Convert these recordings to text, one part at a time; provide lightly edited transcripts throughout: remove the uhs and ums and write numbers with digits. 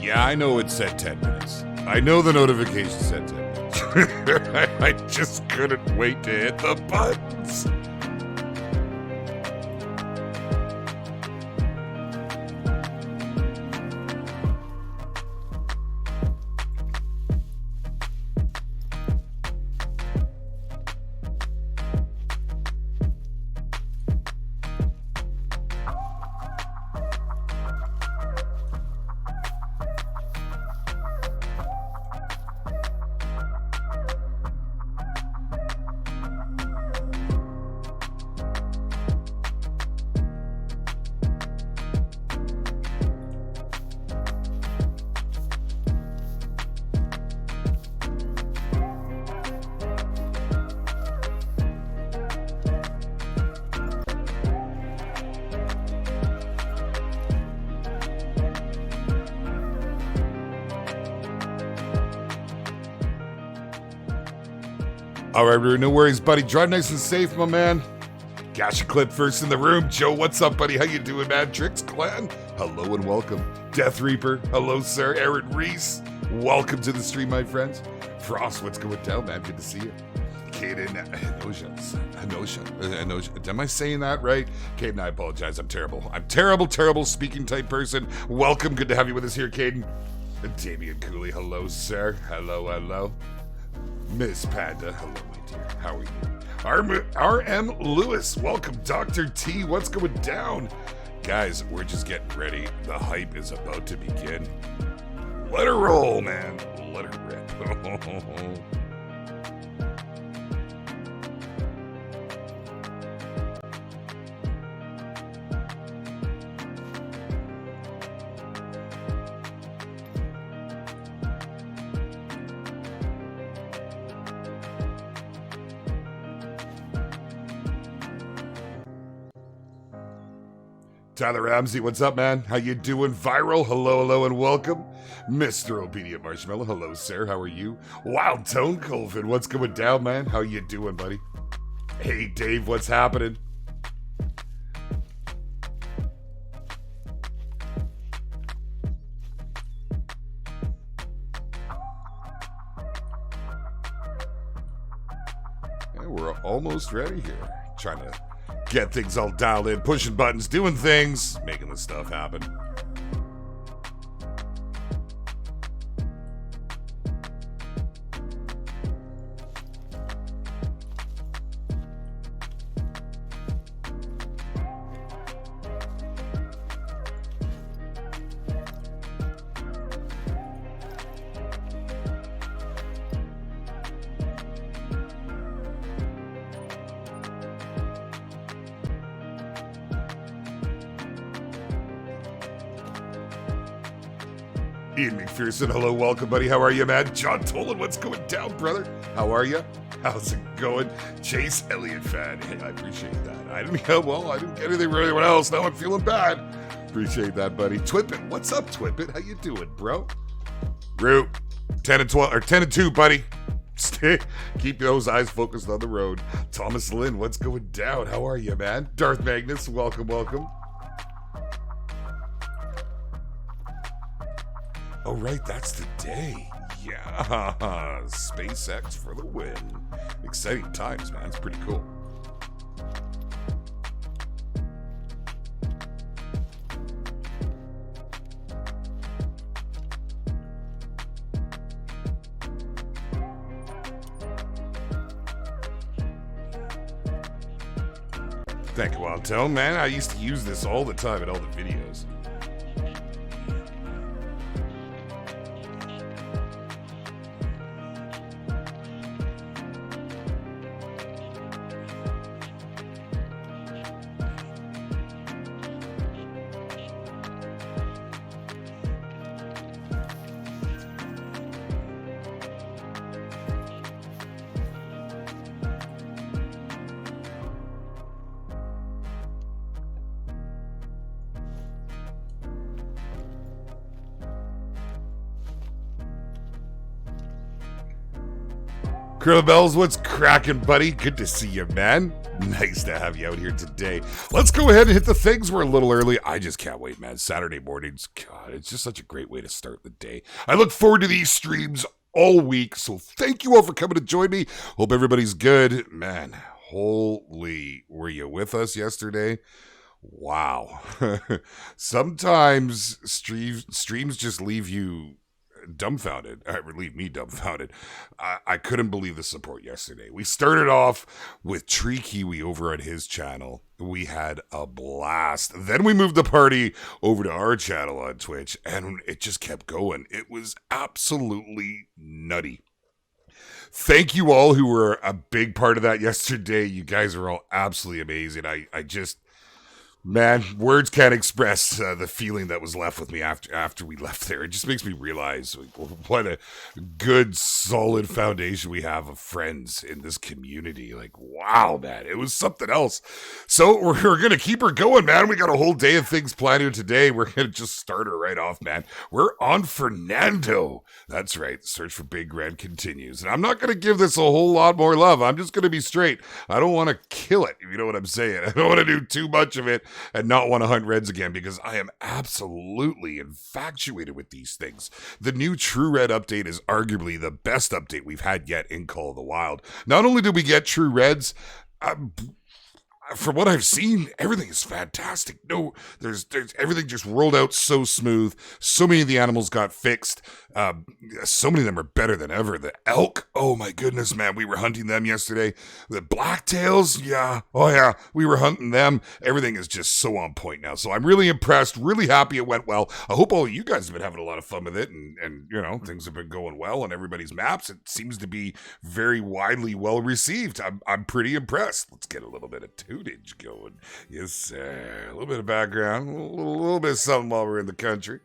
Yeah, I know it said 10 minutes. I know the notification said 10 minutes. I just couldn't wait to hit the buttons. All right, no worries, buddy. Drive nice and safe, my man. Got your clip first in the room. Joe, what's up, buddy? How you doing, man? Tricks Clan, hello and welcome. Death Reaper, hello, sir. Aaron Reese, welcome to the stream, my friends. Frost, what's going down, man? Good to see you. Kaden, Anosha. Am I saying that right? Kaden, I apologize. I'm terrible. I'm terrible speaking type person. Welcome. Good to have you with us here, Kaden. Damian Cooley, hello, sir. Hello. Miss Panda, hello, my dear. How are you? RM Lewis, welcome. Dr. T, what's going down? Guys, we're just getting ready. The hype is about to begin. Let her roll, man. Let her rip. Tyler Ramsey, what's up, man? How you doing? Viral, hello, and welcome. Mr. Obedient Marshmallow, hello, sir. How are you? Wild Tone Colvin, what's going down, man? How you doing, buddy? Hey, Dave, what's happening? And we're almost ready here. Trying to get things all dialed in, pushing buttons, doing things, making the stuff happen. Ian McPherson, hello, welcome, buddy. How are you, man? John Tolan, what's going down, brother? How are you? How's it going? Chase Elliott fan. Hey, I appreciate that. I didn't get anything from anyone else. Now I'm feeling bad. Appreciate that, buddy. Twippet, what's up, Twippet? How you doing, bro? Root, 10 and 12 or 10 and 2, buddy. Keep those eyes focused on the road. Thomas Lynn, what's going down? How are you, man? Darth Magnus, welcome. Oh, right, that's the day. Yeah, SpaceX for the win. Exciting times, man. It's pretty cool. Thank you, Wild Tone, man. I used to use this all the time in all the videos. Bells, what's cracking, buddy? Good to see you, man. Nice to have you out here today. Let's go ahead and hit the things. We're a little early. I just can't wait, man. Saturday mornings, God, it's just such a great way to start the day. I look forward to these streams all week, so thank you all for coming to join me. Hope everybody's good. Man, holy, were you with us yesterday? Wow. Sometimes streams just leave you dumbfounded. Leave me dumbfounded. I couldn't believe the support yesterday. We started off with Tree Kiwi over on his channel. We had a blast. Then we moved the party over to our channel on Twitch, and it just kept going. It was absolutely nutty. Thank you all who were a big part of that yesterday. You guys are all absolutely amazing. I just... Man, words can't express the feeling that was left with me after we left there. It just makes me realize what a good, solid foundation we have of friends in this community. Like, wow, man, it was something else. So we're going to keep her going, man. We got a whole day of things planned here today. We're going to just start her right off, man. We're on Fernando. That's right. The search for Big Red continues. And I'm not going to give this a whole lot more love. I'm just going to be straight. I don't want to kill it, if you know what I'm saying. I don't want to do too much of it and not want to hunt reds again, because I am absolutely infatuated with these things. The new TruRed update is arguably the best update we've had yet in Call of the Wild. Not only did we get TruReds, from what I've seen, everything is fantastic. No, there's everything just rolled out so smooth. So many of the animals got fixed. So many of them are better than ever. The elk, oh my goodness, man, we were hunting them yesterday. The blacktails, yeah, oh yeah, we were hunting them. Everything is just so on point now. So I'm really impressed, really happy it went well. I hope all of you guys have been having a lot of fun with it, and you know, things have been going well on everybody's maps. It seems to be very widely well received. I'm pretty impressed. Let's get a little bit of tootage going. Yes, sir. A little bit of background, a little bit of something while we're in the country.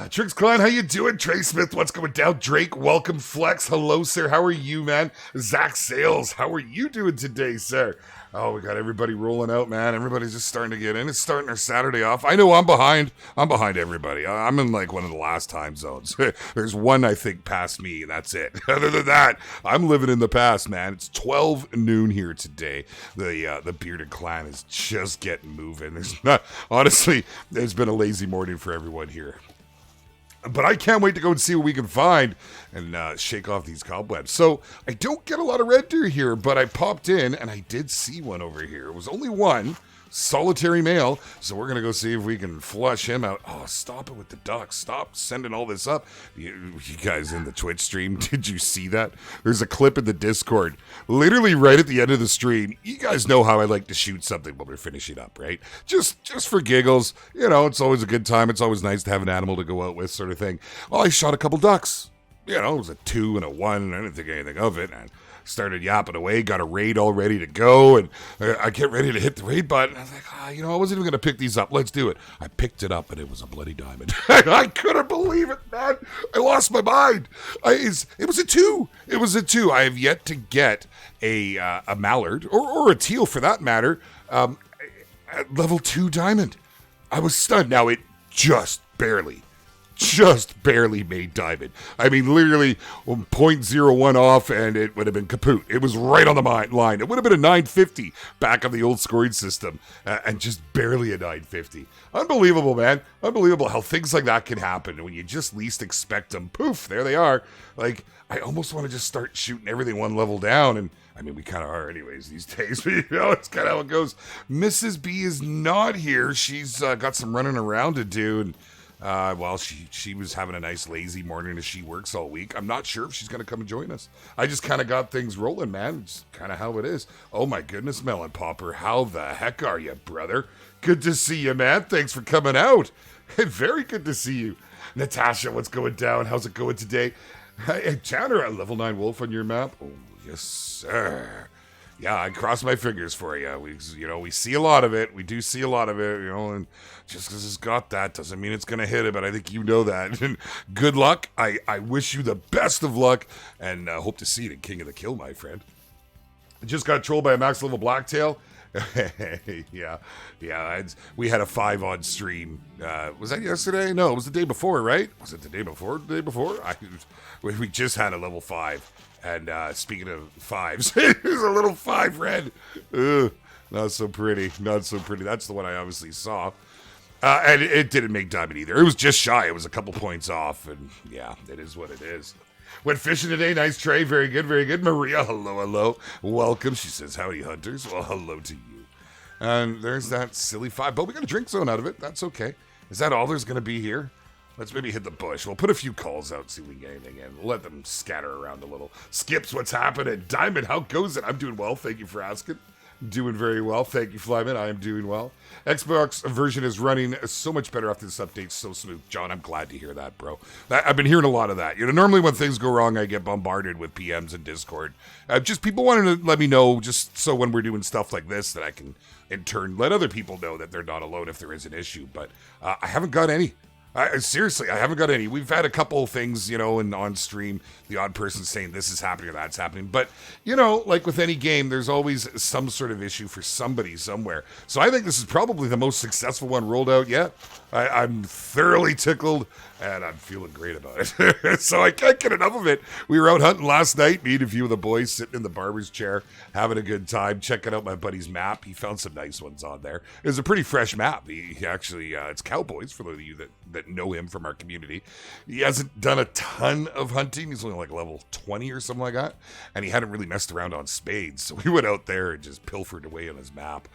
Trix Klein, how you doing? Trey Smith, what's going down? Drake, welcome. Flex, hello, sir. How are you, man? Zach Sales, how are you doing today, sir? Oh, we got everybody rolling out, man. Everybody's just starting to get in. It's starting our Saturday off. I know I'm behind. I'm behind everybody. I'm in like one of the last time zones. There's one, I think, past me, and that's it. Other than that, I'm living in the past, man. It's 12 noon here today. The Bearded Clan is just getting moving. Honestly, it's been a lazy morning for everyone here. But I can't wait to go and see what we can find and shake off these cobwebs. So I don't get a lot of red deer here, but I popped in and I did see one over here. It was only one, solitary male. So we're going to go see if we can flush him out. Oh, stop it with the ducks. Stop sending all this up. You guys in the Twitch stream, did you see that? There's a clip in the Discord. Literally right at the end of the stream. You guys know how I like to shoot something when we're finishing up, right? Just for giggles. You know, it's always a good time. It's always nice to have an animal to go out with, sort of thing. Well, I shot a couple ducks. You know, it was a 2 and a 1, and I didn't think anything of it. And started yapping away, got a raid all ready to go, and I get ready to hit the raid button. I was like, I wasn't even going to pick these up. Let's do it. I picked it up, and it was a bloody diamond. I couldn't believe it, man. I lost my mind. It was a 2. It was a 2. I have yet to get a mallard, or a teal for that matter, at level 2 diamond. I was stunned. Now, it just barely made diamond. I mean, literally 0.01 off and it would have been kaput. It was right on the line. It would have been a 950 back on the old scoring system and just barely a 950. Unbelievable, man. Unbelievable how things like that can happen when you just least expect them. Poof, there they are. Like, I almost want to just start shooting everything one level down, and I mean, we kind of are anyways these days, but you know, it's kind of how it goes. Mrs. B is not here. She's got some running around to do, and well, she was having a nice lazy morning as she works all week. I'm not sure if she's going to come and join us. I just kind of got things rolling, man. It's kind of how it is. Oh my goodness, Melon Popper. How the heck are you, brother? Good to see you, man. Thanks for coming out. Very good to see you. Natasha, what's going down? How's it going today? Hey, Tanner, a level 9 wolf on your map? Oh, yes, sir. Yeah, I cross my fingers for you. We see a lot of it. We do see a lot of it, and just because it's got that doesn't mean it's going to hit it, but I think you know that. And good luck. I wish you the best of luck, and hope to see you in King of the Kill, my friend. I just got trolled by a max level blacktail. yeah. We had a 5 on stream. Was that yesterday? No, it was the day before, right? Was it the day before? We just had a level 5. And speaking of fives, here's a little 5 red. Ugh, not so pretty. Not so pretty. That's the one I obviously saw. And it didn't make diamond either. It was just shy. It was a couple points off. And yeah, it is what it is. Went fishing today. Nice tray. Very good. Very good. Maria, hello, hello. Welcome. She says, howdy, hunters. Well, hello to you. And there's that silly 5. But we got a drink zone out of it. That's okay. Is that all there's going to be here? Let's maybe hit the bush. We'll put a few calls out, see if we can get anything in. Let them scatter around a little. Skips, what's happening? Diamond, how goes it? I'm doing well. Thank you for asking. Doing very well. Thank you, Flyman. I am doing well. Xbox version is running so much better after this update. So smooth. John, I'm glad to hear that, bro. I've been hearing a lot of that. You know, normally when things go wrong, I get bombarded with PMs and Discord. Just people wanting to let me know, just so when we're doing stuff like this, that I can, in turn, let other people know that they're not alone if there is an issue. But I haven't got any. Seriously, I haven't got any. We've had a couple of things, you know, and on stream, the odd person saying this is happening or that's happening. But, you know, like with any game, there's always some sort of issue for somebody somewhere. So I think this is probably the most successful one rolled out yet. I'm thoroughly tickled, and I'm feeling great about it. So I can't get enough of it. We were out hunting last night, me and a few of the boys sitting in the barber's chair, having a good time, checking out my buddy's map. He found some nice ones on there. It was a pretty fresh map. He actually, it's Cowboys, for those of you that know him from our community. He hasn't done a ton of hunting. He's only like level 20 or something like that. And he hadn't really messed around on spades. So we went out there and just pilfered away on his map.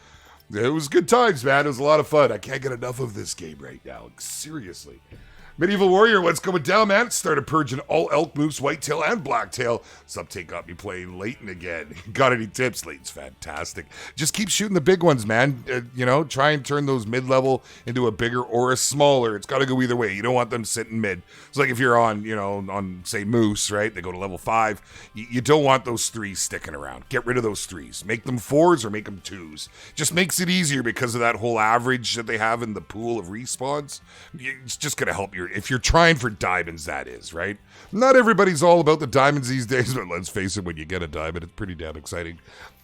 It was good times, man. It was a lot of fun. I can't get enough of this game right now. Seriously. Medieval Warrior, what's going down, man? Started purging all elk, moose, whitetail, and blacktail. Subtake got me playing Leighton again. Got any tips? Leighton's fantastic. Just keep shooting the big ones, man. You know, try and turn those mid-level into a bigger or a smaller. It's got to go either way. You don't want them sitting mid. It's like if you're on, you know, on, say, moose, right? They go to level 5. You don't want those 3s sticking around. Get rid of those 3s. Make them 4s or make them 2s. Just makes it easier because of that whole average that they have in the pool of respawns. It's just going to help your... If you're trying for diamonds, that is, right? Not everybody's all about the diamonds these days, but let's face it, when you get a diamond, it's pretty damn exciting.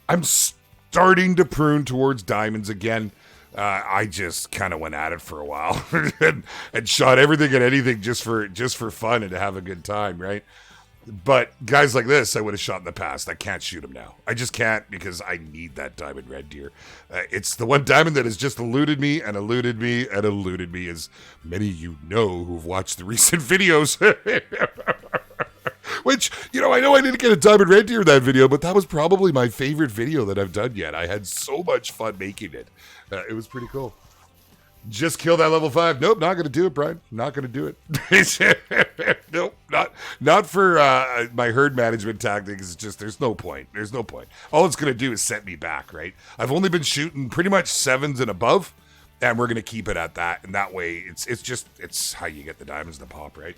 I'm starting to prune towards diamonds again. I just kind of went at it for a while and shot everything and anything just for fun and to have a good time, right? But guys like this, I would have shot in the past. I can't shoot them now. I just can't because I need that diamond red deer. It's the one diamond that has just eluded me and eluded me and eluded me, as many of you know who've watched the recent videos. Which, you know I didn't get a diamond red deer in that video, but that was probably my favorite video that I've done yet. I had so much fun making it. It was pretty cool. Just kill that level 5. Nope, not going to do it, Brian. Not going to do it. Nope, not for my herd management tactics. It's just, there's no point. There's no point. All it's going to do is set me back, right? I've only been shooting pretty much 7s and above, and we're going to keep it at that. And that way, it's how you get the diamonds to pop, right?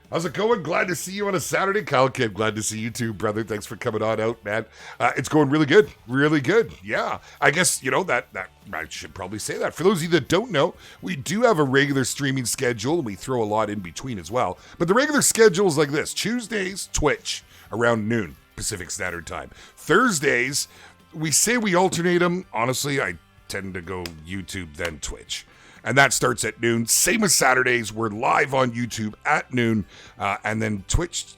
How's it going? Glad to see you on a Saturday. Kyle Kid, glad to see you too, brother. Thanks for coming on out, man. It's going really good. Really good. Yeah. I guess, that I should probably say that. For those of you that don't know, we do have a regular streaming schedule, and we throw a lot in between as well. But the regular schedule is like this. Tuesdays, Twitch, around noon, Pacific Standard Time. Thursdays, we say we alternate them. Honestly, I tend to go YouTube, then Twitch. And that starts at noon. Same as Saturdays. We're live on YouTube at noon. And then Twitch,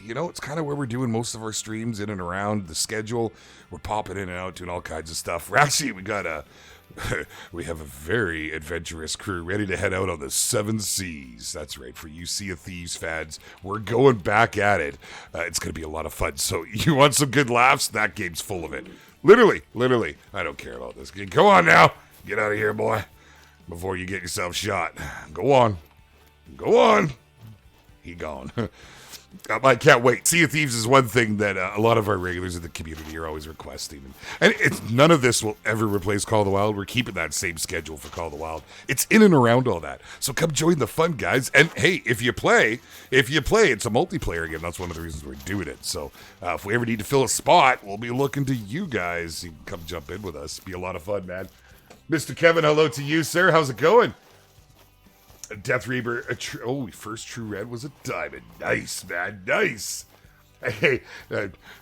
it's kind of where we're doing most of our streams in and around the schedule. We're popping in and out, doing all kinds of stuff. We have a very adventurous crew ready to head out on the 7 seas. That's right. For you Sea of Thieves fans, we're going back at it. It's going to be a lot of fun. So you want some good laughs? That game's full of it. Literally. I don't care about this game. Go on now. Get out of here, boy. Before you get yourself shot. Go on. He gone. I can't wait. Sea of Thieves is one thing that a lot of our regulars in the community are always requesting. And none of this will ever replace Call of the Wild. We're keeping that same schedule for Call of the Wild. It's in and around all that. So come join the fun, guys. And hey, if you play, it's a multiplayer game. That's one of the reasons we're doing it. So if we ever need to fill a spot, we'll be looking to you guys. You can come jump in with us. Be a lot of fun, man. Mr. Kevin, hello to you, sir. How's it going? Death Reaper, first TruRed was a diamond. Nice, man, nice. Hey,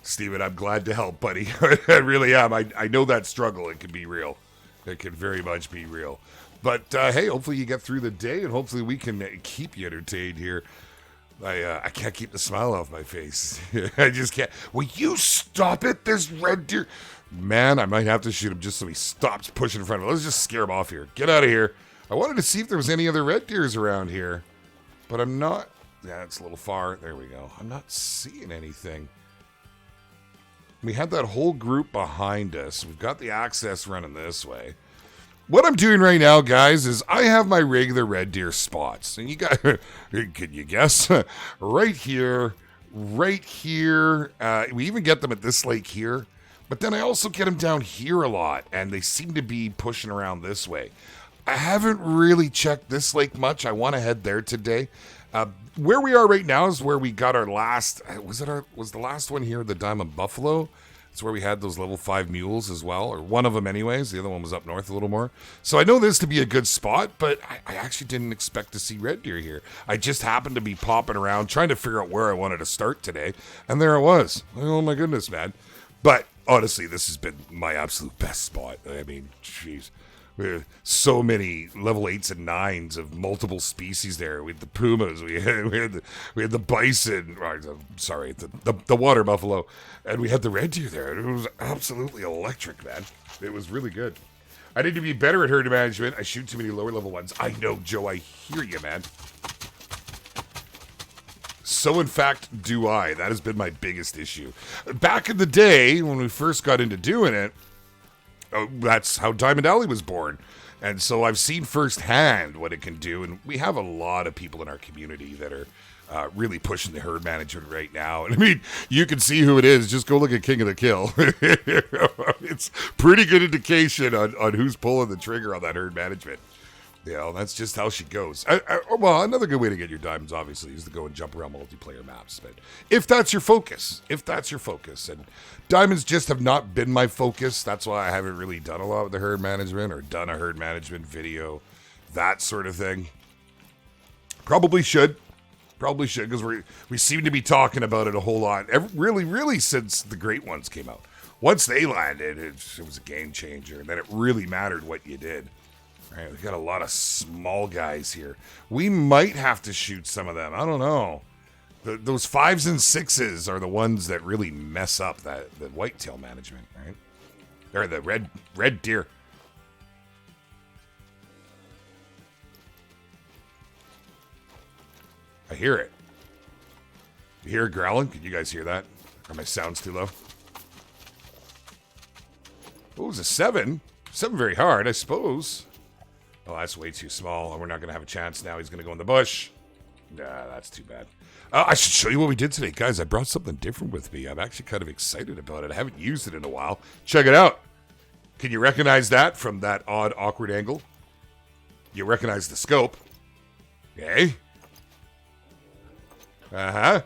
Steven, I'm glad to help, buddy. I really am. I know that struggle. It can be real. It can very much be real. But, hey, hopefully you get through the day, and hopefully we can keep you entertained here. I can't keep the smile off my face. I just can't. Will you stop it? There's red deer. Man, I might have to shoot him just so he stops pushing in front of me. Let's just scare him off here. Get out of here. I wanted to see if there was any other red deers around here, but I'm not. Yeah, it's a little far. There we go. I'm not seeing anything. We had that whole group behind us. We've got the access running this way. What I'm doing right now, guys, is I have my regular red deer spots. And you guys, can you guess? Right here, right here. We even get them at this lake here. But then I also get them down here a lot. And they seem to be pushing around this way. I haven't really checked this lake much. I want to head there today. Where we are right now is where we got our last. Was the last one here the Diamond Buffalo? It's where we had those level 5 mules as well, or one of them anyways. The other one was up north a little more. So I know this to be a good spot, but I actually didn't expect to see red deer here. I just happened to be popping around trying to figure out where I wanted to start today, and there it was. Oh my goodness, man. But honestly, this has been my absolute best spot. I mean, jeez. We have so many level 8s and 9s of multiple species there. We had the pumas, we had the bison, sorry, the water buffalo, and we had the red deer there. It was absolutely electric, man. It was really good. I need to be better at herd management. I shoot too many lower level ones. I know, Joe, I hear you, man. So, in fact, do I. That has been my biggest issue. Back in the day, when we first got into doing it, that's how Diamond Alley was born. And so I've seen firsthand what it can do. And we have a lot of people in our community that are really pushing the herd management right now. And I mean, you can see who it is. Just go look at King of the Kill. It's pretty good indication on who's pulling the trigger on that herd management. You know, that's just how she goes. Well, another good way to get your diamonds, obviously, is to go and jump around multiplayer maps. But if that's your focus, and diamonds just have not been my focus, that's why I haven't really done a lot with the herd management or done a herd management video, that sort of thing. Probably should, because we seem to be talking about it a whole lot, really since the great ones came out. Once they landed, it was a game changer, and then it really mattered what you did. All right, we got a lot of small guys here. We might have to shoot some of them. I don't know. Those 5s and 6s are the ones that really mess up the whitetail management, right? Or the red deer. I hear it. You hear it growling? Can you guys hear that? Are my sounds too low? Oh, it was a 7. 7 very hard, I suppose. Oh, that's way too small, and we're not going to have a chance now. He's going to go in the bush. Nah, that's too bad. I should show you what we did today. Guys, I brought something different with me. I'm actually kind of excited about it. I haven't used it in a while. Check it out. Can you recognize that from that odd, awkward angle? You recognize the scope. Okay. Uh-huh.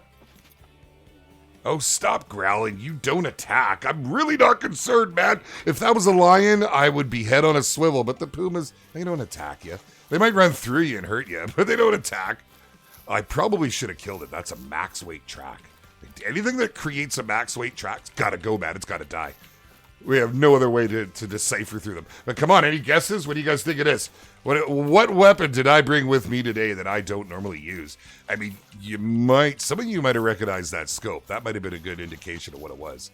Oh, stop growling. You don't attack. I'm really not concerned, man. If that was a lion, I would be head on a swivel. But the pumas, they don't attack you. They might run through you and hurt you, but they don't attack. I probably should have killed it. That's a max weight track. Anything that creates a max weight track's got to go, man. It's got to die. We have no other way to decipher through them. But come on, any guesses? What do you guys think it is? What weapon did I bring with me today that I don't normally use? I mean, some of you might have recognized that scope. That might have been a good indication of what it was.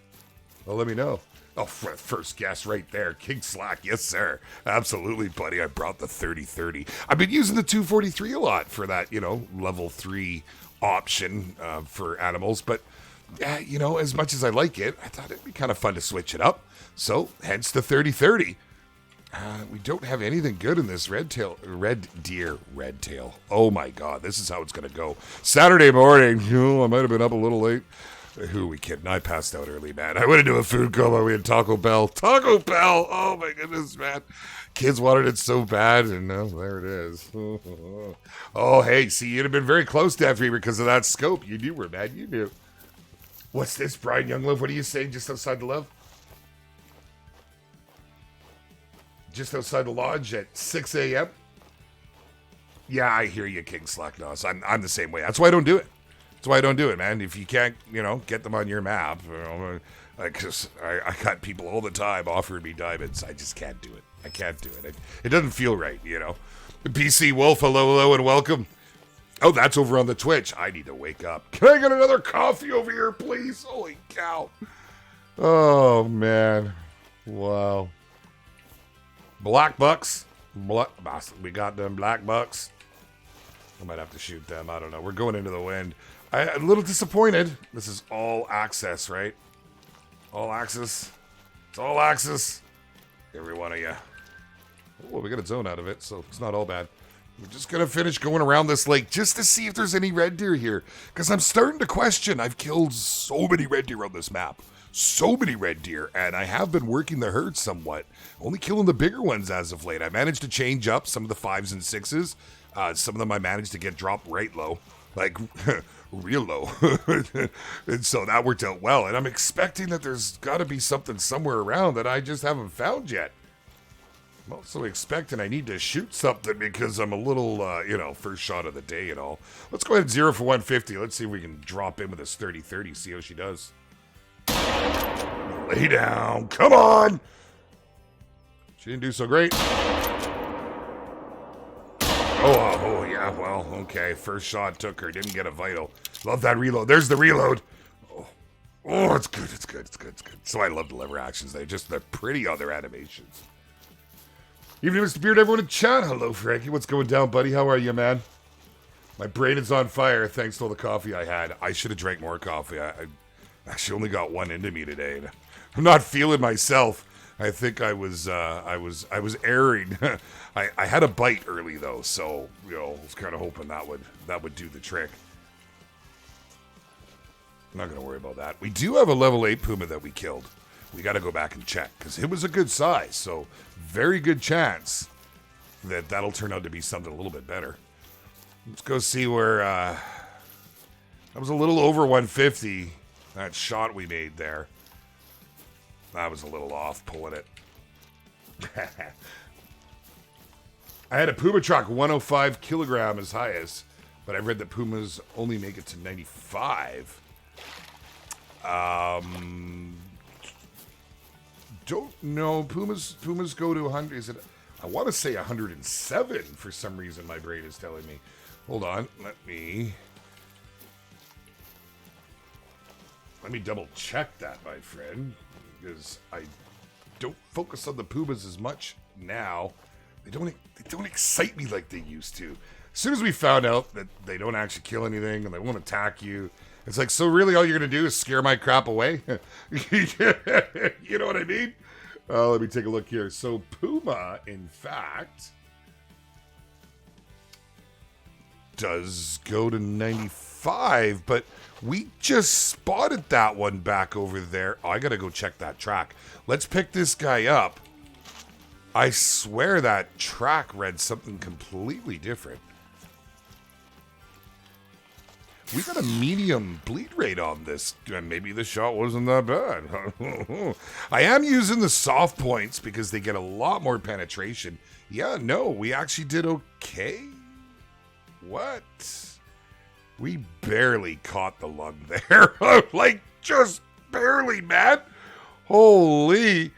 Well, let me know. Oh, first guess right there. King Slack. Yes, sir. Absolutely, buddy. I brought the 30-30. I've been using the 243 a lot for that, level 3 option for animals. But, as much as I like it, I thought it'd be kind of fun to switch it up. So, hence the 30-30. We don't have anything good in this red deer. Oh my God, this is how it's going to go. Saturday morning, I might have been up a little late. Who are we kidding? I passed out early, man. I went into a food coma. We had Taco Bell. Oh my goodness, man. Kids wanted it so bad, and there it is. Oh, hey, see, you'd have been very close, Daffy, because of that scope. You knew where, man. You knew. What's this, Brian Younglove? What are you saying just outside the love? Just outside the lodge at 6 a.m.? Yeah, I hear you, King Slacknos. I'm the same way. That's why I don't do it. That's why I don't do it, man. If you can't, get them on your map, because I got people all the time offering me diamonds. I just can't do it. I can't do it. It doesn't feel right, BC Wolf, hello, and welcome. Oh, that's over on the Twitch. I need to wake up. Can I get another coffee over here, please? Holy cow. Oh, man. Wow. Blackbucks. We got them blackbucks. I might have to shoot them. I don't know. We're going into the wind. I'm a little disappointed. This is all access, right? All access. It's all access. Every one of you. Oh, we got a zone out of it, so it's not all bad. We're just going to finish going around this lake just to see if there's any red deer here. Because I'm starting to question. I've killed so many red deer on this map. So many red deer. And I have been working the herd somewhat. Only killing the bigger ones as of late. I managed to change up some of the 5s and 6s. Some of them I managed to get dropped right low. Like, real low. And so that worked out well. And I'm expecting that there's got to be something somewhere around that I just haven't found yet. I'm also expecting I need to shoot something because I'm a little, first shot of the day and all. Let's go ahead and 0 for 150. Let's see if we can drop in with this 30-30, see how she does. Lay down. Come on. She didn't do so great. Oh, yeah, well, okay. First shot took her. Didn't get a vital. Love that reload. There's the reload. Oh, it's good. It's good. So I love the lever actions. They're pretty on their animations. Evening, Mr. Beard, everyone in chat. Hello, Frankie. What's going down, buddy? How are you, man? My brain is on fire thanks to all the coffee I had. I should have drank more coffee. I actually only got one into me today. And I'm not feeling myself. I think I was erring. I had a bite early though, so I was kind of hoping that would do the trick. I'm not gonna worry about that. We do have a level 8 Puma that we killed. We got to go back and check because it was a good size. So very good chance that that'll turn out to be something a little bit better. Let's go see where that was a little over 150. That shot we made there. That was a little off pulling it. I had a Puma truck 105 kilogram as highest, but I read that Pumas only make it to 95. Don't know. Pumas go to 100. Is it? I want to say 107 for some reason. My brain is telling me. Hold on. Let me double check that, my friend, because I don't focus on the Pumas as much now. They don't excite me like they used to. As soon as we found out that they don't actually kill anything and they won't attack you, it's like, so really all you're going to do is scare my crap away? You know what I mean? Let me take a look here. So Puma, in fact, does go to 95, but we just spotted that one back over there. Oh, I got to go check that track. Let's pick this guy up. I swear that track read something completely different. We got a medium bleed rate on this. Maybe the shot wasn't that bad. I am using the soft points because they get a lot more penetration. Yeah, no, we actually did okay. What? We barely caught the lung there. Like, just barely, man. Holy.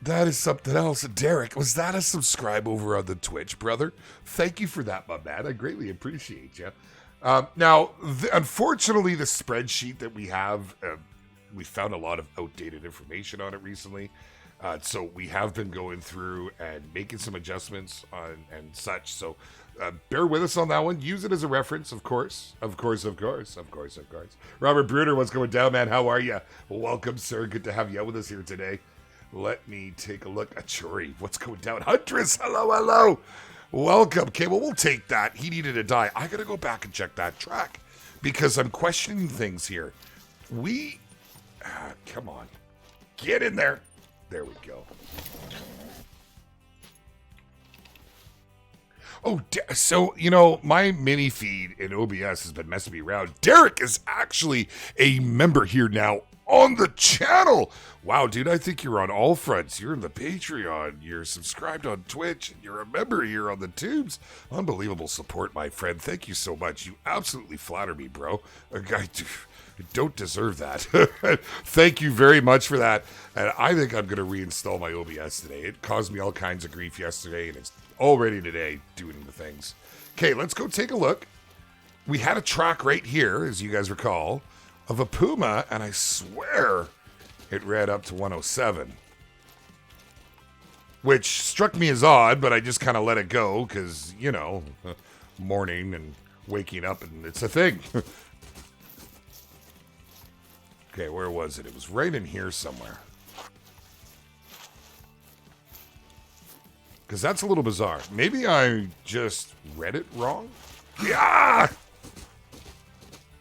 That is something else. Derek, was that a subscribe over on the Twitch, brother? Thank you for that, my man. I greatly appreciate you. Now, unfortunately, the spreadsheet that we have, we found a lot of outdated information on it recently. So we have been going through and making some adjustments on and such. So bear with us on that one. Use it as a reference, of course. Of course. Robert Bruder, what's going down, man? How are you? Welcome, sir. Good to have you out with us here today. Let me take a look at Chori. What's going down? Huntress, hello. Welcome. Okay, well, we'll take that. He needed to die. I got to go back and check that track because I'm questioning things here. Come on. Get in there. There we go. Oh, so, my mini feed in OBS has been messing me around. Derek is actually a member here now on the channel. Wow, dude, I think you're on all fronts. You're in the Patreon, you're subscribed on Twitch, and you're a member here on the tubes. Unbelievable support, my friend. Thank you so much. You absolutely flatter me, bro. I don't deserve that. Thank you very much for that. And I think I'm going to reinstall my OBS today. It caused me all kinds of grief yesterday, and it's already today doing the things. Okay, let's go take a look we had a track right here, as you guys recall, of a Puma, and I swear it read up to 107. Which struck me as odd, but I just kind of let it go because, you know, morning and waking up, and it's a thing. Okay, where was it? It was right in here somewhere. Because that's a little bizarre. Maybe I just read it wrong? Yeah!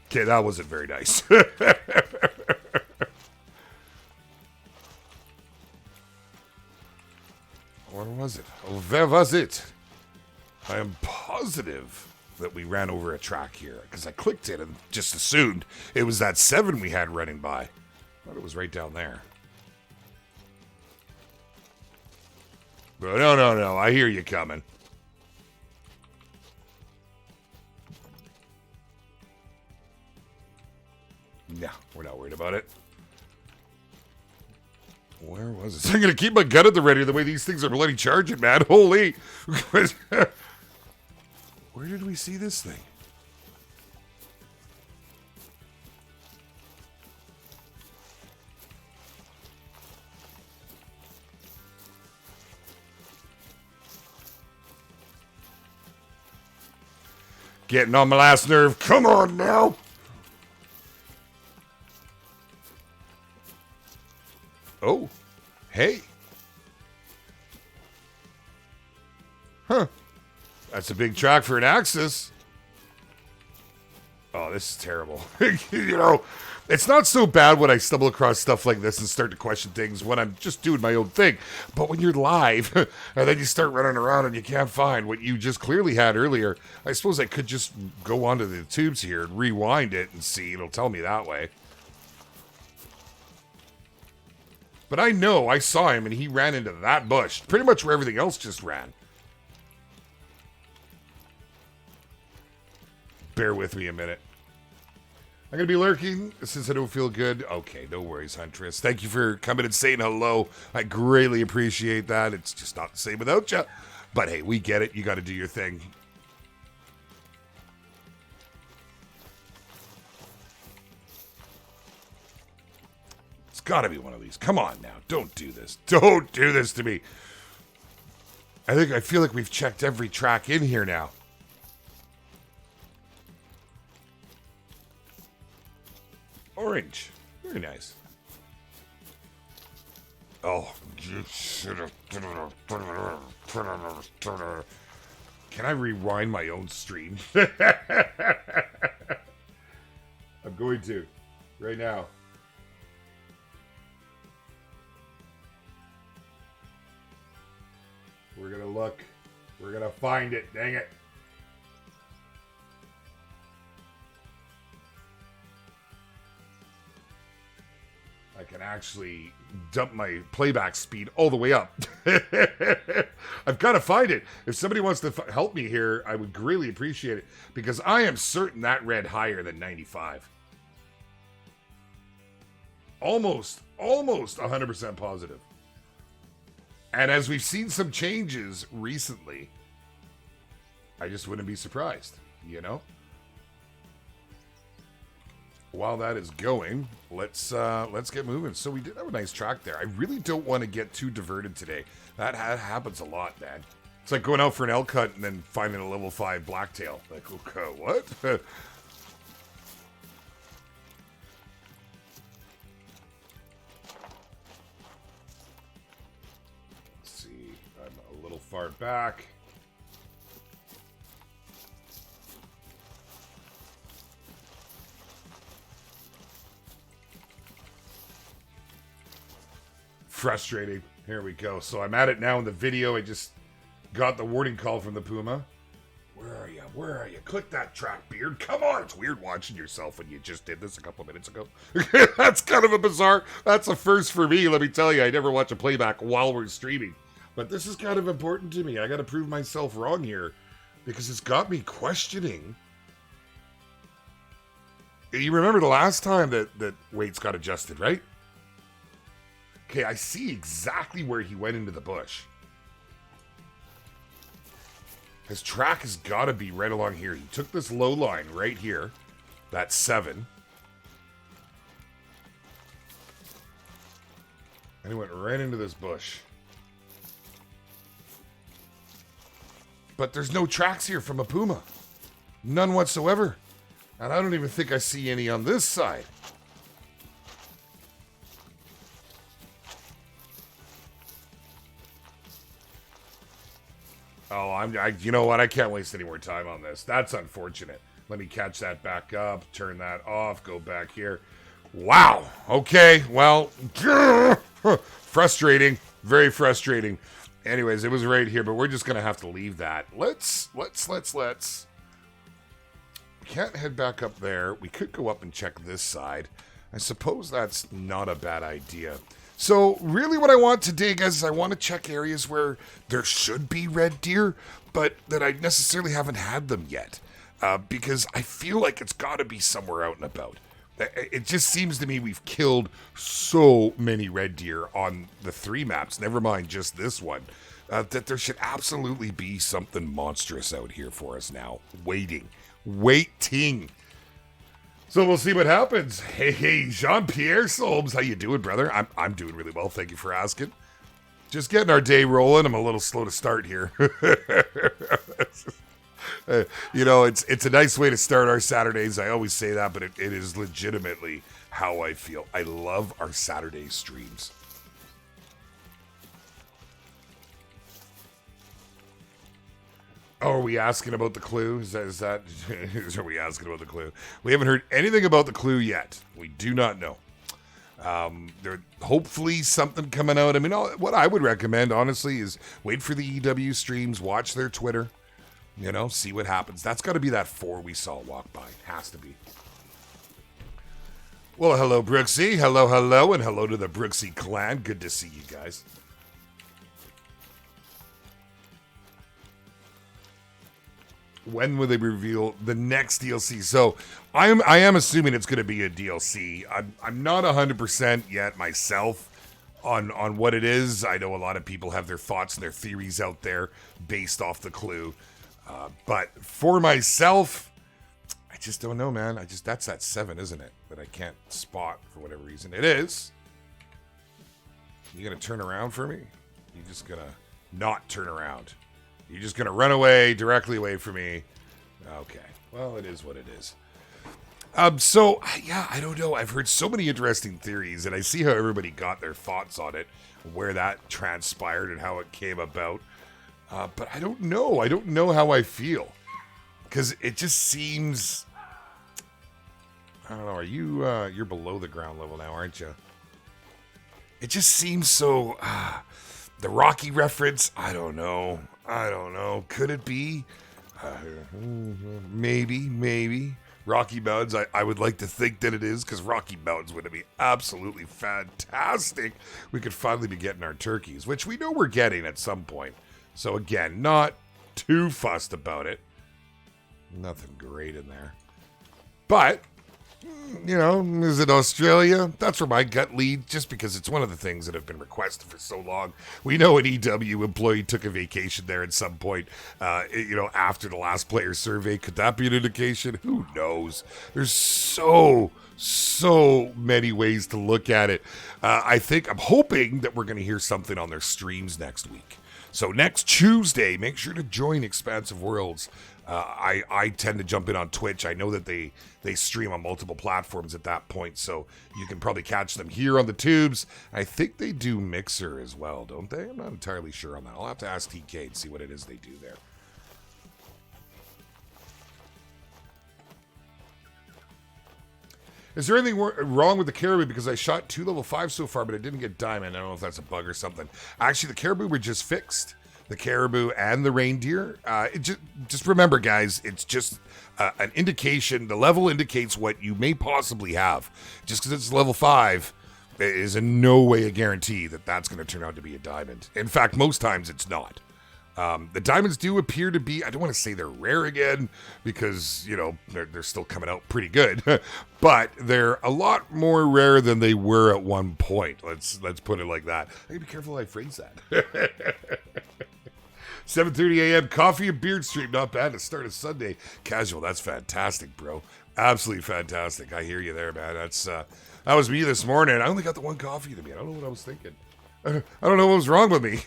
Okay, that wasn't very nice. Where was it? Oh, where was it? I am positive that we ran over a track here because I clicked it and just assumed it was that 7 we had running by. I thought it was right down there. But no. I hear you coming. No, we're not worried about it. Where was it? I'm going to keep my gun at the ready the way these things are bloody charging, man. Holy. Where did we see this thing? Getting on my last nerve. Come on now. Oh, hey. Huh. That's a big track for an Axis. Oh, this is terrible. You know, it's not so bad when I stumble across stuff like this and start to question things when I'm just doing my own thing. But when you're live and then you start running around and you can't find what you just clearly had earlier, I suppose I could just go onto the tubes here and rewind it and see. It'll tell me that way. But I know I saw him and he ran into that bush, pretty much where everything else just ran. Bear with me a minute. I'm going to be lurking since I don't feel good. Okay, no worries, Huntress. Thank you for coming and saying hello. I greatly appreciate that. It's just not the same without you. But hey, we get it. You got to do your thing. It's got to be one of these. Come on now. Don't do this. Don't do this to me. I feel like we've checked every track in here now. Orange. Very nice. Oh, you should have. Can I rewind my own stream? I'm going to. Right now. We're going to look. We're going to find it. Dang it. I can actually dump my playback speed all the way up. I've got to find it. If somebody wants to help me here, I would greatly appreciate it. Because I am certain that read higher than 95. Almost 100% positive. And as we've seen some changes recently, I just wouldn't be surprised, you know? While that is going, let's get moving. So we did have a nice track there. I really don't want to get too diverted today. That happens a lot, man. It's like going out for an elk hunt and then finding a level 5 blacktail. Like, okay, what? Let's see. I'm a little far back. Frustrating. Here we go. So I'm at it now in the video. I just got the warning call from the Puma. Where are you? Where are you? Click that track, Beard. Come on. It's weird watching yourself when you just did this a couple of minutes ago. That's kind of a bizarre. That's a first for me. Let me tell you, I never watch a playback while we're streaming. But this is kind of important to me. I got to prove myself wrong here because it's got me questioning. You remember the last time that weights got adjusted, right? Okay, I see exactly where he went into the bush. His track has got to be right along here. He took this low line right here. That's 7. And he went right into this bush. But there's no tracks here from a Puma. None whatsoever. And I don't even think I see any on this side. Oh, you know what? I can't waste any more time on this. That's unfortunate. Let me catch that back up, turn that off, go back here. Wow. Okay. Well, frustrating. Very frustrating. Anyways, it was right here, but we're just going to have to leave that. Let's. We can't head back up there. We could go up and check this side. I suppose that's not a bad idea. So really what I want today, guys, is I want to check areas where there should be red deer, but that I necessarily haven't had them yet. Because I feel like it's got to be somewhere out and about. It just seems to me we've killed so many red deer on the 3 maps, never mind just this one, that there should absolutely be something monstrous out here for us now. Waiting. So we'll see what happens. Hey, Jean-Pierre Solms, how you doing, brother? I'm doing really well, thank you for asking. Just getting our day rolling. I'm a little slow to start here. You know, it's a nice way to start our Saturdays. I always say that, but it is legitimately how I feel. I love our Saturday streams. Oh, are we asking about the clue? Are we asking about the clue? We haven't heard anything about the clue yet. We do not know. There hopefully something coming out. I mean, what I would recommend, honestly, is wait for the EW streams, watch their Twitter. You know, see what happens. That's got to be that 4 we saw walk by. Has to be. Well, hello, Brooksy. Hello, and hello to the Brooksy clan. Good to see you guys. When will they reveal the next DLC? So I am assuming it's going to be a DLC. I'm not 100% yet myself on what it is. I know a lot of people have their thoughts and their theories out there based off the clue. But for myself, I just don't know, man. That's that 7, isn't it? That I can't spot for whatever reason. It is. You gonna turn around for me? You just gonna not turn around? You're just gonna run away, directly away from me? Okay. Well, it is what it is. So, yeah, I don't know. I've heard so many interesting theories, and I see how everybody got their thoughts on it, where that transpired and how it came about. But I don't know. I don't know how I feel. Because it just seems... I don't know. Are you... you're below the ground level now, aren't you? It just seems so... the Rocky reference, I don't know. Could it be? Maybe. Rocky Mountains, I would like to think that it is, because Rocky Mountains would be absolutely fantastic. We could finally be getting our turkeys, which we know we're getting at some point. So again, not too fussed about it. Nothing great in there. But, you know, is it Australia? That's where my gut leads, just because it's one of the things that have been requested for so long. We know an EW employee took a vacation there at some point, you know, after the last player survey. Could that be an indication? Who knows? There's so many ways to look at it. I'm hoping that we're going to hear something on their streams next week. So next Tuesday, make sure to join Expansive Worlds. I tend to jump in on Twitch. I know that they stream on multiple platforms at that point, so you can probably catch them here on the tubes. I think they do Mixer as well, don't they? I'm not entirely sure on that. I'll have to ask TK and see what it is they do there. Is there anything wrong with the caribou? Because I shot 2 level 5 so far, but I didn't get diamond. I don't know if that's a bug or something. Actually, the caribou were just fixed. The caribou and the reindeer. Just remember, guys, it's just an indication. The level indicates what you may possibly have. Just because it's level 5 is in no way a guarantee that that's going to turn out to be a diamond. In fact, most times it's not. The diamonds do appear to be, I don't want to say they're rare again, because, you know, they're still coming out pretty good, but they're a lot more rare than they were at one point. Let's put it like that. I gotta be careful how I phrase that. 7:30 a.m. coffee and beard stream. Not bad to start a Sunday. Casual. That's fantastic, bro. Absolutely fantastic. I hear you there, man. That was me this morning. I only got the one coffee to me. I don't know what I was thinking. I don't know what was wrong with me.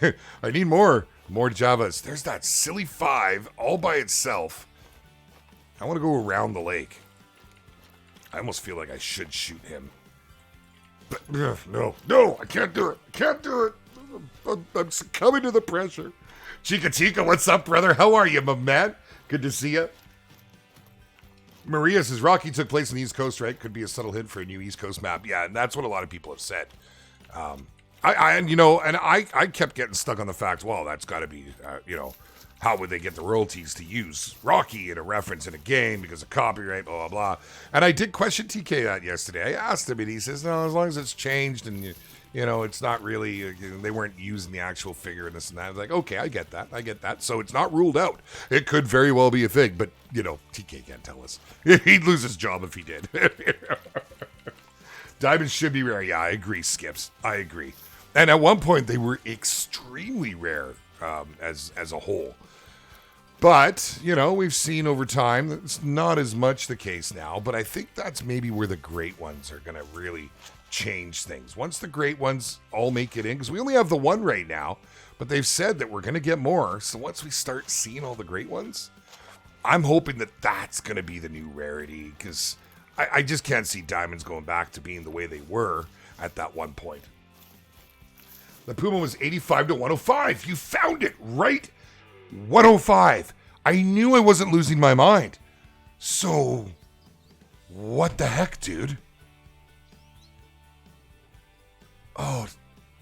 I need more Javas. There's that silly 5 all by itself. I want to go around the lake. I almost feel like I should shoot him. But no, I can't do it. I can't do it. I'm succumbing to the pressure. Chica, what's up, brother? How are you, my man? Good to see you. Maria says, Rocky took place on the East Coast, right? Could be a subtle hint for a new East Coast map. Yeah, and that's what a lot of people have said. I kept getting stuck on the fact, well, that's got to be, how would they get the royalties to use Rocky in a reference in a game because of copyright, blah, blah, blah. And I did question TK that yesterday. I asked him, and he says, no, as long as it's changed and, it's not really, they weren't using the actual figure and this and that. I was like, okay, I get that. So it's not ruled out. It could very well be a thing, but, TK can't tell us. He'd lose his job if he did. Diamonds should be rare. Yeah, I agree, Skips. I agree. And at one point, they were extremely rare as a whole. But, we've seen over time that it's not as much the case now. But I think that's maybe where the great ones are going to really change things. Once the great ones all make it in, because we only have the one right now. But they've said that we're going to get more. So once we start seeing all the great ones, I'm hoping that that's going to be the new rarity. Because I just can't see diamonds going back to being the way they were at that one point. The Puma was 85 to 105. You found it right. 105. I knew I wasn't losing my mind. So, what the heck, dude? Oh,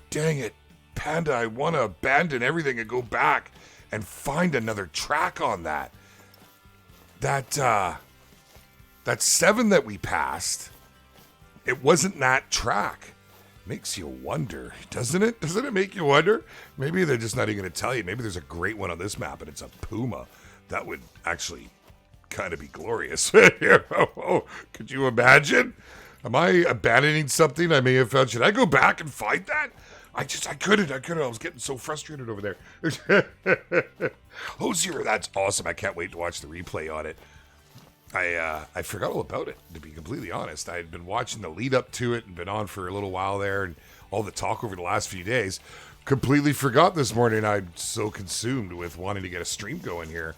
dang it. Panda, I want to abandon everything and go back and find another track on that. That 7 that we passed, it wasn't that track. Makes you wonder, doesn't it? Doesn't it make you wonder? Maybe they're just not even going to tell you. Maybe there's a great one on this map and it's a Puma. That would actually kind of be glorious. Could you imagine? Am I abandoning something I may have found? Should I go back and find that? I couldn't. I was getting so frustrated over there. Hosier, that's awesome. I can't wait to watch the replay on it. I forgot all about it, to be completely honest. I had been watching the lead up to it and been on for a little while there and all the talk over the last few days. Completely forgot this morning. I'm so consumed with wanting to get a stream going here.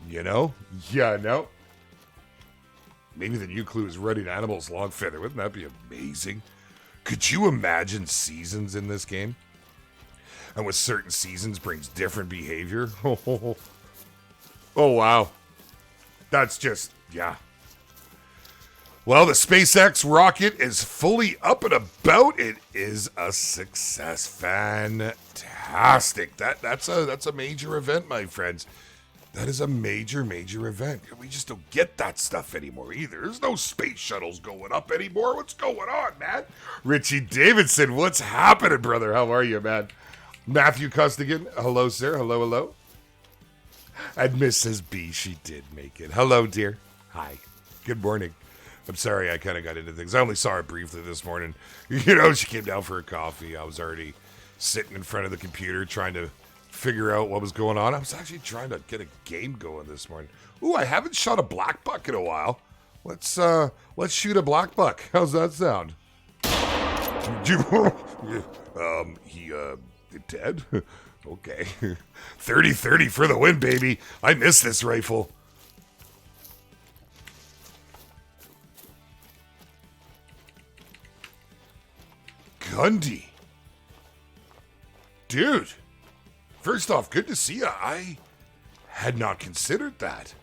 Yeah, no. Maybe the new clue is running animals long feather. Wouldn't that be amazing? Could you imagine seasons in this game? And with certain seasons brings different behavior? Oh, wow. That's just, yeah. Well, the SpaceX rocket is fully up and about. It is a success. Fantastic. That's a major event, my friends. That is a major event. We just don't get that stuff anymore either. There's no space shuttles going up anymore. What's going on, man? Richie Davidson, what's happening, brother? How are you, man? Matthew Costigan, hello, sir. Hello. And Mrs. B, she did make it. Hello, dear. Hi. Good morning. I'm sorry I kind of got into things. I only saw her briefly this morning. She came down for a coffee. I was already sitting in front of the computer trying to figure out what was going on. I was actually trying to get a game going this morning. Ooh, I haven't shot a black buck in a while. Let's shoot a black buck. How's that sound? He dead? Okay. 30-30 for the win, baby. I miss this rifle. Gundy. Dude. First off, good to see you. I had not considered that.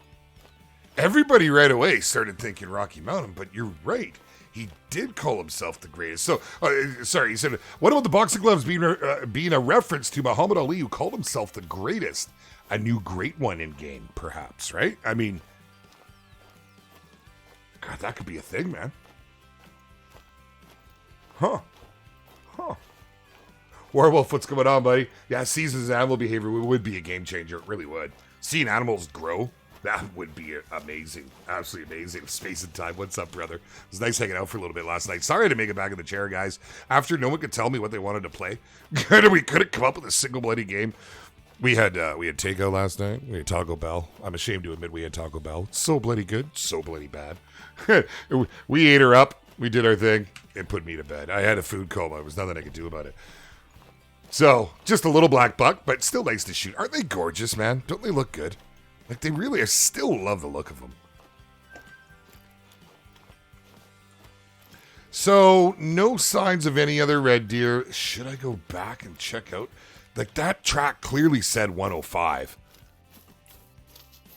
Everybody right away started thinking Rocky Mountain, but you're right. He did call himself the greatest. So, sorry, he said, what about the boxing gloves being a reference to Muhammad Ali, who called himself the greatest? A new great one in game, perhaps, right? I mean, God, that could be a thing, man. Huh. Warwolf, what's going on, buddy? Yeah, seasons and animal behavior would be a game changer. It really would. Seeing animals grow, that would be amazing. Absolutely amazing. Space and time. What's up, brother? It was nice hanging out for a little bit last night. Sorry to make it back in the chair, guys. After no one could tell me what they wanted to play. We couldn't come up with a single bloody game. We had takeout last night. We had Taco Bell. I'm ashamed to admit we had Taco Bell. So bloody good, so bloody bad. We ate her up. We did our thing and put me to bed. I had a food coma. There was nothing I could do about it. So, just a little black buck, but still nice to shoot. Aren't they gorgeous, man? Don't they look good? Like, they really, I still love the look of them. So, no signs of any other red deer. Should I go back and check out? Like, that track clearly said 105.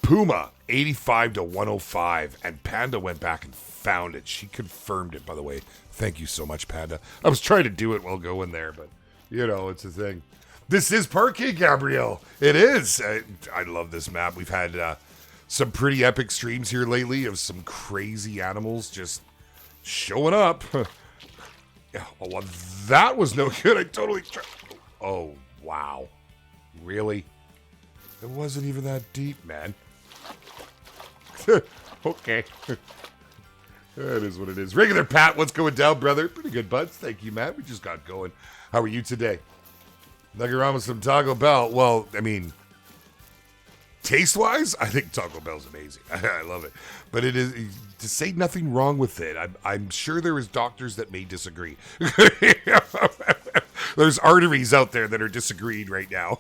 Puma, 85 to 105. And Panda went back and found it. She confirmed it, by the way. Thank you so much, Panda. I was trying to do it while going there, but, you know, it's a thing. This is Parquet, Gabrielle. It is. I love this map. We've had some pretty epic streams here lately of some crazy animals just showing up. Yeah, oh, well, that was no good. I totally... Oh, wow. Really? It wasn't even that deep, man. Okay. That is what it is. Regular Pat, what's going down, brother? Pretty good, buds. Thank you, man. We just got going. How are you today? Nothing wrong with some Taco Bell. Well, I mean, taste-wise, I think Taco Bell's amazing. I love it. But it is, to say nothing wrong with it, I'm sure there is doctors that may disagree. There's arteries out there that are disagreed right now.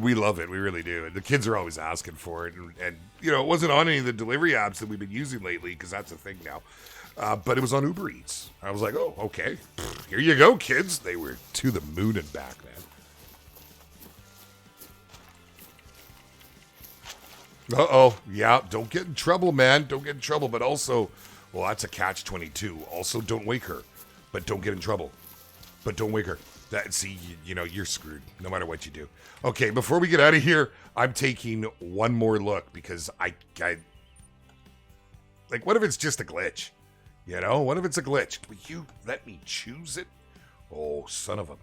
We love it. We really do. And the kids are always asking for it. And, you know, it wasn't on any of the delivery apps that we've been using lately because that's a thing now. But it was on Uber Eats. I was like, oh, okay. Here you go, kids. They were to the moon and back, man. Uh-oh. Yeah, don't get in trouble, man. Don't get in trouble. But also, well, that's a catch-22. Also, don't wake her. But don't get in trouble. But don't wake her. See, you know, you're screwed no matter what you do. Okay, before we get out of here, I'm taking one more look because I like, what if it's just a glitch? You know, what if it's a glitch? Will you let me choose it? Oh, son of a...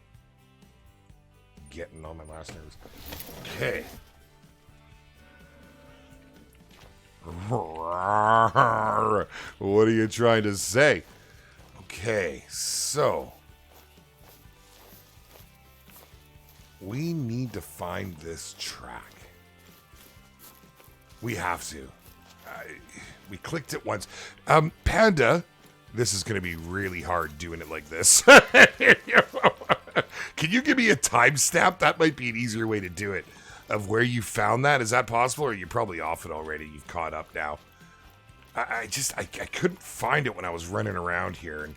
Getting on my last nerves. Okay. What are you trying to say? Okay, so... We need to find this track. We have to. We clicked it once. Panda... This is going to be really hard doing it like this. Can you give me a timestamp? That might be an easier way to do it. Of where you found that. Is that possible? Or you're probably off it already. You've caught up now. I couldn't find it when I was running around here. And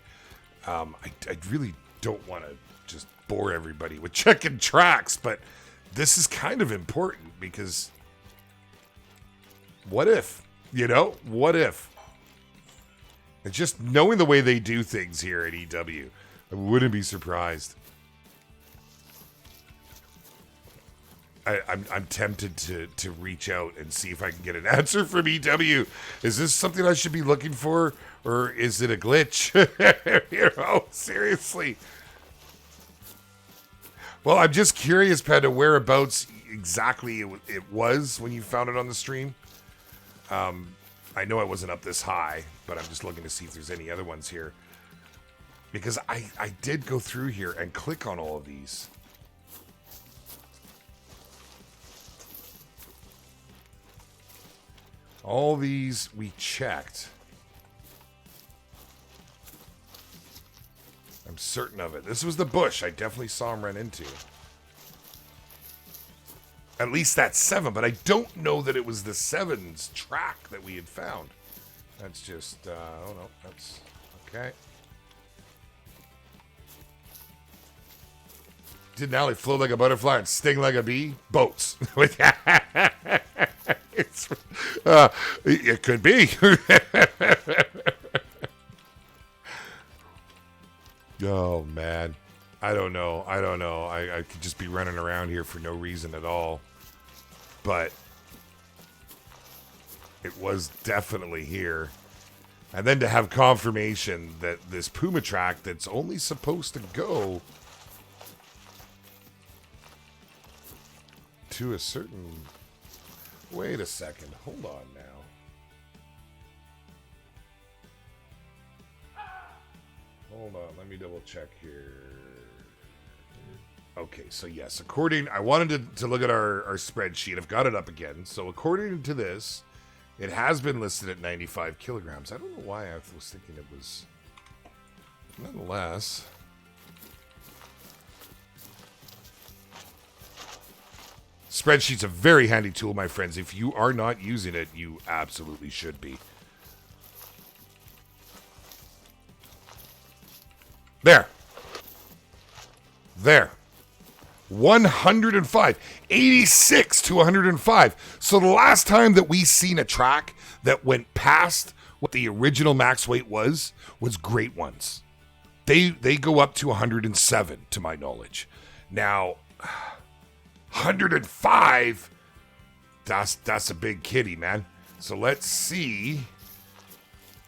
I really don't want to just bore everybody with checking tracks. But this is kind of important because what if? You know? What if? And just knowing the way they do things here at EW, I wouldn't be surprised. I'm tempted to reach out and see if I can get an answer from EW. Is this something I should be looking for, or is it a glitch? You know, seriously. Well, I'm just curious, Panda, whereabouts exactly it was when you found it on the stream. I know I wasn't up this high, but I'm just looking to see if there's any other ones here. Because I did go through here and click on all of these. All these we checked. I'm certain of it. This was the bush I definitely saw him run into. At least that's 7, but I don't know that it was the 7's track that we had found. That's just, oh no, that's, okay. Didn't Allie float like a butterfly and sting like a bee? Boats. It could be. Oh, man. I don't know. I could just be running around here for no reason at all. But it was definitely here. And then to have confirmation that this Puma track that's only supposed to go to a certain... Wait a second. Hold on now. Hold on. Let me double check here. Okay, so yes, I wanted to look at our spreadsheet. I've got it up again. So according to this, it has been listed at 95 kilograms. I don't know why I was thinking it was... Nonetheless... Spreadsheet's a very handy tool, my friends. If you are not using it, you absolutely should be. There. 105. 86 to 105. So the last time that we seen a track that went past what the original max weight was great ones. They go up to 107, to my knowledge. Now... 105. That's a big kitty, man. So let's see.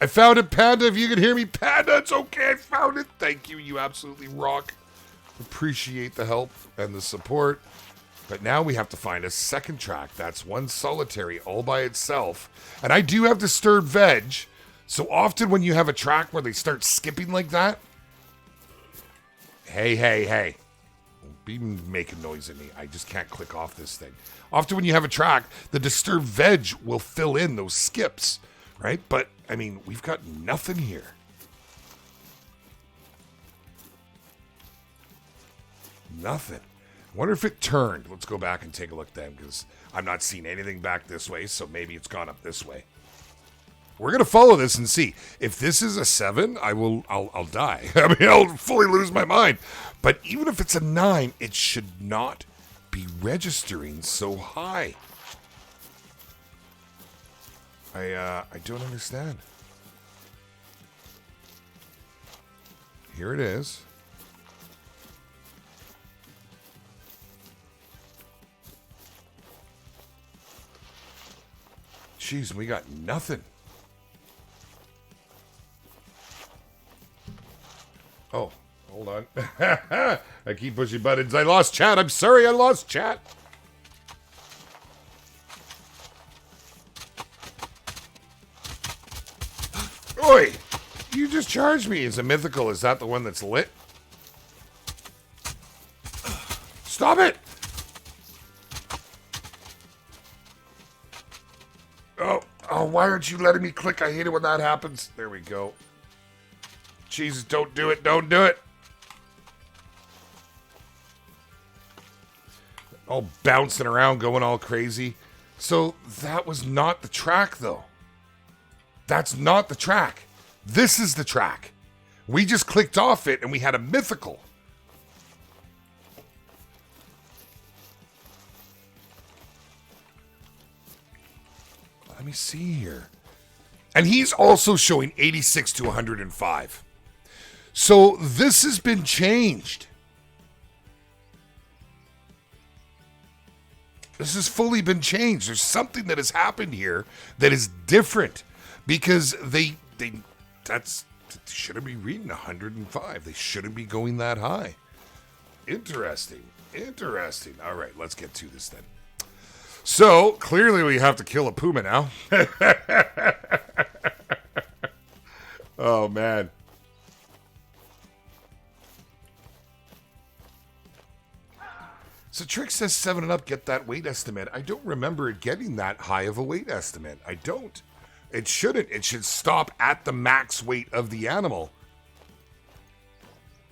I found it, Panda. If you can hear me, Panda, it's okay. I found it. Thank you. You absolutely rock. Appreciate the help and the support. But now we have to find a second track. That's one solitary all by itself. And I do have disturbed veg. So often when you have a track where they start skipping like that. Hey. Be making noise at me. I just can't click off this thing. Often when you have a track, the disturbed veg will fill in those skips, right? But, I mean, we've got nothing here. Nothing. I wonder if it turned. Let's go back and take a look then, because I'm not seeing anything back this way, so maybe it's gone up this way. We're going to follow this and see. If this is a 7, I'll die. I mean, I'll fully lose my mind. But even if it's a 9, it should not be registering so high. I don't understand. Here it is. Jeez, we got nothing. Oh, hold on. I keep pushing buttons. I lost chat. I'm sorry, I lost chat. Oi! You just charged me. Is a mythical? Is that the one that's lit? Stop it! Oh, why aren't you letting me click? I hate it when that happens. There we go. Jesus, don't do it. Don't do it. All bouncing around, going all crazy. So that was not the track, though. That's not the track. This is the track. We just clicked off it and we had a mythical. Let me see here. And he's also showing 86 to 105. So this has been changed. This has fully been changed. There's something that has happened here that is different because they shouldn't be reading 105. They shouldn't be going that high. Interesting. Interesting. All right, let's get to this then. So clearly we have to kill a Puma now. Oh, man. So Trick says 7 and up, get that weight estimate. I don't remember it getting that high of a weight estimate. I don't. It shouldn't. It should stop at the max weight of the animal.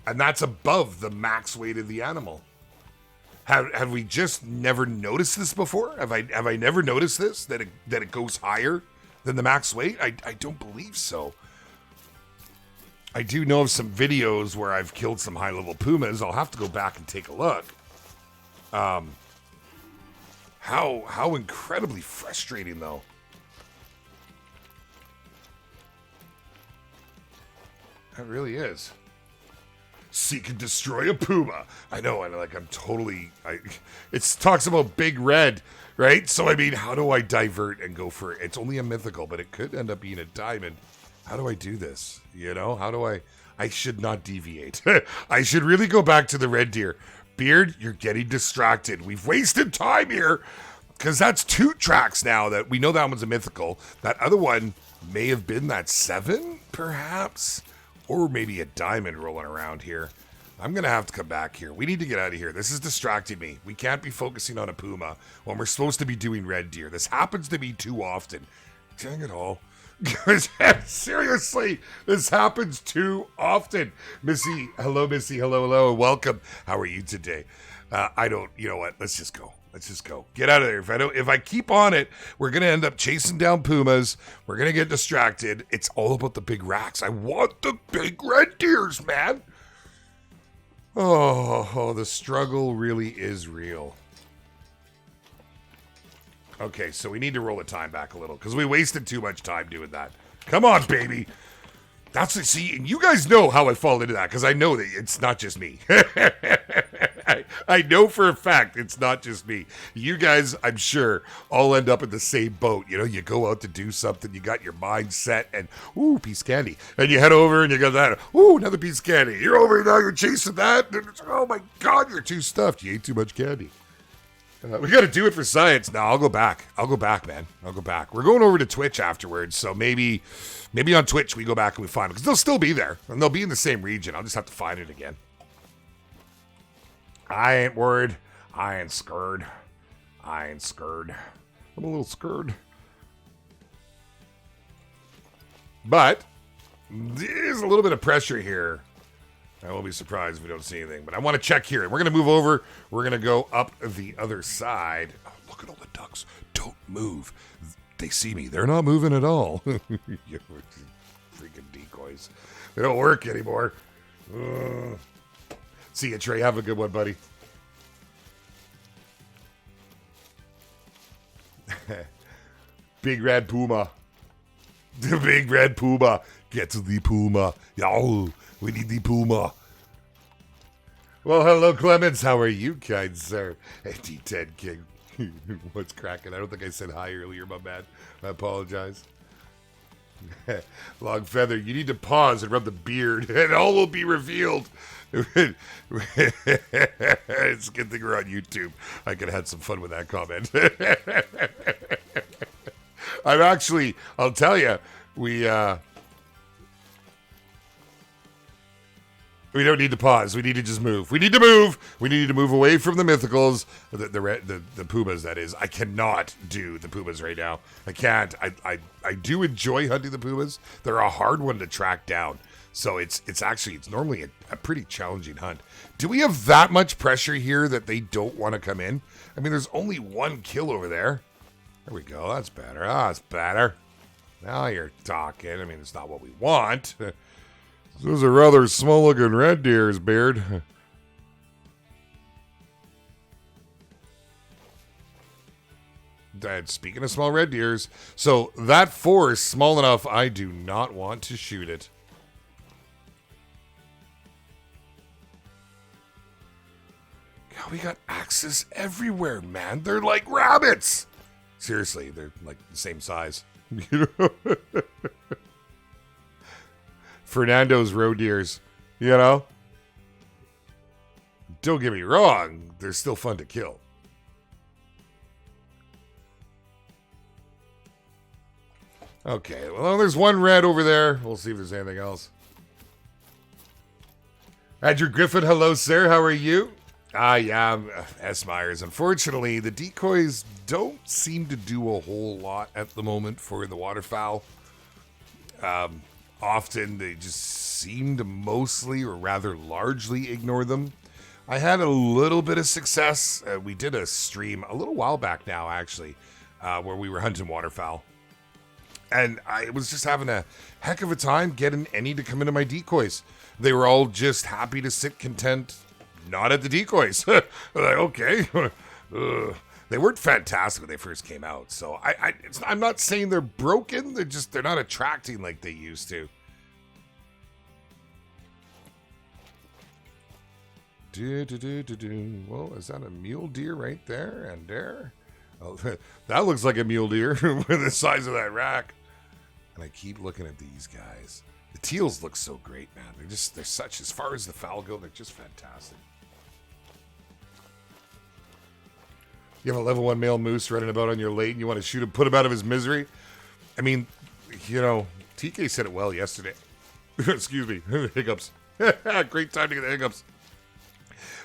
And that's above the max weight of the animal. Have we just never noticed this before? Have I never noticed this? That it goes higher than the max weight? I don't believe so. I do know of some videos where I've killed some high-level pumas. I'll have to go back and take a look. How incredibly frustrating, though. That really is. Seek and destroy a Puma. I know, and I'm totally... it talks about Big Red, right? So, I mean, how do I divert and go for it? It's only a mythical, but it could end up being a diamond. How do I do this? You know, how do I... I should not deviate. I should really go back to the red deer. Beard, you're getting distracted. We've wasted time here. Because that's 2 tracks now that we know that one's a mythical. That other one may have been that 7, perhaps? Or maybe a diamond rolling around here. I'm going to have to come back here. We need to get out of here. This is distracting me. We can't be focusing on a Puma when we're supposed to be doing red deer. This happens to me too often. Dang it all. Seriously, this happens too often. Missy, hello, hello, welcome. How are you today? You know what? Let's just go. Get out of there. If I keep on it, we're going to end up chasing down Pumas. We're going to get distracted. It's all about the big racks. I want the big red deers, man. Oh, the struggle really is real. Okay, so we need to roll the time back a little because we wasted too much time doing that. Come on, baby. See, and you guys know how I fall into that because I know that it's not just me. I know for a fact it's not just me. You guys, I'm sure, all end up in the same boat. You know, you go out to do something, you got your mind set, and ooh, piece of candy. And you head over and you got that, ooh, another piece of candy. You're over now, you're chasing that. And oh my God, you're too stuffed. You ate too much candy. We got to do it for science. No, I'll go back, man. I'll go back. We're going over to Twitch afterwards, so maybe on Twitch we go back and we find them because they'll still be there and they'll be in the same region. I'll just have to find it again. I ain't worried. I ain't scared. I'm a little scared. But there's a little bit of pressure here. I won't be surprised if we don't see anything. But I want to check here. We're going to move over. We're going to go up the other side. Oh, look at all the ducks. Don't move. They see me. They're not moving at all. Freaking decoys. They don't work anymore. See you, Trey. Have a good one, buddy. Big red Puma. The big red Puma. Get to the Puma. Yo, we need the Puma. Well, hello, Clemens. How are you, kind sir? Hey, D10 King. What's cracking? I don't think I said hi earlier, my man. I apologize. Long Feather, you need to pause and rub the beard, and all will be revealed. It's a good thing we're on YouTube. I could have had some fun with that comment. I'll tell you, we don't need to pause. We need to just move. We need to move away from the mythicals, the Pumas, that is. I cannot do the Pumas right now. I can't. I do enjoy hunting the Pumas. They're a hard one to track down. So it's normally a pretty challenging hunt. Do we have that much pressure here that they don't want to come in? I mean, there's only one kill over there. There we go. That's better. That's better. Now you're talking. I mean, it's not what we want. Those are rather small-looking red deers, Beard. Speaking of small red deers, so that 4 is small enough, I do not want to shoot it. God, we got axes everywhere, man. They're like rabbits. Seriously, they're like the same size. You know? Fernando's roe deers, you know? Don't get me wrong, they're still fun to kill. Okay, well, there's one red over there. We'll see if there's anything else. Andrew Griffin, hello, sir. How are you? Yeah, I'm S. Myers. Unfortunately, the decoys don't seem to do a whole lot at the moment for the waterfowl. Often they just seem to mostly or rather largely ignore them. I had a little bit of success. We did a stream a little while back now, actually, where we were hunting waterfowl. And I was just having a heck of a time getting any to come into my decoys. They were all just happy to sit content, not at the decoys. Like, okay. They weren't fantastic when they first came out. So I'm not saying they're broken. They're not attracting like they used to. Well, is that a mule deer right there and there? Oh, that looks like a mule deer with the size of that rack. And I keep looking at these guys. The teals look so great, man. They're such, as far as the fowl go, they're just fantastic. You have a level 1 male moose running about on your lake and you want to shoot him, put him out of his misery? I mean, you know, TK said it well yesterday. Excuse me. Hiccups. Great time to get the hiccups.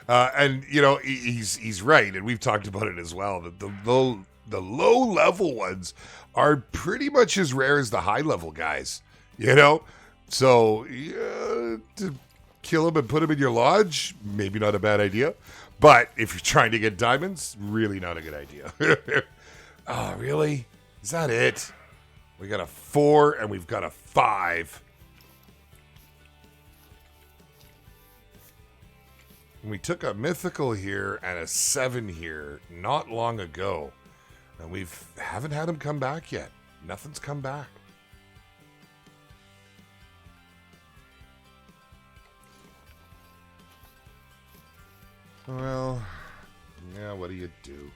And you know he's right, and we've talked about it as well. That the low level ones are pretty much as rare as the high level guys. You know, so yeah, to kill them and put them in your lodge, maybe not a bad idea. But if you're trying to get diamonds, really not a good idea. Oh, really? Is that it? We got a 4 and we've got a 5. And we took a mythical here and a 7 here not long ago. And we haven't had them come back yet. Nothing's come back. Well, yeah, what do you do?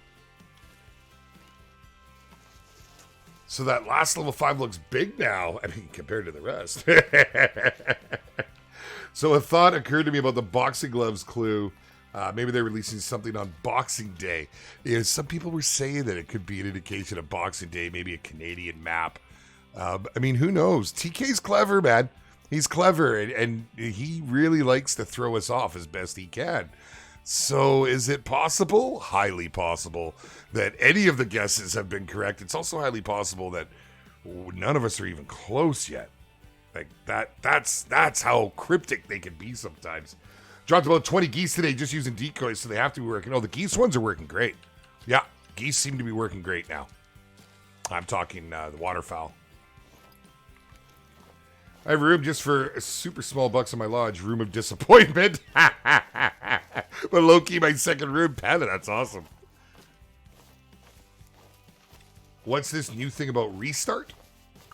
So that last level 5 looks big now. I mean, compared to the rest. So a thought occurred to me about the boxing gloves clue. Maybe they're releasing something on Boxing Day. You know, some people were saying that it could be an indication of Boxing Day, maybe a Canadian map. I mean, who knows? TK's clever, man. He's clever, and he really likes to throw us off as best he can. So is it possible? Highly possible that any of the guesses have been correct. It's also highly possible that none of us are even close yet. Like that's how cryptic they can be sometimes. Dropped about 20 geese today just using decoys, so they have to be working. Oh, the geese ones are working great. Yeah, geese seem to be working great now. I'm talking the waterfowl. I have room just for super small bucks in my lodge. Room of disappointment. But low-key, my second room. Panda, that's awesome. What's this new thing about restart?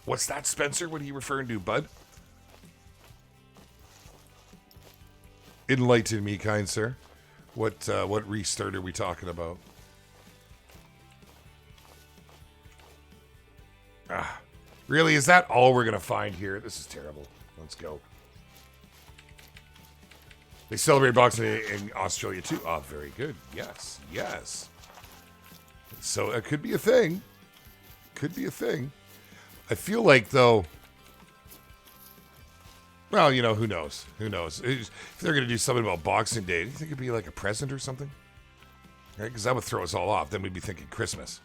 What's that, Spencer? What are you referring to, bud? Enlighten me, kind sir. What restart are we talking about? Really? Is that all we're going to find here? This is terrible. Let's go. They celebrate Boxing Day in Australia too. Oh, very good. Yes, yes. So it could be a thing. Could be a thing. I feel like, though, well, you know, who knows? Who knows? If they're going to do something about Boxing Day, do you think it'd be like a present or something? Right? Because that would throw us all off. Then we'd be thinking Christmas.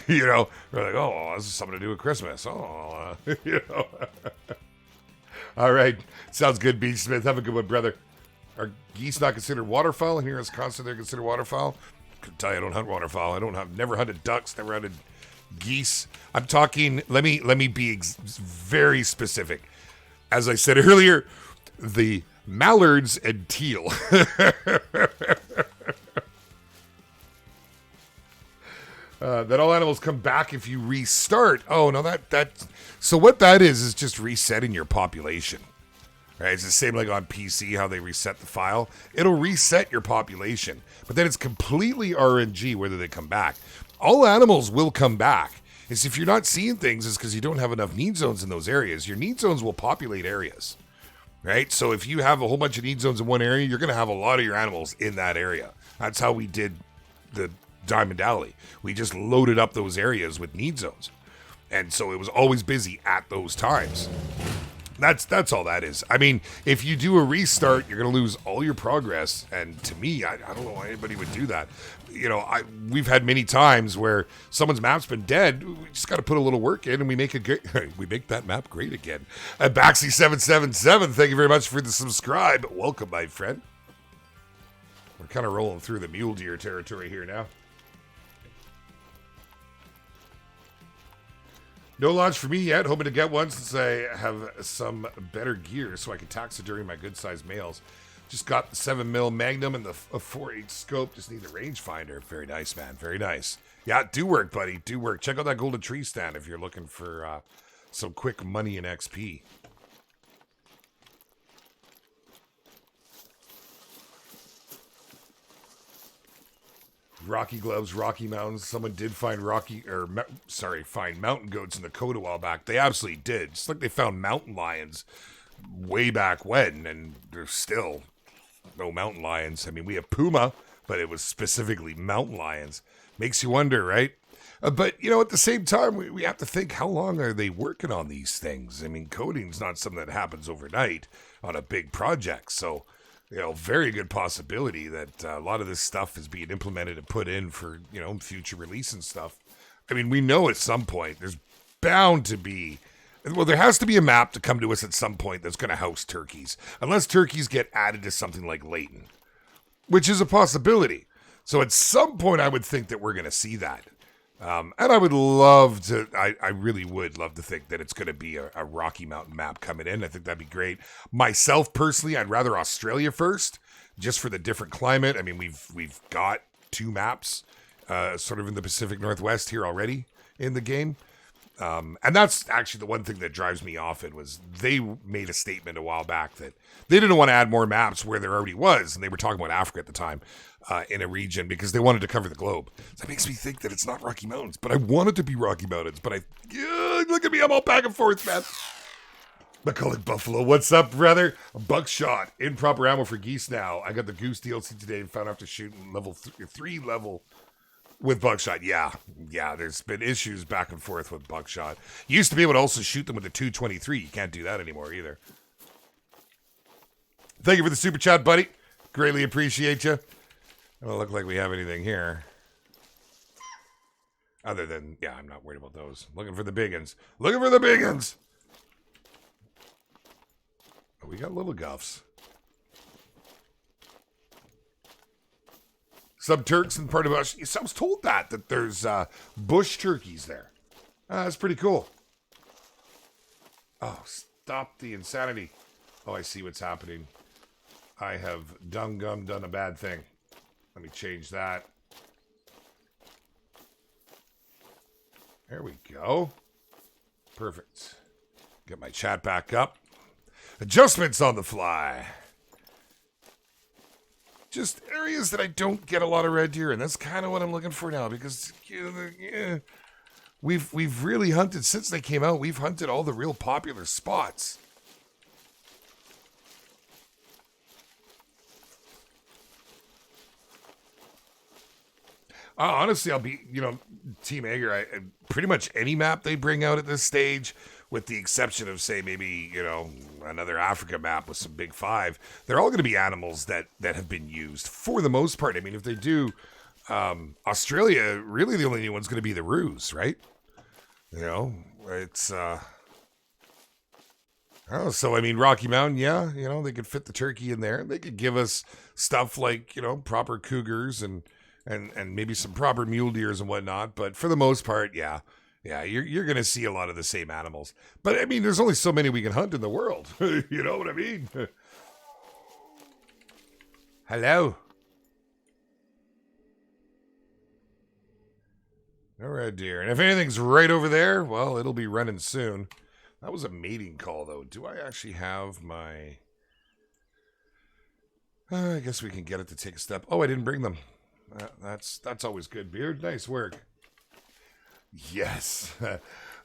You know, we're like, oh, this is something to do with Christmas. Oh, you know. All right. Sounds good, B. Smith. Have a good one, brother. Are geese not considered waterfowl? And here in Wisconsin, they're considered waterfowl. I can tell you I don't hunt waterfowl. Never hunted ducks, never hunted geese. I'm talking, let me be very specific. As I said earlier, the mallards and teal. That all animals come back if you restart. Oh, no, so what that is just resetting your population. Right? It's the same like on PC, how they reset the file. It'll reset your population, but then it's completely RNG whether they come back. All animals will come back. It's if you're not seeing things, it's because you don't have enough need zones in those areas. Your need zones will populate areas, right? So if you have a whole bunch of need zones in one area, you're going to have a lot of your animals in that area. That's how we did the Diamond Alley. We just loaded up those areas with need zones. And so it was always busy at those times. That's all that is. I mean, if you do a restart, you're going to lose all your progress. And to me, I don't know why anybody would do that. You know, we've had many times where someone's map's been dead. We just got to put a little work in and we make it great. We make that map great again. And Baxy777, thank you very much for the subscribe. Welcome, my friend. We're kind of rolling through the mule deer territory here now. No launch for me yet. Hoping to get one since I have some better gear so I can taxidermy my good-sized males. Just got the 7mm Magnum and the 4.8 scope. Just need a rangefinder. Very nice, man. Very nice. Yeah, do work, buddy. Do work. Check out that golden tree stand if you're looking for some quick money and XP. Rocky gloves, Rocky Mountains. Someone did find find mountain goats in the code a while back. They absolutely did. Just like they found mountain lions way back when, and there's still no mountain lions. I mean, we have Puma, but it was specifically mountain lions. Makes you wonder, right? But, you know, at the same time, we have to think, how long are they working on these things? I mean, coding's not something that happens overnight on a big project. So, very good possibility that a lot of this stuff is being implemented and put in for, future release and stuff. I mean, we know at some point there's bound to be, well, there has to be a map to come to us at some point that's going to house turkeys, unless turkeys get added to something like Layton, which is a possibility. So at some point, I would think that we're going to see that. And I would love to, I really would love to think that it's going to be a Rocky Mountain map coming in. I think that'd be great. Myself, personally, I'd rather Australia first, just for the different climate. I mean, we've got 2 maps sort of in the Pacific Northwest here already in the game. And that's actually the one thing that drives me off it was they made a statement a while back that they didn't want to add more maps where there already was. And they were talking about Africa at the time in a region because they wanted to cover the globe. So that makes me think that it's not Rocky Mountains, but I want it to be Rocky Mountains. But look at me, I'm all back and forth, man. Macaulay Buffalo, what's up, brother? Buckshot, improper ammo for geese now. I got the Goose DLC today and found after shooting level 3 level with buckshot. Yeah, there's been issues back and forth with buckshot. You used to be able to also shoot them with the 223. You can't do that anymore either. Thank you for the super chat, buddy. Greatly appreciate you. It don't look like we have anything here. Other than, I'm not worried about those. Looking for the big uns. Looking for the big uns. Oh, we got little guffs. Some Turks and part of us. I was told that there's bush turkeys there. That's pretty cool. Oh, stop the insanity. Oh, I see what's happening. I have done a bad thing. Let me change that. There we go. Perfect. Get my chat back up. Adjustments on the fly. Just areas that I don't get a lot of red deer, and that's kind of what I'm looking for now because we've really hunted since they came out. We've hunted all the real popular spots. Honestly, I'll be, Team Ager, pretty much any map they bring out at this stage, with the exception of, say, maybe, another Africa map with some big 5, they're all going to be animals that have been used for the most part. I mean, if they do Australia, really the only new one's going to be the Ruse, right? It's, so, I mean, Rocky Mountain, they could fit the turkey in there. They could give us stuff like, proper cougars and maybe some proper mule deers and whatnot. But for the most part, you're going to see a lot of the same animals. But, I mean, there's only so many we can hunt in the world. You know what I mean? Hello. No red deer. And if anything's right over there, well, it'll be running soon. That was a mating call, though. Do I actually have my... I guess we can get it to take a step. Oh, I didn't bring them. That's always good, Beard. Nice work. Yes.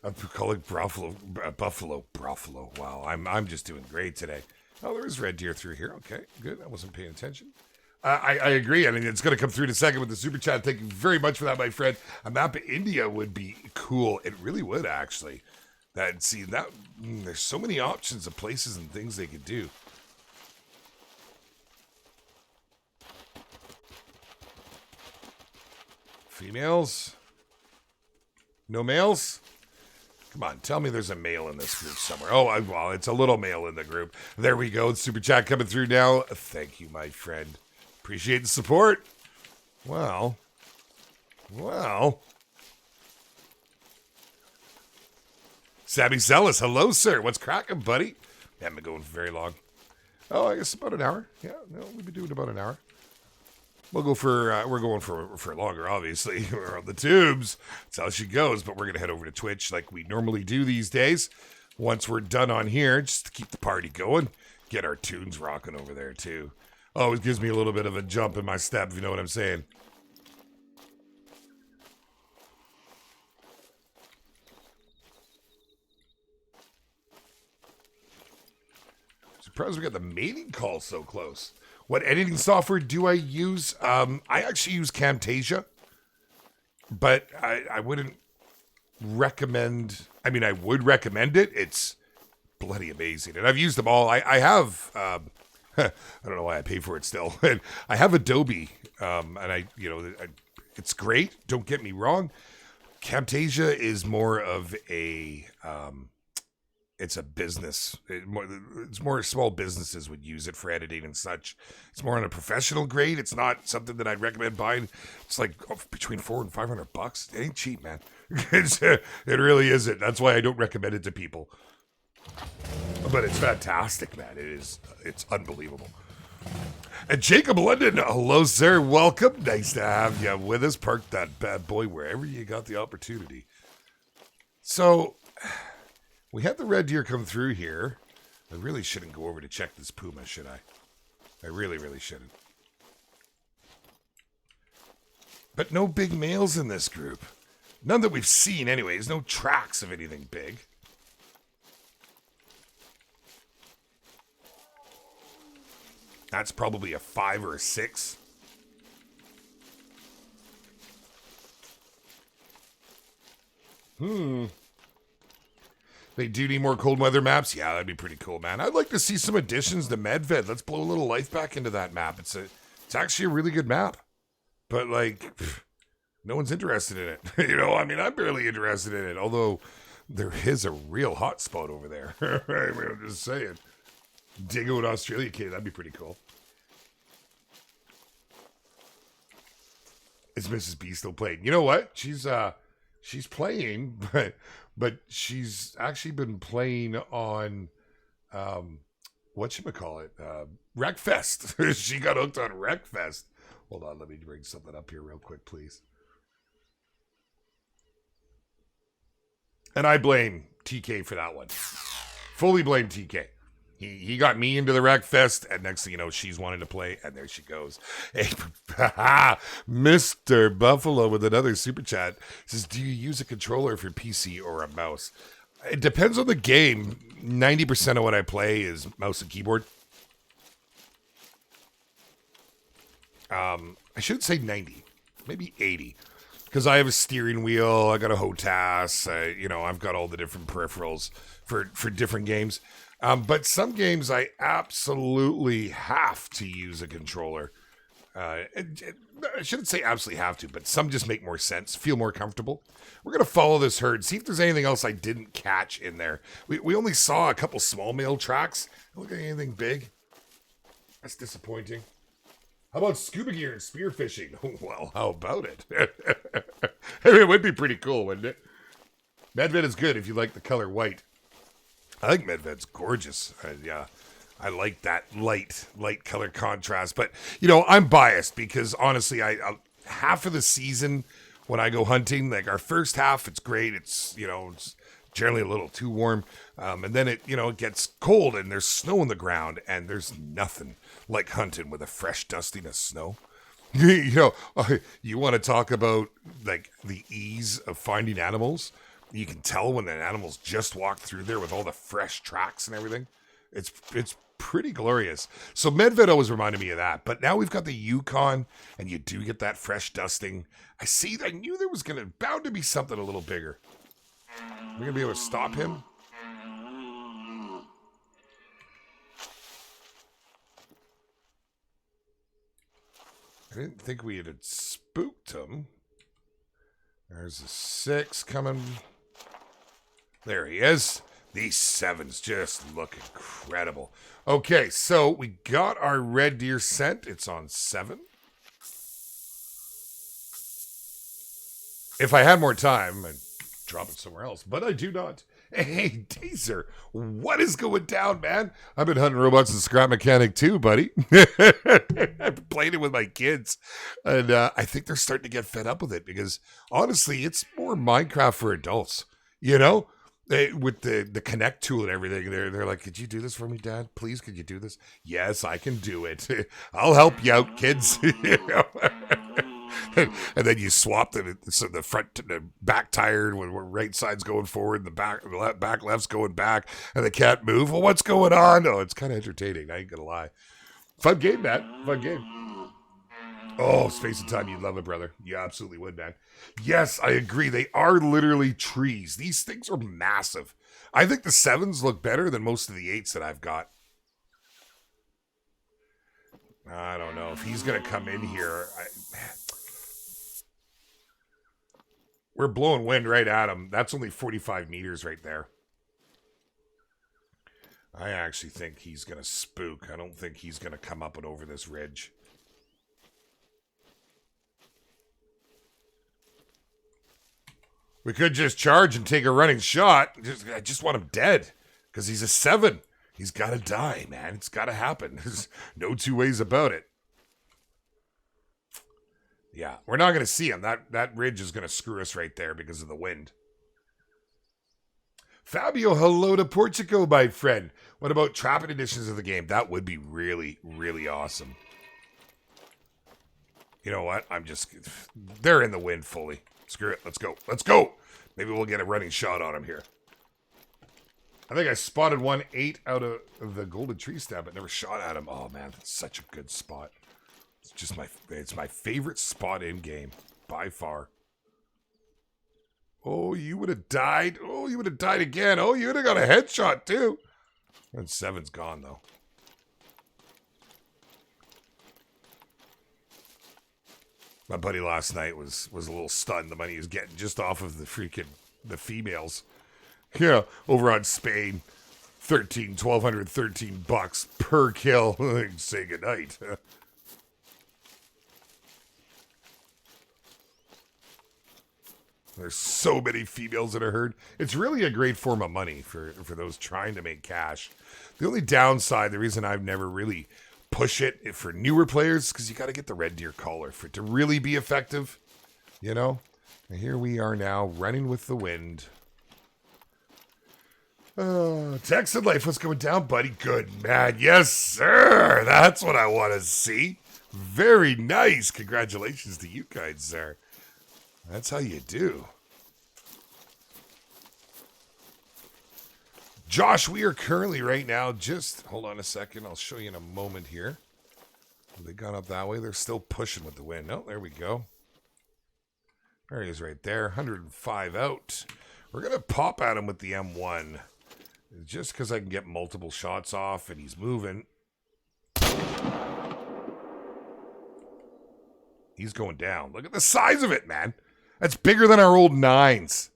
I'm calling Buffalo. Wow, I'm just doing great today. Oh, there is red deer through here. Okay, good. I wasn't paying attention. I agree. I mean, it's going to come through in a second with the super chat. Thank you very much for that, my friend. A map of India would be cool. It really would, actually. There's so many options of places and things they could do. Females? No males? Come on, tell me there's a male in this group somewhere. Oh, well, it's a little male in the group. There we go. Super chat coming through now. Thank you, my friend. Appreciate the support. Well. Sammy Zealous, hello, sir. What's cracking, buddy? Haven't been going for very long. Oh, I guess about an hour. Yeah, no, we'll be doing about an hour. We'll go for, we're going for longer, obviously. We're on the tubes. That's how she goes. But we're going to head over to Twitch like we normally do these days. Once we're done on here, just to keep the party going. Get our tunes rocking over there, too. Always gives me a little bit of a jump in my step, if you know what I'm saying. Surprised we got the mating call so close. What editing software do I use? I actually use Camtasia, but I wouldn't recommend. I mean, I would recommend it. It's bloody amazing, and I've used them all. I have I don't know why I pay for it still. And I have Adobe, and it's great. Don't get me wrong. Camtasia is more of a it's a business. It's more small businesses would use it for editing and such. It's more on a professional grade. It's not something that I'd recommend buying. It's like between $400 and $500. It ain't cheap, man. It really isn't. That's why I don't recommend it to people. But it's fantastic, man. It's unbelievable. And Jacob London, hello, sir. Welcome. Nice to have you with us. Park that bad boy wherever you got the opportunity. So, we had the red deer come through here. I really shouldn't go over to check this Puma, should I? I really, really shouldn't. But no big males in this group. None that we've seen anyways. No tracks of anything big. That's probably a 5 or a 6. They do need more cold weather maps? Yeah, that'd be pretty cool, man. I'd like to see some additions to Medved. Let's blow a little life back into that map. It's actually a really good map. But, like, no one's interested in it. I'm barely interested in it. Although, there is a real hot spot over there. I'm just saying. Dig out Australia, kid. That'd be pretty cool. Is Mrs. B still playing? You know what? She's playing, but she's actually been playing on whatchamacallit? Wreckfest. She got hooked on Wreckfest. Hold on, let me bring something up here real quick, please. And I blame TK for that one. Fully blame TK. He got me into the Wreckfest, and next thing you know, she's wanting to play, and there she goes. Hey, Mr. Buffalo with another super chat says, do you use a controller for PC or a mouse? It depends on the game. 90% of what I play is mouse and keyboard. I should say 90, maybe 80. Because I have a steering wheel, I got a HOTAS, I've got all the different peripherals for different games. But some games I absolutely have to use a controller. I shouldn't say absolutely have to, but some just make more sense, feel more comfortable. We're going to follow this herd, see if there's anything else I didn't catch in there. We only saw a couple small male tracks. Look at anything big. That's disappointing. How about scuba gear and spearfishing? Well, how about it? It would be pretty cool, wouldn't it? Medved is good if you like the color white. I think Medved's gorgeous. I like that light color contrast. But, I'm biased because, honestly, I half of the season when I go hunting, like our first half, it's great. It's, it's generally a little too warm. And then it gets cold and there's snow on the ground. And there's nothing like hunting with a fresh dusting of snow. You want to talk about, like, the ease of finding animals? You can tell when an animal's just walked through there with all the fresh tracks and everything. It's pretty glorious. So Medved always reminded me of that. But now we've got the Yukon, and you do get that fresh dusting. I knew there was bound to be something a little bigger. We're going to be able to stop him? I didn't think we had spooked him. There's a 6 coming. There he is. These 7s just look incredible. Okay, so we got our red deer scent. It's on 7. If I had more time, I'd drop it somewhere else, but I do not. Hey, Dazer, what is going down, man? I've been hunting robots and scrap mechanic too, buddy. I've been playing it with my kids, and I think they're starting to get fed up with it because, honestly, it's more Minecraft for adults, with the Connect tool and everything. They're like, could you do this for me, Dad? Please, could you do this? Yes, I can do it. I'll help you out, kids. And then you swap so the front to the back tire when right side's going forward and the back left's going back and they can't move. Well, what's going on? Oh, it's kind of entertaining. I ain't gonna lie. Fun game, Matt. Fun game. Oh, Space and Time. You'd love it, brother. You absolutely would, man. Yes, I agree. They are literally trees. These things are massive. I think the 7s look better than most of the 8s that I've got. I don't know if he's going to come in here. We're blowing wind right at him. That's only 45 meters right there. I actually think he's going to spook. I don't think he's going to come up and over this ridge. We could just charge and take a running shot. I just want him dead because he's a 7. He's got to die, man. It's got to happen. There's no two ways about it. Yeah, we're not going to see him. That ridge is going to screw us right there because of the wind. Fabio, hello to Portugal, my friend. What about trapping editions of the game? That would be really, really awesome. You know what? They're in the wind fully. Screw it. Let's go. Let's go. Maybe we'll get a running shot on him here. I think I spotted one 8 out of the golden tree stem, but never shot at him. Oh, man, that's such a good spot. It's my favorite spot in game, by far. Oh, you would have died. Oh, you would have died again. Oh, you would have got a headshot, too. And 7's gone, though. My buddy last night was a little stunned. The money he was getting just off of the females. Yeah, over on Spain, $1,213 per kill. Say goodnight. There's so many females in a herd. It's really a great form of money for those trying to make cash. The only downside, the reason I've never really pushed it for newer players, because you got to get the red deer collar for it to really be effective. You know? And here we are now, running with the wind. Texan life, what's going down, buddy? Good, man. Yes, sir. That's what I want to see. Very nice. Congratulations to you guys, sir. That's how you do. Josh, we are currently right now hold on a second. I'll show you in a moment here. They gone up that way. They're still pushing with the wind. Oh, there we go. There he is right there. 105 out. We're going to pop at him with the M1. Just because I can get multiple shots off and he's moving. He's going down. Look at the size of it, man. That's bigger than our old 9s.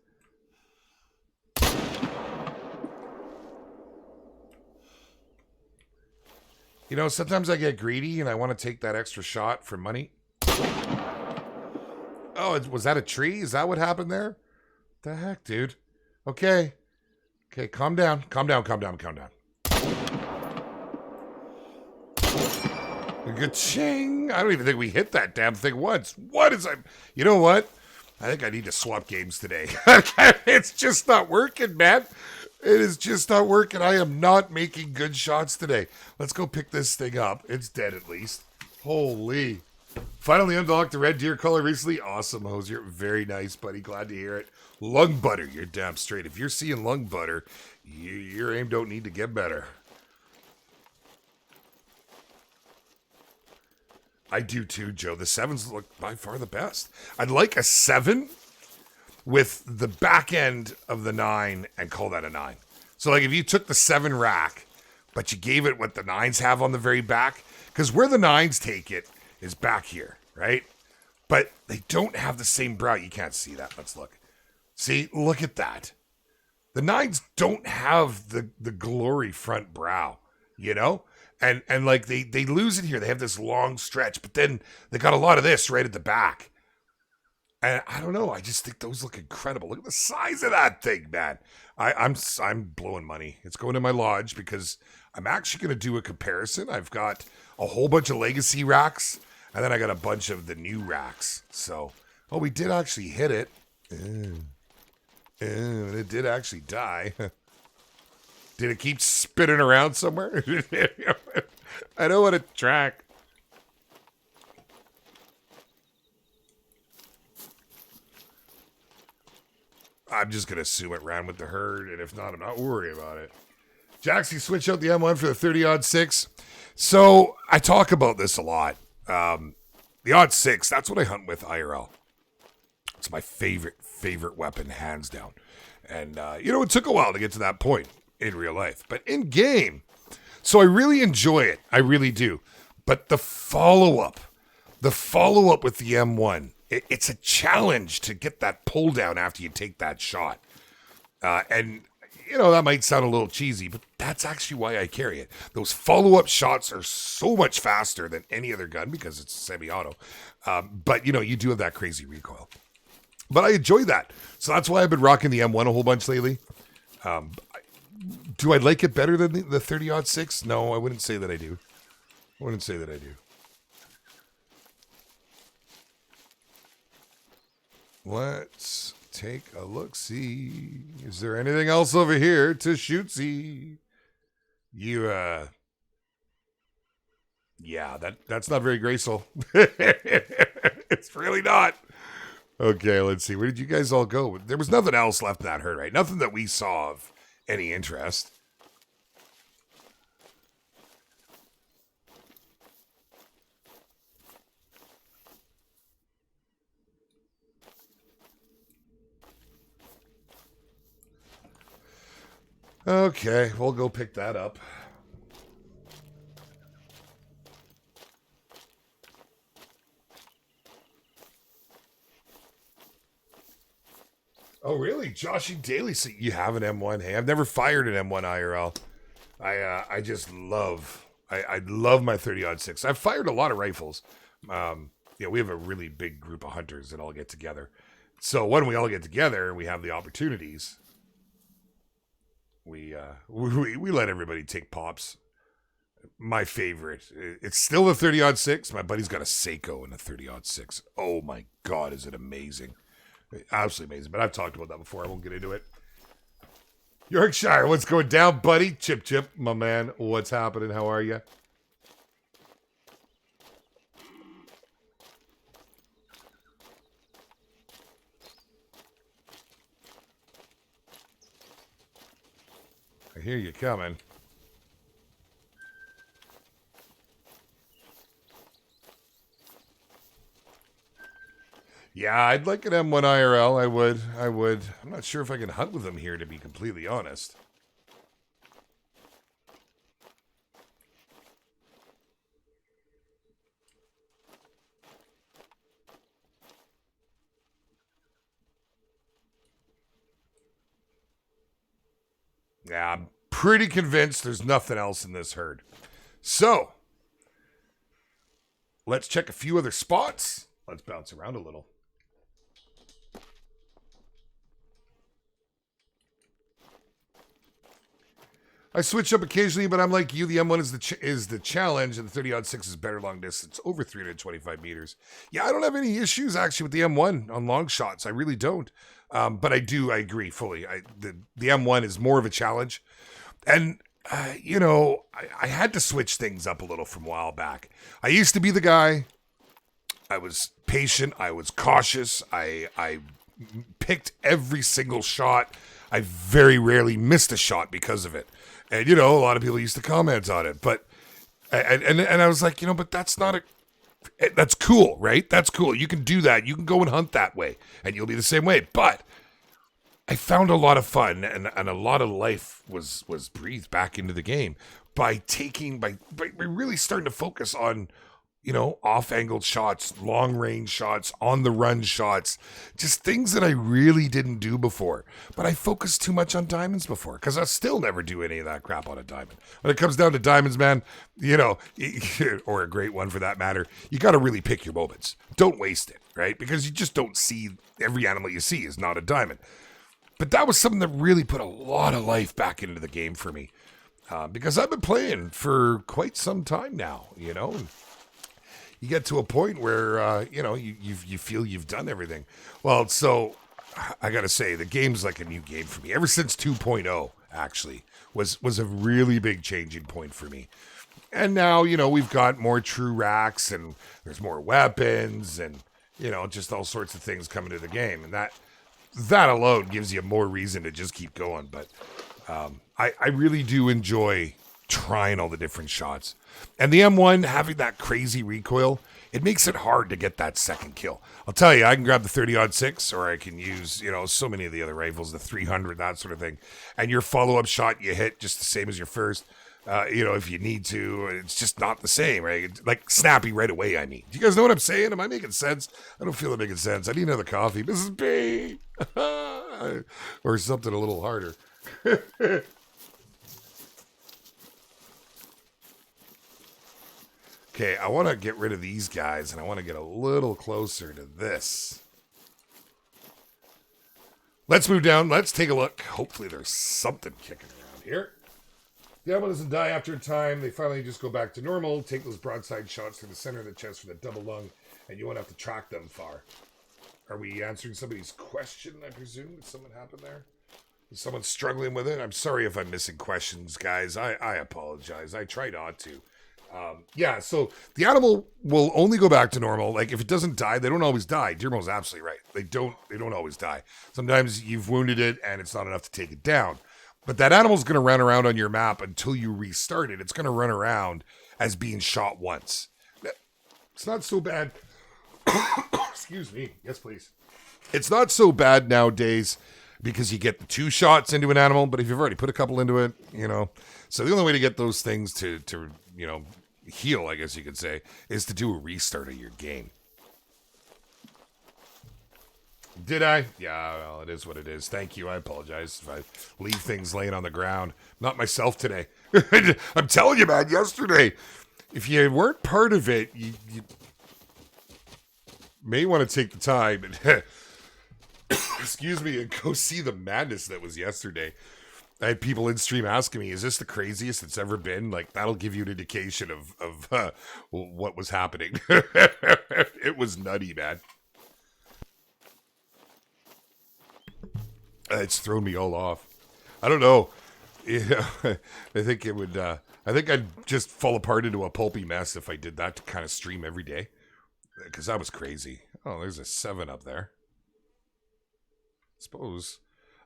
You know, sometimes I get greedy and I want to take that extra shot for money. Oh, was that a tree? Is that what happened there? The heck, dude? Okay. Okay, calm down. Calm down, calm down, calm down. Ka-ching! I don't even think we hit that damn thing once. What is I? You know what? I think I need to swap games today. It's just not working, man. It is just not working. I am not making good shots today. Let's go pick this thing up. It's dead at least. Holy. Finally unlocked the red deer color recently. Awesome, Hosier. Very nice, buddy. Glad to hear it. Lung butter. You're damn straight. If you're seeing lung butter, your aim don't need to get better. I do too, Joe. The 7s look by far the best. I'd like a 7 with the back end of the 9 and call that a 9. So like if you took the 7 rack, but you gave it what the 9s have on the very back, because where the 9s take it is back here, right? But they don't have the same brow. You can't see that. Let's look. See, look at that. The 9s don't have the glory front brow, you know? And like they lose it here. They have this long stretch, but then they got a lot of this right at the back. And I don't know. I just think those look incredible. Look at the size of that thing, man. I'm blowing money. It's going to my lodge because I'm actually going to do a comparison. I've got a whole bunch of legacy racks, and then I got a bunch of the new racks. So, oh, we did actually hit it. It did actually die. Did it keep spinning around somewhere? I don't want to track. I'm just going to assume it ran with the herd, and if not, I'm not worried about it. Jaxy, switch out the M1 for the 30-06. So, I talk about this a lot. The odd 6, that's what I hunt with IRL. It's my favorite weapon, hands down. And, it took a while to get to that point in real life. But in game, so I really enjoy it. I really do. But the follow-up with the M1, it's a challenge to get that pull down after you take that shot. And, you know, that might sound a little cheesy, but that's actually why I carry it. Those follow-up shots are so much faster than any other gun because it's semi-auto. But, you know, you do have that crazy recoil. But I enjoy that. So that's why I've been rocking the M1 a whole bunch lately. Do I like it better than the 30-06? No, I wouldn't say that I do. Let's take a look-see. Is there anything else over here to shoot-see? Yeah, that's not very graceful. It's really not. Okay, let's see. Where did you guys all go? There was nothing else left in that herd, right? Nothing that we saw of any interest. Okay, we'll go pick that up. Oh, really? Joshy Daly, so you have an M1. Hey, I've never fired an M1 IRL. I just love, I love my 30-06. I've fired a lot of rifles. Yeah, we have a really big group of hunters that all get together. So when we all get together and we have the opportunities, we let everybody take pops. My favorite, it's still the 30-06. My buddy's got a Seiko in a 30-06. Oh my God, is it amazing. Absolutely amazing, but I've talked about that before. I won't get into it. Yorkshire, what's going down, buddy? Chip, my man. What's happening? How are you? I hear you coming. Yeah, I'd like an M1 IRL. I would. I'm not sure if I can hunt with them here, to be completely honest. Yeah, I'm pretty convinced there's nothing else in this herd. So, let's check a few other spots. Let's bounce around a little. I switch up occasionally, but I'm like you. The M1 is the challenge, and the 30-06 is better long distance, over 325 meters. Yeah, I don't have any issues actually with the M1 on long shots. I really don't. But I agree fully. The M1 is more of a challenge, and you know, I had to switch things up a little from a while back. I used to be the guy. I was patient. I was cautious. I picked every single shot. I very rarely missed a shot because of it. And, you know, a lot of people used to comment on it. But, and I was like, you know, but that's cool, right? That's cool. You can do that. You can go and hunt that way. And you'll be the same way. But I found a lot of fun and a lot of life was breathed back into the game by really starting to focus on, you know, off-angled shots, long-range shots, on-the-run shots, just things that I really didn't do before. But I focused too much on diamonds before, because I still never do any of that crap on a diamond. When it comes down to diamonds, man, you know, or a great one for that matter, you got to really pick your moments. Don't waste it, right? Because you just don't see, every animal you see is not a diamond. But that was something that really put a lot of life back into the game for me, because I've been playing for quite some time now, you know. You get to a point where, you know, you feel you've done everything. Well, so I got to say, the game's like a new game for me. Ever since 2.0, actually, was a really big changing point for me. And now, you know, we've got more true racks and there's more weapons and, you know, just all sorts of things coming to the game. And that alone gives you more reason to just keep going. But I really do enjoy trying all the different shots. And the M1 having that crazy recoil, it makes it hard to get that second kill. I'll tell you, I can grab the 30-06 or I can use, you know, so many of the other rifles, the 300, that sort of thing. And your follow-up shot you hit just the same as your first. if you need to. It's just not the same, right? Like snappy right away, I mean. Do you guys know what I'm saying? Am I making sense? I don't feel it making sense. I need another coffee. Mrs. B! Or something a little harder. Okay, I want to get rid of these guys, and I want to get a little closer to this. Let's move down. Let's take a look. Hopefully there's something kicking around here. The animal doesn't die after a time. They finally just go back to normal. Take those broadside shots through the center of the chest for the double lung, and you won't have to track them far. Are we answering somebody's question, I presume? Did something happen there? Is someone struggling with it? I'm sorry if I'm missing questions, guys. I apologize. I try not to. So the animal will only go back to normal. Like, if it doesn't die, they don't always die. Dearmo's absolutely right. They don't always die. Sometimes you've wounded it and it's not enough to take it down. But that animal's going to run around on your map until you restart it. It's going to run around as being shot once. It's not so bad. Excuse me. Yes, please. It's not so bad nowadays because you get the 2 shots into an animal, but if you've already put a couple into it, So the only way to get those things to heal, I guess you could say, is to do a restart of your game. Did I? Yeah, well, it is what it is. Thank you. I apologize if I leave things laying on the ground. Not myself today. I'm telling you, man, yesterday, if you weren't part of it, you may want to take the time and, excuse me, and go see the madness that was yesterday. I had people in stream asking me, is this the craziest it's ever been? Like, that'll give you an indication of what was happening. It was nutty, man. It's thrown me all off. I don't know. I think it would, I think I'd just fall apart into a pulpy mess if I did that to kind of stream every day. Because that was crazy. Oh, there's a 7 up there.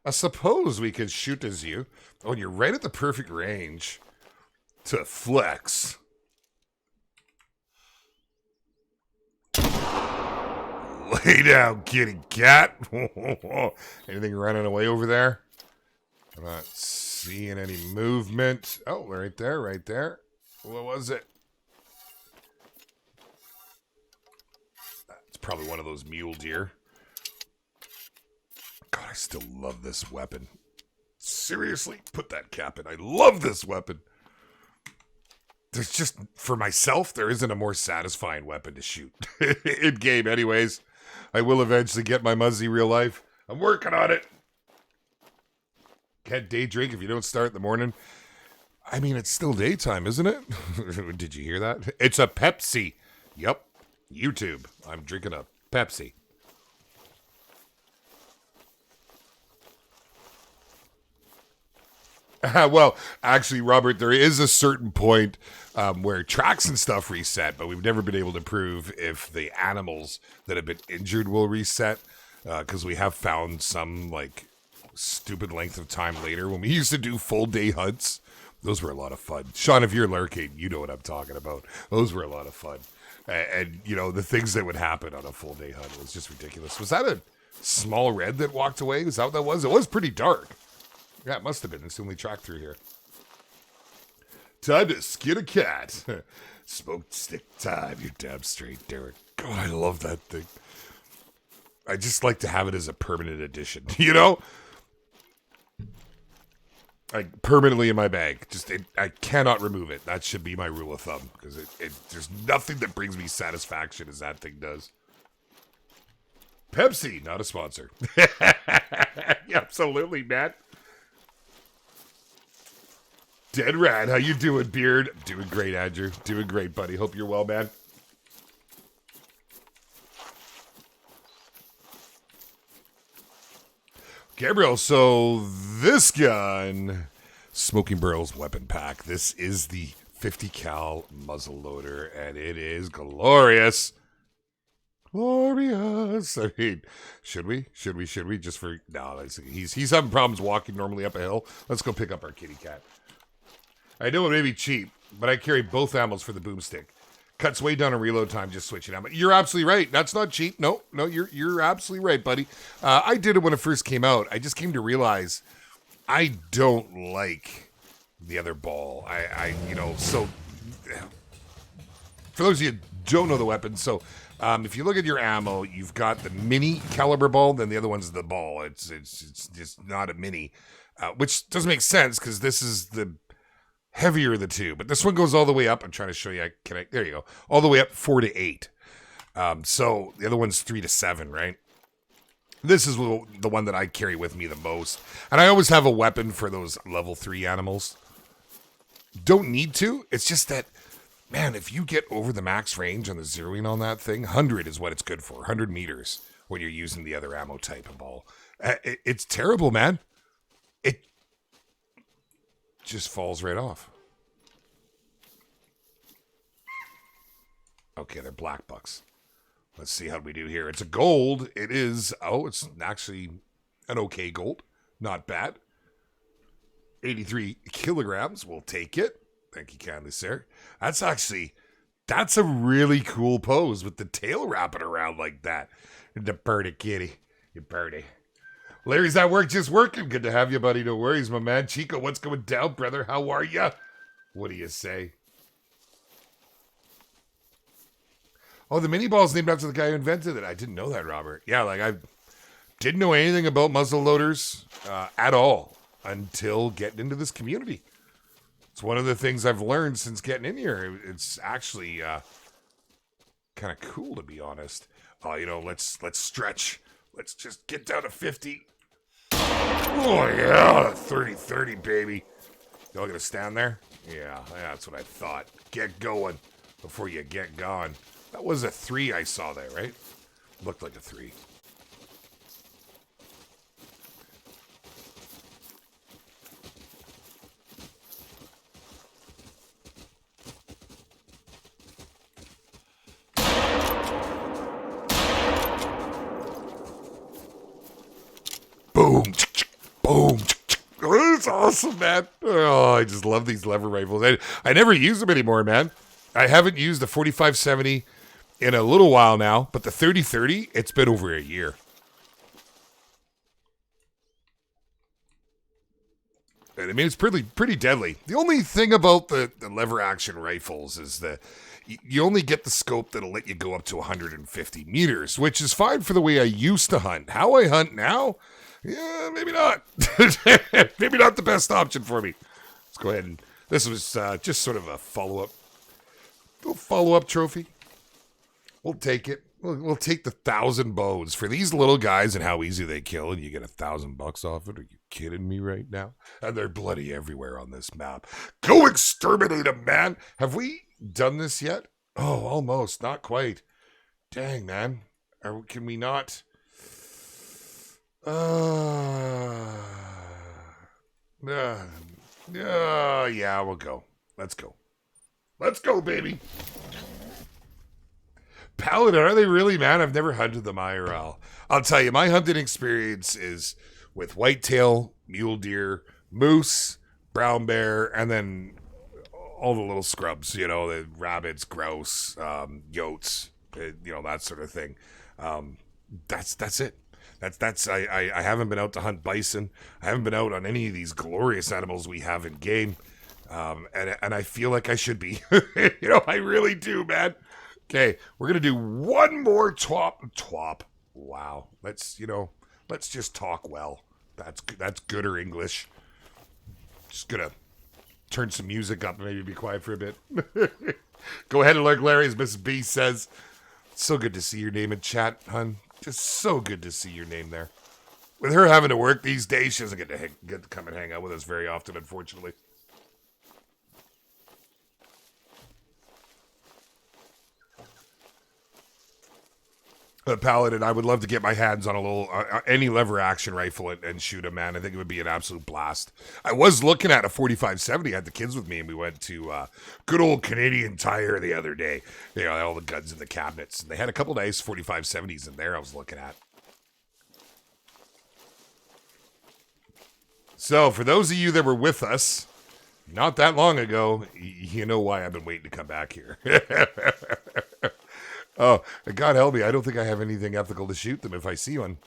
I suppose we could shoot as you. Oh, and you're right at the perfect range to flex. Lay down, kitty cat. Anything running away over there? I'm not seeing any movement. Oh, right there, right there. What was it? It's probably one of those mule deer. God, I still love this weapon. Seriously, put that cap in. I love this weapon. There's just, for myself, there isn't a more satisfying weapon to shoot. In game, anyways. I will eventually get my Muzzy real life. I'm working on it. Can't day drink if you don't start in the morning. I mean, it's still daytime, isn't it? Did you hear that? It's a Pepsi. Yup. YouTube. I'm drinking a Pepsi. Well, actually, Robert, there is a certain point where tracks and stuff reset, but we've never been able to prove if the animals that have been injured will reset, because we have found some, like, stupid length of time later. When we used to do full day hunts, those were a lot of fun. Sean, if you're lurking, you know what I'm talking about. Those were a lot of fun. And the things that would happen on a full day hunt was just ridiculous. Was that a small red that walked away? Is that what that was? It was pretty dark. Yeah, it must have been. It's the only track through here. Time to skin a cat. Smoked stick time. You're damn straight, Derek. God, I love that thing. I just like to have it as a permanent addition, Like, permanently in my bag. I cannot remove it. That should be my rule of thumb. Because there's nothing that brings me satisfaction as that thing does. Pepsi, not a sponsor. Yeah, absolutely, Matt. Dead Rat, how you doing, Beard? Doing great, Andrew. Doing great, buddy. Hope you're well, man. Gabriel, so this gun, Smoking Barrel's weapon pack. This is the 50 cal muzzleloader, and it is glorious. Glorious. I mean, should we? Just for, no, he's having problems walking normally up a hill. Let's go pick up our kitty cat. I know it may be cheap, but I carry both ammos for the boomstick. Cuts way down on reload time just switching ammo. You're absolutely right. That's not cheap. No, you're absolutely right, buddy. I did it when it first came out. I just came to realize I don't like the other ball. So for those of you who don't know the weapon, so if you look at your ammo, you've got the mini caliber ball, then the other one's the ball. It's just not a mini, which doesn't make sense because this is the heavier of the two. But this one goes all the way up. I'm trying to show you. There you go. All the way up 4 to 8. So the other one's 3 to 7, right? This is the one that I carry with me the most. And I always have a weapon for those level 3 animals. Don't need to. It's just that, man, if you get over the max range on the zeroing on that thing, 100 is what it's good for. 100 meters when you're using the other ammo type of ball. It's terrible, man. It just falls right off. Okay, they're blackbucks. Let's see how we do here. It's a gold. It is, it's actually an okay gold. Not bad. 83 kilograms. We'll take it. Thank you kindly, sir. That's a really cool pose with the tail wrapping around like that. The birdie kitty. You birdie. Larry's at work just working. Good to have you, buddy. No worries, my man. Chico, what's going down, brother? How are you? What do you say? Oh, the mini ball's named after the guy who invented it. I didn't know that, Robert. Yeah, I didn't know anything about muzzle loaders at all until getting into this community. It's one of the things I've learned since getting in here. It's actually kind of cool, to be honest. Let's stretch. Let's just get down to 50. Oh, yeah, 30-30, baby. Y'all gonna stand there? Yeah, that's what I thought. Get going before you get gone. That was a 3 I saw there, right? Looked like a 3. Boom. Boom. Oh, that's awesome, man. Oh, I just love these lever rifles. I never use them anymore, man. I haven't used the 4570 in a little while now, but the 30-30, it's been over a year. And I mean, it's pretty deadly. The only thing about the lever action rifles is that you only get the scope that'll let you go up to 150 meters, which is fine for the way I used to hunt. How I hunt now, yeah, maybe not. Maybe not the best option for me. Let's go ahead and, this was just sort of a follow-up trophy. We'll take it. We'll take the 1,000 bows for these little guys and how easy they kill, and you get $1,000 off it. Are you kidding me right now? And they're bloody everywhere on this map. Go exterminate them, man. Have we done this yet? Oh, almost. Not quite. Dang, man. Can we not? Yeah, we'll go. Let's go. Let's go, baby. Paladin, are they really, man? I've never hunted them IRL. I'll tell you, my hunting experience is with whitetail, mule deer, moose, brown bear, and then all the little scrubs, the rabbits, grouse, yotes, that sort of thing. That's it. I haven't been out to hunt bison. I haven't been out on any of these glorious animals we have in game. And I feel like I should be. I really do, man. Okay, we're gonna do one more twop. Wow. Let's just talk well. That's gooder English. Just gonna turn some music up and maybe be quiet for a bit. Go ahead and lurk, Larry, as Mrs. B says. So good to see your name in chat, hun. Just so good to see your name there. With her having to work these days, she doesn't get to come and hang out with us very often, unfortunately. Paladin, I would love to get my hands on a little any lever action rifle and shoot a man. I think it would be an absolute blast. I was looking at a 4570. I had the kids with me, and we went to good old Canadian Tire the other day. All the guns in the cabinets, and they had a couple nice 4570s in there. I was looking at. So, for those of you that were with us not that long ago, you know why I've been waiting to come back here. Oh, God help me. I don't think I have anything ethical to shoot them if I see one.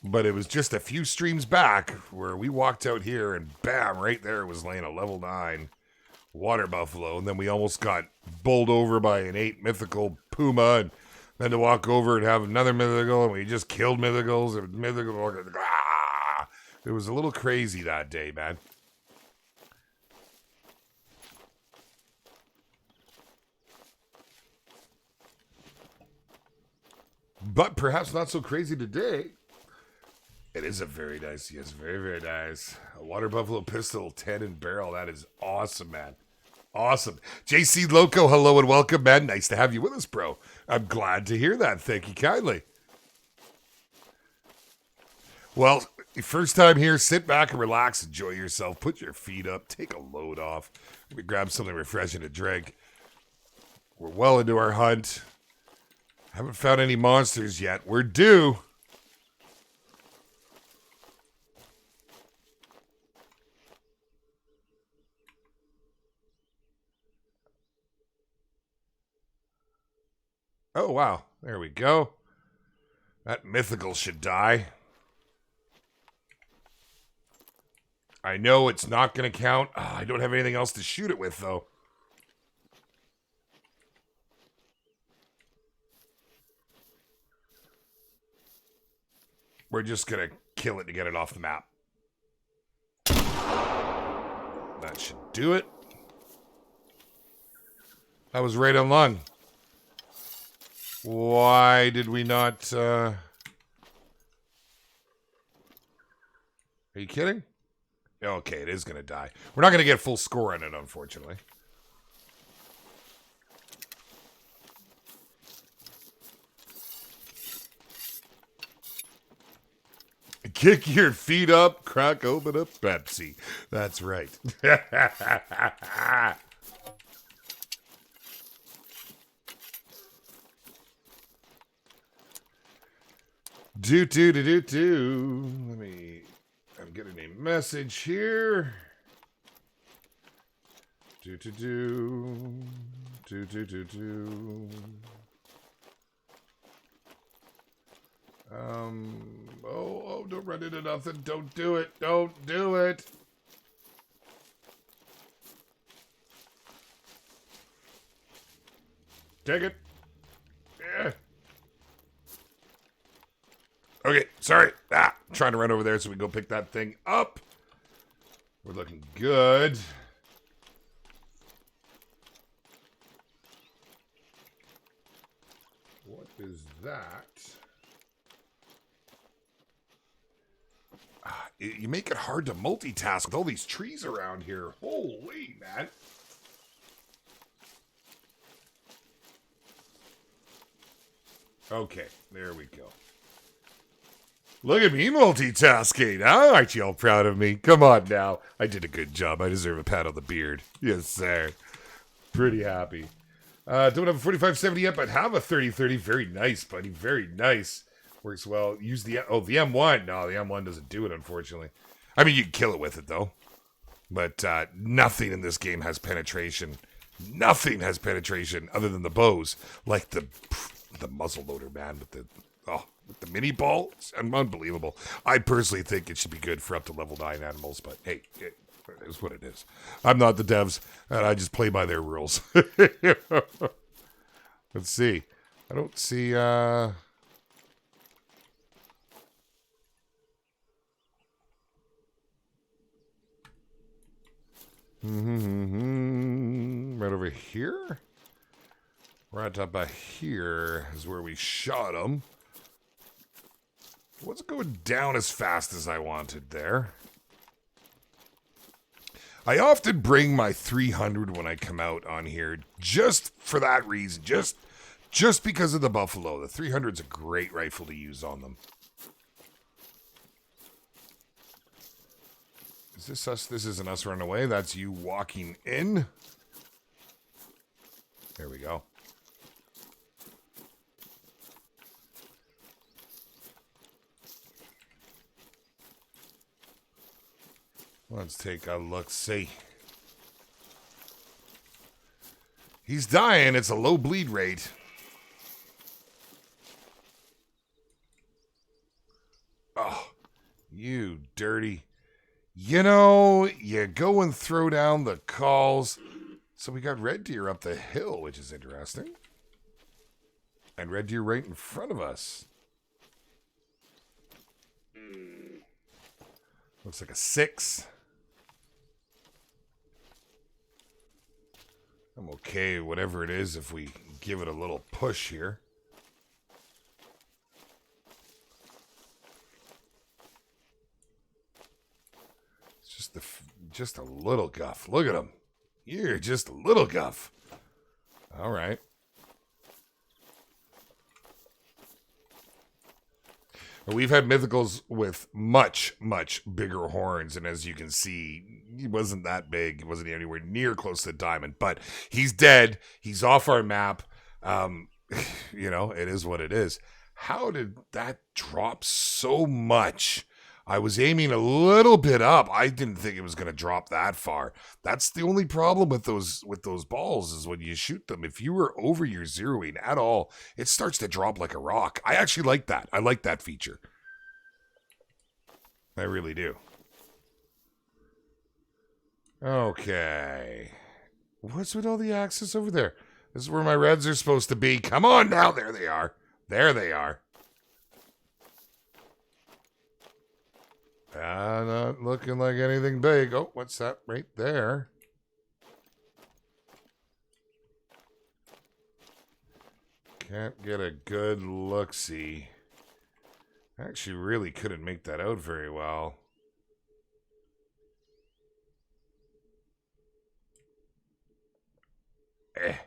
But it was just a few streams back where we walked out here and bam, right there was laying a level 9 water buffalo. And then we almost got bowled over by an 8 mythical Puma. And then to walk over and have another mythical. And we just killed mythicals. And mythical. Ah! It was a little crazy that day, man. But perhaps not so crazy today. It is a very nice, yes, very, very nice. A water buffalo pistol, 10 in barrel. That is awesome, man. Awesome. JC Loco, hello and welcome, man. Nice to have you with us, bro. I'm glad to hear that. Thank you kindly. Well, first time here, sit back and relax. Enjoy yourself. Put your feet up. Take a load off. Maybe grab something refreshing to drink. We're well into our hunt. Haven't found any monsters yet. We're due. Oh, wow. There we go. That mythical should die. I know it's not going to count. Oh, I don't have anything else to shoot it with, though. We're just going to kill it to get it off the map. That should do it. That was right on lung. Why did we not... Are you kidding? Okay, it is going to die. We're not going to get full score on it, unfortunately. Kick your feet up, crack open a Pepsi. That's right. Let me... I'm getting a message here. Oh, don't run into nothing. Don't do it. Don't do it. Take it. Yeah. Okay, sorry. I'm trying to run over there so we can go pick that thing up. We're looking good. What is that? You make it hard to multitask with all these trees around here. Holy, man. Okay, there we go. Look at me multitasking. Aren't you all proud of me? Come on now. I did a good job. I deserve a pat on the beard. Yes, sir. Pretty happy. Don't have a 4570 yet, but have a 3030. Very nice, buddy. Very nice. Works well. Use the... Oh, the M1. No, the M1 doesn't do it, unfortunately. I mean, you can kill it with it, though. But nothing in this game has penetration. Nothing has penetration other than the bows. Like the muzzleloader, man, with the... Oh, with the mini ball. It's unbelievable. I personally think it should be good for up to level 9 animals, but hey, it is what it is. I'm not the devs, and I just play by their rules. Let's see. I don't see... Right over here? Right up by here is where we shot him. Wasn't going down as fast as I wanted there. I often bring my 300 when I come out on here just for that reason. Just because of the buffalo. The 300's a great rifle to use on them. Is this us? This isn't us running away. That's you walking in. There we go. Let's take a look-see. He's dying. It's a low bleed rate. Oh, you dirty. You know, you go and throw down the calls. So we got red deer up the hill, which is interesting. And red deer right in front of us. Looks like a 6. I'm okay, whatever it is, if we give it a little push here. It's just a little guff. Look at him. You're just a little guff. All right. We've had mythicals with much, much bigger horns, and as you can see, he wasn't that big. He wasn't anywhere near close to diamond, but he's dead. He's off our map. You know, it is what it is. How did that drop so much? I was aiming a little bit up. I didn't think it was going to drop that far. That's the only problem with those balls is when you shoot them. If you were over your zeroing at all, it starts to drop like a rock. I actually like that. I like that feature. I really do. Okay. What's with all the axes over there? This is where my reds are supposed to be. Come on now. There they are. There they are. Not looking like anything big. Oh, what's that right there? Can't get a good look-see. Actually, really couldn't make that out very well. Okay,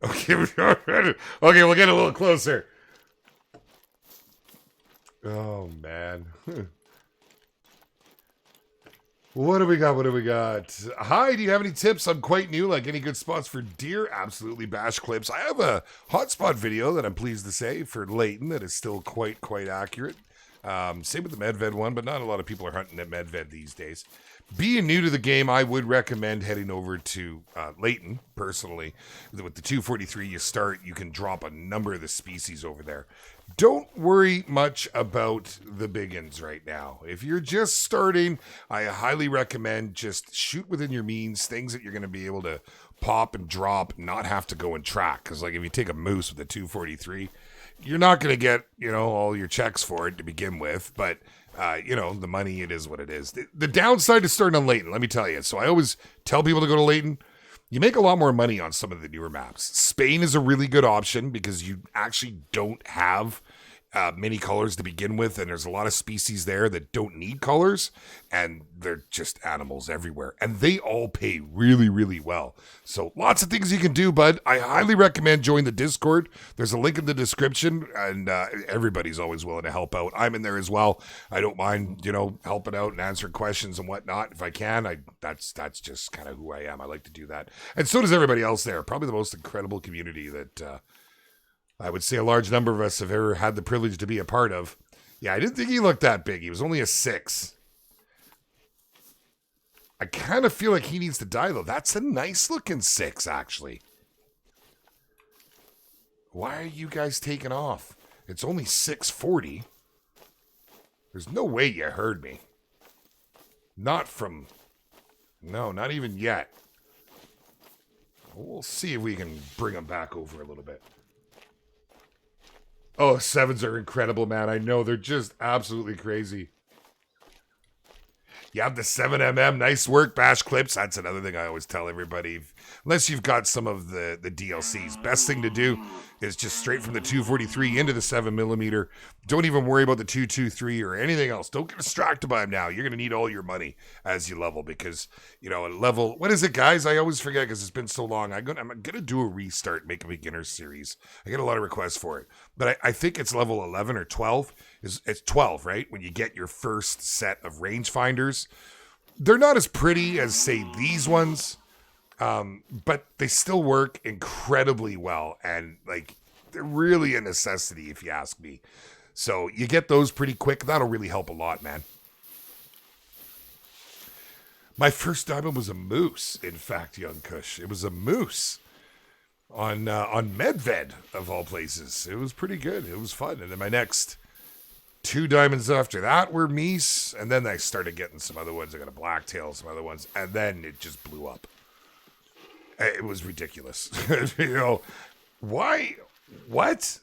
okay, we'll get a little closer. Oh, man. What do we got? What do we got? Hi, do you have any tips? I'm quite new. Like any good spots for deer? Absolutely, bash clips. I have a hotspot video that I'm pleased to say for Leighton that is still quite accurate. Same with the Medved one, but not a lot of people are hunting at Medved these days. Being new to the game, I would recommend heading over to Leighton, personally. With the 243 you can drop a number of the species over there. Don't worry much about the big uns right now. If you're just starting, I highly recommend just shoot within your means, things that you're going to be able to pop and drop, not have to go and track. Because like if you take a moose with a 243, you're not going to get, all your checks for it to begin with. But, the money, it is what it is. The downside to starting on Leighton, let me tell you. So I always tell people to go to Leighton. You make a lot more money on some of the newer maps. Spain is a really good option because you actually don't have many colors to begin with, and there's a lot of species there that don't need colors, and they're just animals everywhere, and they all pay really, really well. So lots of things you can do, bud. I highly recommend join the Discord. There's a link in the description, and everybody's always willing to help out. I'm in there as well. I don't mind, helping out and answering questions and whatnot. If I can, that's just kind of who I am. I like to do that. And so does everybody else there. Probably the most incredible community that I would say a large number of us have ever had the privilege to be a part of. Yeah, I didn't think he looked that big. He was only a 6. I kind of feel like he needs to die, though. That's a nice looking 6, actually. Why are you guys taking off? It's only 6:40. There's no way you heard me. No, not even yet. We'll see if we can bring him back over a little bit. Oh, 7s are incredible, man. I know. They're just absolutely crazy. You have the 7mm. Nice work, bash clips. That's another thing I always tell everybody. Unless you've got some of the DLCs. Best thing to do is just straight from the 243 into the 7mm. Don't even worry about the 223 or anything else. Don't get distracted by them now. You're going to need all your money as you level because, level... What is it, guys? I always forget because it's been so long. I'm going to do a restart, make a beginner series. I get a lot of requests for it. But I think it's level 11 or 12. It's 12, right? When you get your first set of rangefinders. They're not as pretty as, say, these ones. But they still work incredibly well. And, they're really a necessity, if you ask me. So you get those pretty quick. That'll really help a lot, man. My first diamond was a moose, in fact, young Kush. It was a moose on Medved, of all places. It was pretty good. It was fun. And then my next 2 diamonds after that were meese, and then I started getting some other ones. I got a blacktail, some other ones, and then it just blew up. It was ridiculous. You know, why? What?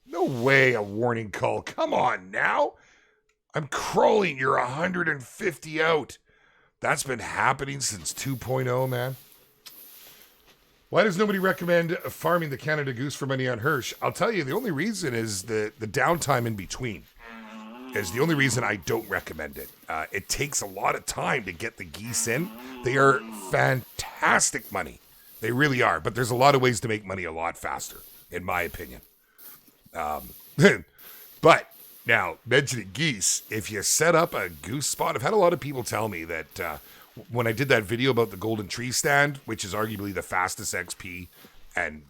No way a warning call. Come on now. I'm crawling. You're 150 out. That's been happening since 2.0, man. Why does nobody recommend farming the Canada Goose for money on Hirsch? I'll tell you, the only reason is the downtime in between is the only reason I don't recommend it. It takes a lot of time to get the geese in. They are fantastic money. They really are. But there's a lot of ways to make money a lot faster, in my opinion. But now, mentioning geese, if you set up a goose spot, I've had a lot of people tell me that when I did that video about the golden tree stand, which is arguably the fastest XP and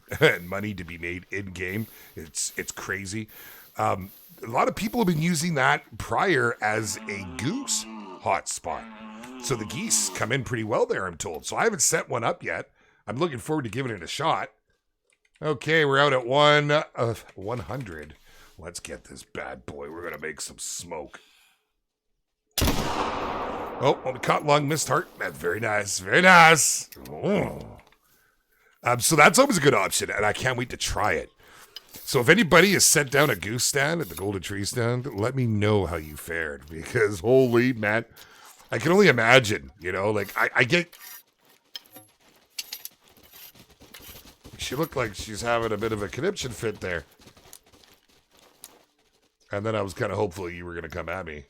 money to be made in-game, it's crazy. A lot of people have been using that prior as a goose hotspot. So the geese come in pretty well there, I'm told. So I haven't set one up yet. I'm looking forward to giving it a shot. Okay, we're out at 100. Let's get this bad boy. We're going to make some smoke. Oh, only caught long, missed heart. Very nice, very nice. Oh. So that's always a good option, and I can't wait to try it. So if anybody has set down a goose stand at the golden tree stand, let me know how you fared, because holy man, I can only imagine, you know, like I get... She looked like she's having a bit of a conniption fit there. And then I was kind of hopeful you were going to come at me.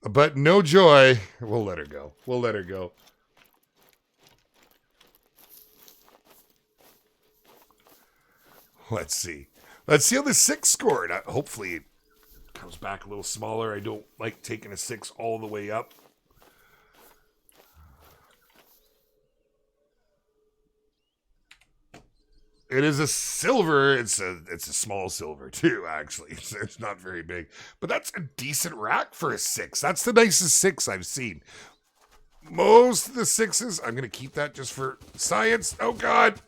But no joy. We'll let her go. We'll let her go. Let's see. Let's see how the 6 scored. Hopefully it comes back a little smaller. I don't like taking a 6 all the way up. It is a silver. It's a small silver too, actually. It's not very big. But that's a decent rack for a 6. That's the nicest 6 I've seen. Most of the 6s, I'm going to keep that just for science. Oh, God.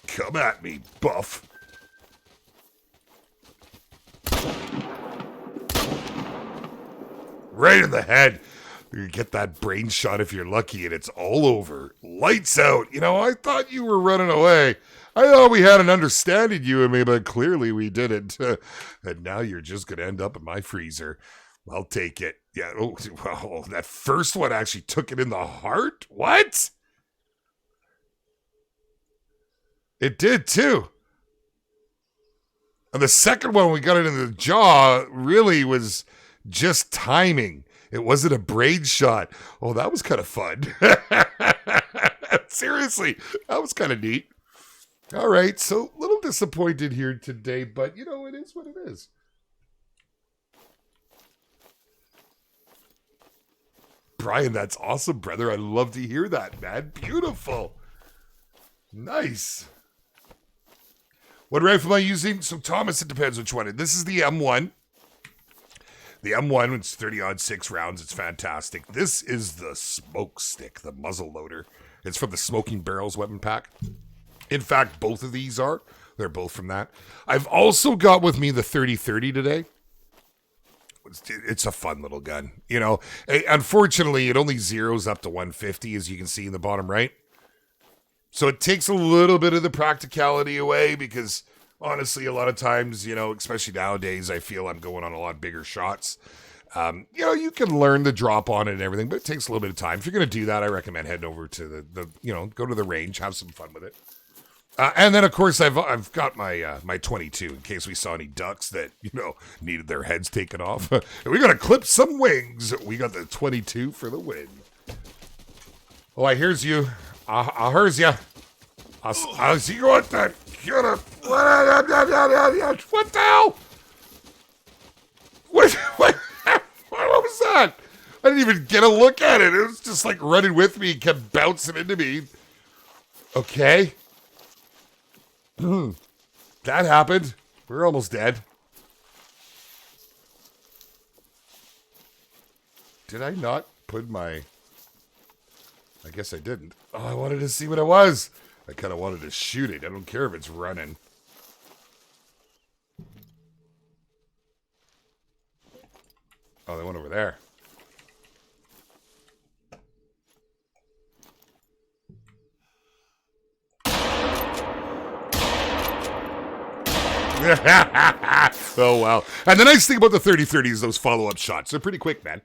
Come at me, buff. Right in the head. You get that brain shot if you're lucky, and it's all over. Lights out. You know, I thought you were running away. I thought we had an understanding, you and me, but clearly we didn't. And now you're just going to end up in my freezer. I'll take it. Yeah, oh, well, that first one actually took it in the heart? What? It did, too. And the second one, we got it in the jaw, really was just timing. It wasn't a braid shot. Oh, that was kind of fun. Seriously, that was kind of neat. All right, so a little disappointed here today, but, you know, it is what it is. Brian, that's awesome, brother. I love to hear that, man. Beautiful. Nice. What rifle am I using? So, Thomas, it depends which one. This is the M1. The M1, it's 30-odd 6 rounds. It's fantastic. This is the smoke stick, the muzzleloader. It's from the Smoking Barrels weapon pack. In fact, both of these are. They're both from that. I've also got with me the 30-30 today. It's a fun little gun. You know, unfortunately, it only zeroes up to 150, as you can see in the bottom right. So it takes a little bit of the practicality away because... honestly, a lot of times, you know, especially nowadays, I feel I'm going on a lot bigger shots. You know, you can learn the drop on it and everything, but it takes a little bit of time. If you're going to do that, I recommend heading over to the you know, go to the range, have some fun with it. And then, of course, I've got my my 22 in case we saw any ducks that, you know, needed their heads taken off. And we got to clip some wings. We got the 22 for the win. Oh, I hears you. I hears you. I see you at that. What the hell? What was that? I didn't even get a look at it. It was just like running with me and kept bouncing into me. Okay. That happened. We're almost dead. Did I not put my... I guess I didn't. Oh, I wanted to see what it was. I kind of wanted to shoot it. I don't care if it's running. Oh, they went over there. Oh, wow. And the nice thing about the 30-30 is those follow-up shots. They're pretty quick, man.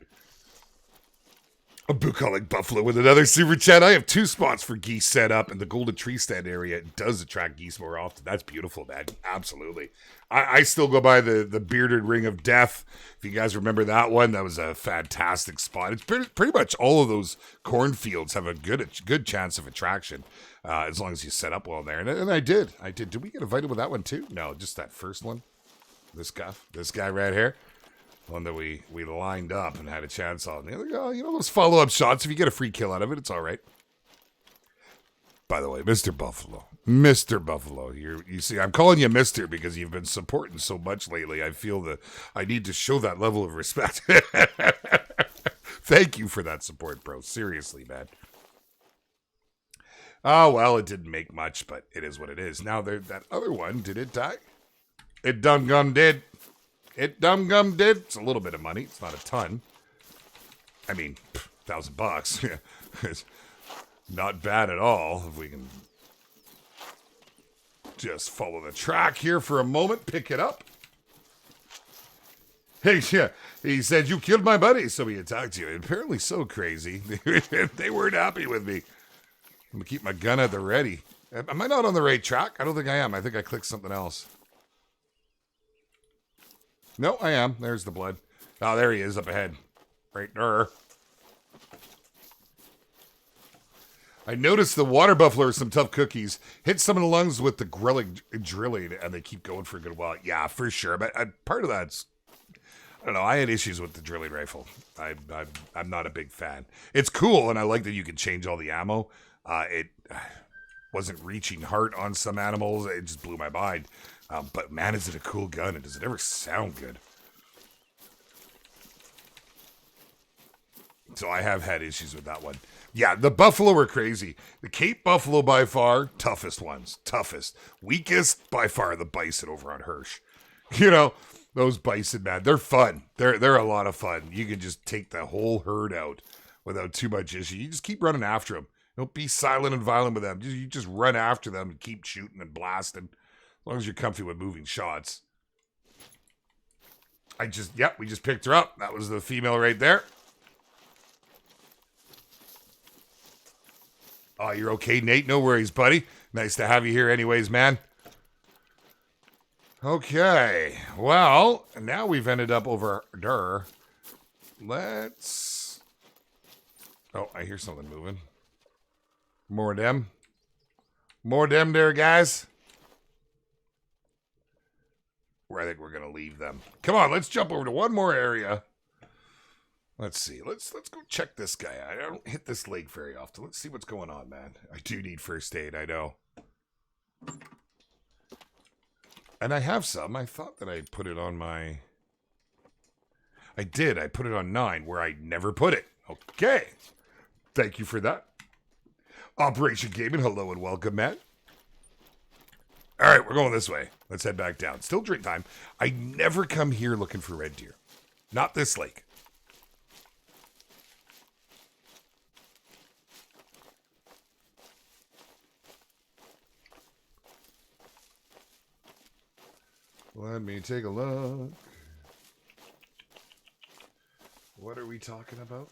A bucolic buffalo with another super chat. I have 2 spots for geese set up, and the golden tree stand area does attract geese more often. That's beautiful, man. Absolutely. I still go by the bearded ring of death. If you guys remember that one, that was a fantastic spot. It's pretty much all of those cornfields have a good chance of attraction, as long as you set up well there. And I did. Did we get invited with that one too? No, just that first one. This guy right here. One that we lined up and had a chance on. The other guy, you know, those follow-up shots, if you get a free kill out of it, it's all right. By the way, Mr. Buffalo. You see, I'm calling you Mr. because you've been supporting so much lately. I feel that I need to show that level of respect. Thank you for that support, bro. Seriously, man. Oh, well, it didn't make much, but it is what it is. Now, that other one, did it die? It dum-gum did. It's a little bit of money. It's not a ton. I mean, $1,000. It's not bad at all. If we can just follow the track here for a moment, pick it up. Hey, yeah, he said, you killed my buddy, so he attacked you. Apparently so crazy. They weren't happy with me. I'm going to keep my gun at the ready. Am I not on the right track? I don't think I am. I think I clicked something else. No, I am. There's the blood. Oh, there he is up ahead. Right there. I noticed the water buffalo are some tough cookies. Hit some of the lungs with the grilling, drilling, and they keep going for a good while. Yeah, for sure. But part of that's, I don't know, I had issues with the drilling rifle. I'm not a big fan. It's cool, and I like that you can change all the ammo. It wasn't reaching hard on some animals. It just blew my mind. But man, is it a cool gun, and does it ever sound good? So I have had issues with that one. Yeah, the buffalo are crazy. The Cape buffalo by far, toughest ones. Toughest. Weakest, by far, the bison over on Hirsch. You know, those bison, man, they're fun. They're a lot of fun. You can just take the whole herd out without too much issue. You just keep running after them. Don't be silent and violent with them. You just run after them and keep shooting and blasting. As long as you're comfy with moving shots. We just picked her up. That was the female right there. Oh, you're okay, Nate? No worries, buddy. Nice to have you here anyways, man. Okay. Well, now we've ended up over there. Let's... Oh, I hear something moving. More of them. More of them there, guys. Where I think we're going to leave them. Come on, let's jump over to one more area. Let's see. Let's go check this guy out. I don't hit this lake very often. Let's see what's going on, man. I do need first aid, I know. And I have some. I thought that I put it on my... I did. I put it on 9, where I never put it. Okay. Thank you for that. Operation Gaming, hello and welcome, Matt. All right, we're going this way. Let's head back down. Still drink time. I never come here looking for red deer. Not this lake. Let me take a look. What are we talking about?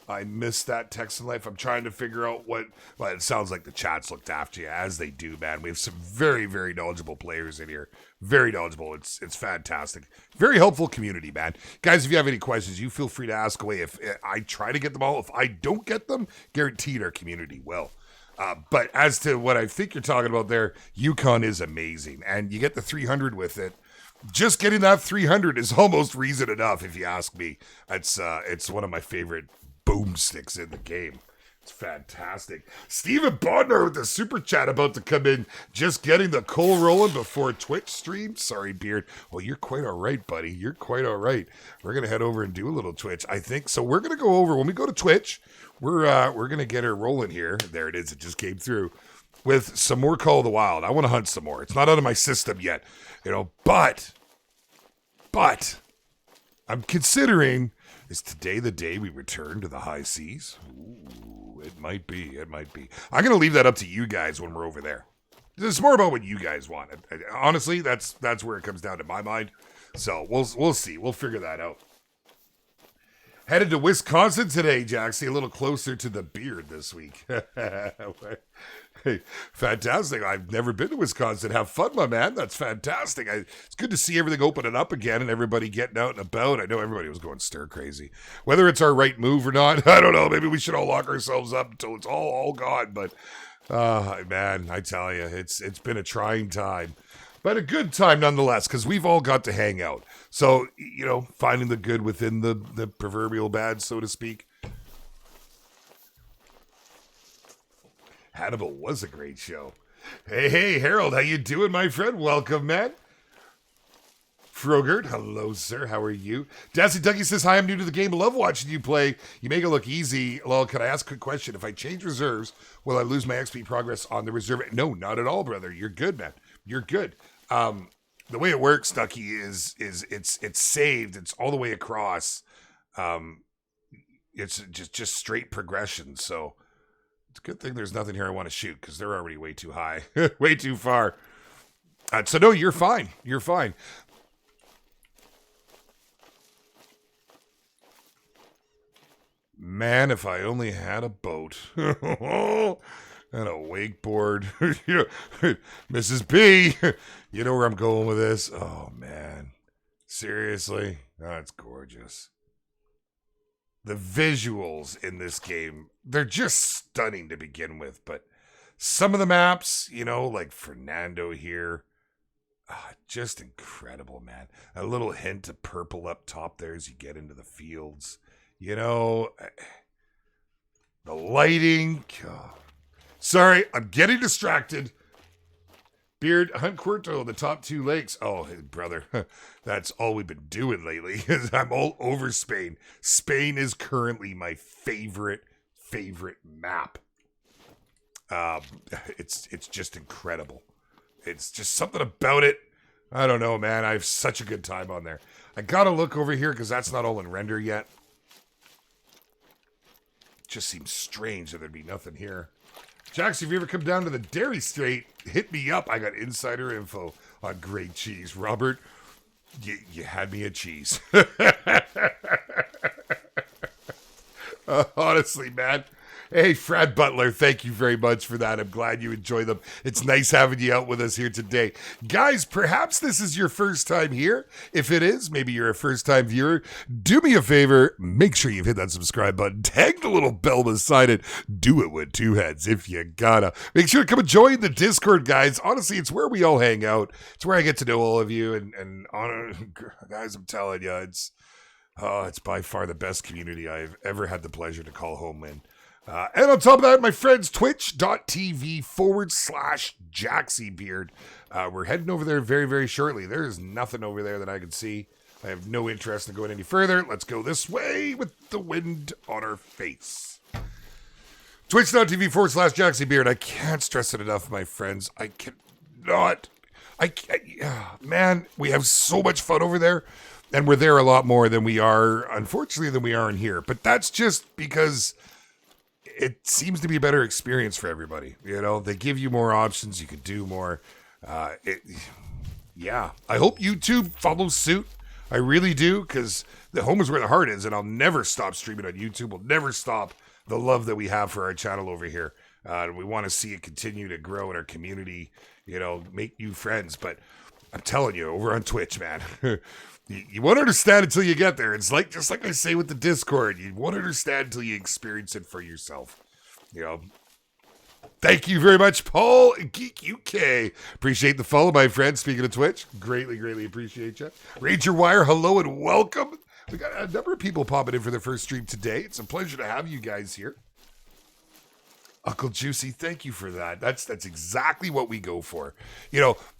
I missed that Texan life. I'm trying to figure out what... Well, it sounds like the chat's looked after you, as they do, man. We have some very, very knowledgeable players in here. Very knowledgeable. It's fantastic. Very helpful community, man. Guys, if you have any questions, you feel free to ask away. If I try to get them all. If I don't get them, guaranteed our community will. But as to what I think you're talking about there, Yukon is amazing. And you get the 300 with it. Just getting that 300 is almost reason enough, if you ask me. It's one of my favorite boomsticks in the game. It's fantastic. Steven Bodnar with the super chat about to come in. Just getting the coal rolling before Twitch stream. Sorry, Beard. Well, you're quite all right, buddy. You're quite all right. We're going to head over and do a little Twitch, I think. So we're going to go over, when we go to Twitch, we're going to get her rolling here. There it is. It just came through. With some more Call of the Wild. I want to hunt some more. It's not out of my system yet, but But I'm considering, is today the day we return to the high seas? Ooh, it might be. It might be. I'm going to leave that up to you guys when we're over there. It's more about what you guys want. Honestly, that's where it comes down to my mind. So we'll see. We'll figure that out. Headed to Wisconsin today, Jaxy. A little closer to the beard this week. Hey, fantastic. I've never been to Wisconsin. Have fun, my man. That's fantastic. It's good to see everything opening up again and everybody getting out and about. I know everybody was going stir crazy. Whether it's our right move or not, I don't know. Maybe we should all lock ourselves up until it's all gone. But, man, I tell you, it's been a trying time. But a good time nonetheless, because we've all got to hang out. So, finding the good within the proverbial bad, so to speak. Hannibal was a great show. Hey, Harold, how you doing, my friend? Welcome, man. Frogert, hello, sir. How are you? Dassy Ducky says, hi, I'm new to the game. I love watching you play. You make it look easy. Well, can I ask a quick question? If I change reserves, will I lose my XP progress on the reserve? No, not at all, brother. You're good, man. You're good. The way it works, Ducky, is it's saved. It's all the way across. It's just straight progression. So it's a good thing there's nothing here I want to shoot because they're already way too high, way too far. So no, you're fine. You're fine. Man, if I only had a boat. And a wakeboard. Mrs. B, you know where I'm going with this? Oh, man. Seriously? That's gorgeous. The visuals in this game, they're just stunning to begin with. But some of the maps, like Fernando here, just incredible, man. A little hint of purple up top there as you get into the fields. The lighting, God. Sorry, I'm getting distracted. Beard, Hunt Puerto, the top 2 lakes. Oh, hey, brother, that's all we've been doing lately. I'm all over Spain. Spain is currently my favorite map. It's just incredible. It's just something about it. I don't know, man. I have such a good time on there. I gotta look over here because that's not all in render yet. It just seems strange that there'd be nothing here. Jax, if you ever come down to the Dairy Strait, hit me up. I got insider info on great cheese. Robert, you had me at cheese. Honestly, man. Hey, Fred Butler, thank you very much for that. I'm glad you enjoy them. It's nice having you out with us here today. Guys, perhaps this is your first time here. If it is, maybe you're a first-time viewer. Do me a favor. Make sure you've hit that subscribe button. Tag the little bell beside it. Do it with 2 heads if you gotta. Make sure to come and join the Discord, guys. Honestly, it's where we all hang out. It's where I get to know all of you. And guys, I'm telling you, it's by far the best community I've ever had the pleasure to call home in. And on top of that, my friends, twitch.tv/JaxyBeard. We're heading over there very, very shortly. There is nothing over there that I can see. I have no interest in going any further. Let's go this way with the wind on our face. Twitch.tv/JaxyBeard. I can't stress it enough, my friends. I cannot. Man, we have so much fun over there. And we're there a lot more than we are, unfortunately, than we are in here. But that's just because it seems to be a better experience for everybody. They give you more options. You can do more. Yeah. I hope YouTube follows suit. I really do, because the home is where the heart is, and I'll never stop streaming on YouTube. We'll never stop the love that we have for our channel over here. We want to see it continue to grow in our community, make new friends. But I'm telling you, over on Twitch, man, you won't understand until you get there. It's just like I say with the Discord. You won't understand until you experience it for yourself. Thank you very much, Paul Geek UK. Appreciate the follow, my friend. Speaking of Twitch, greatly appreciate you. Ranger Wire, hello and welcome. We got a number of people popping in for their first stream today. It's a pleasure to have you guys here. Uncle Juicy, thank you for that. That's exactly what we go for.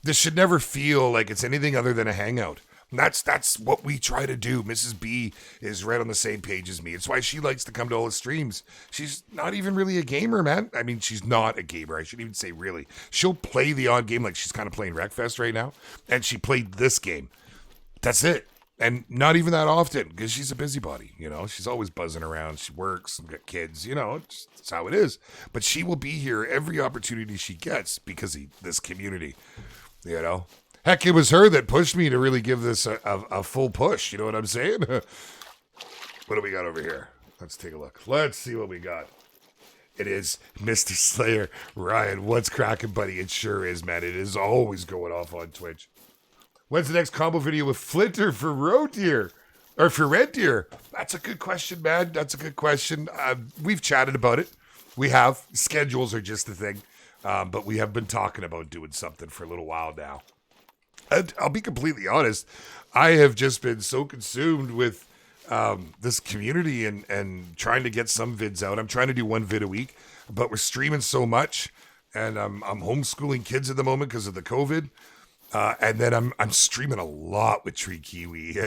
This should never feel like it's anything other than a hangout. That's what we try to do. Mrs. B is right on the same page as me. It's why she likes to come to all the streams. She's not even really a gamer, man. I mean, she's not a gamer. I shouldn't even say really. She'll play the odd game, like she's kind of playing Wreckfest right now. And she played this game. That's it. And not even that often, because she's a busybody, you know. She's always buzzing around. She works and got kids, you know. That's how it is. But she will be here every opportunity she gets because of this community, you know. Heck, it was her that pushed me to really give this a full push. You know what I'm saying? What do we got over here? Let's take a look. Let's see what we got. It is Mr. Slayer. Ryan, what's cracking, buddy? It sure is, man. It is always going off on Twitch. When's the next combo video with Flinter for roe deer? Or for red deer? That's a good question, man. That's a good question. We've chatted about it. We have. Schedules are just the thing. But we have been talking about doing something for a little while now. And I'll be completely honest. I have just been so consumed with this community and trying to get some vids out. I'm trying to do one vid a week, but we're streaming so much. And I'm homeschooling kids at the moment because of the COVID. And then I'm streaming a lot with Tree Kiwi.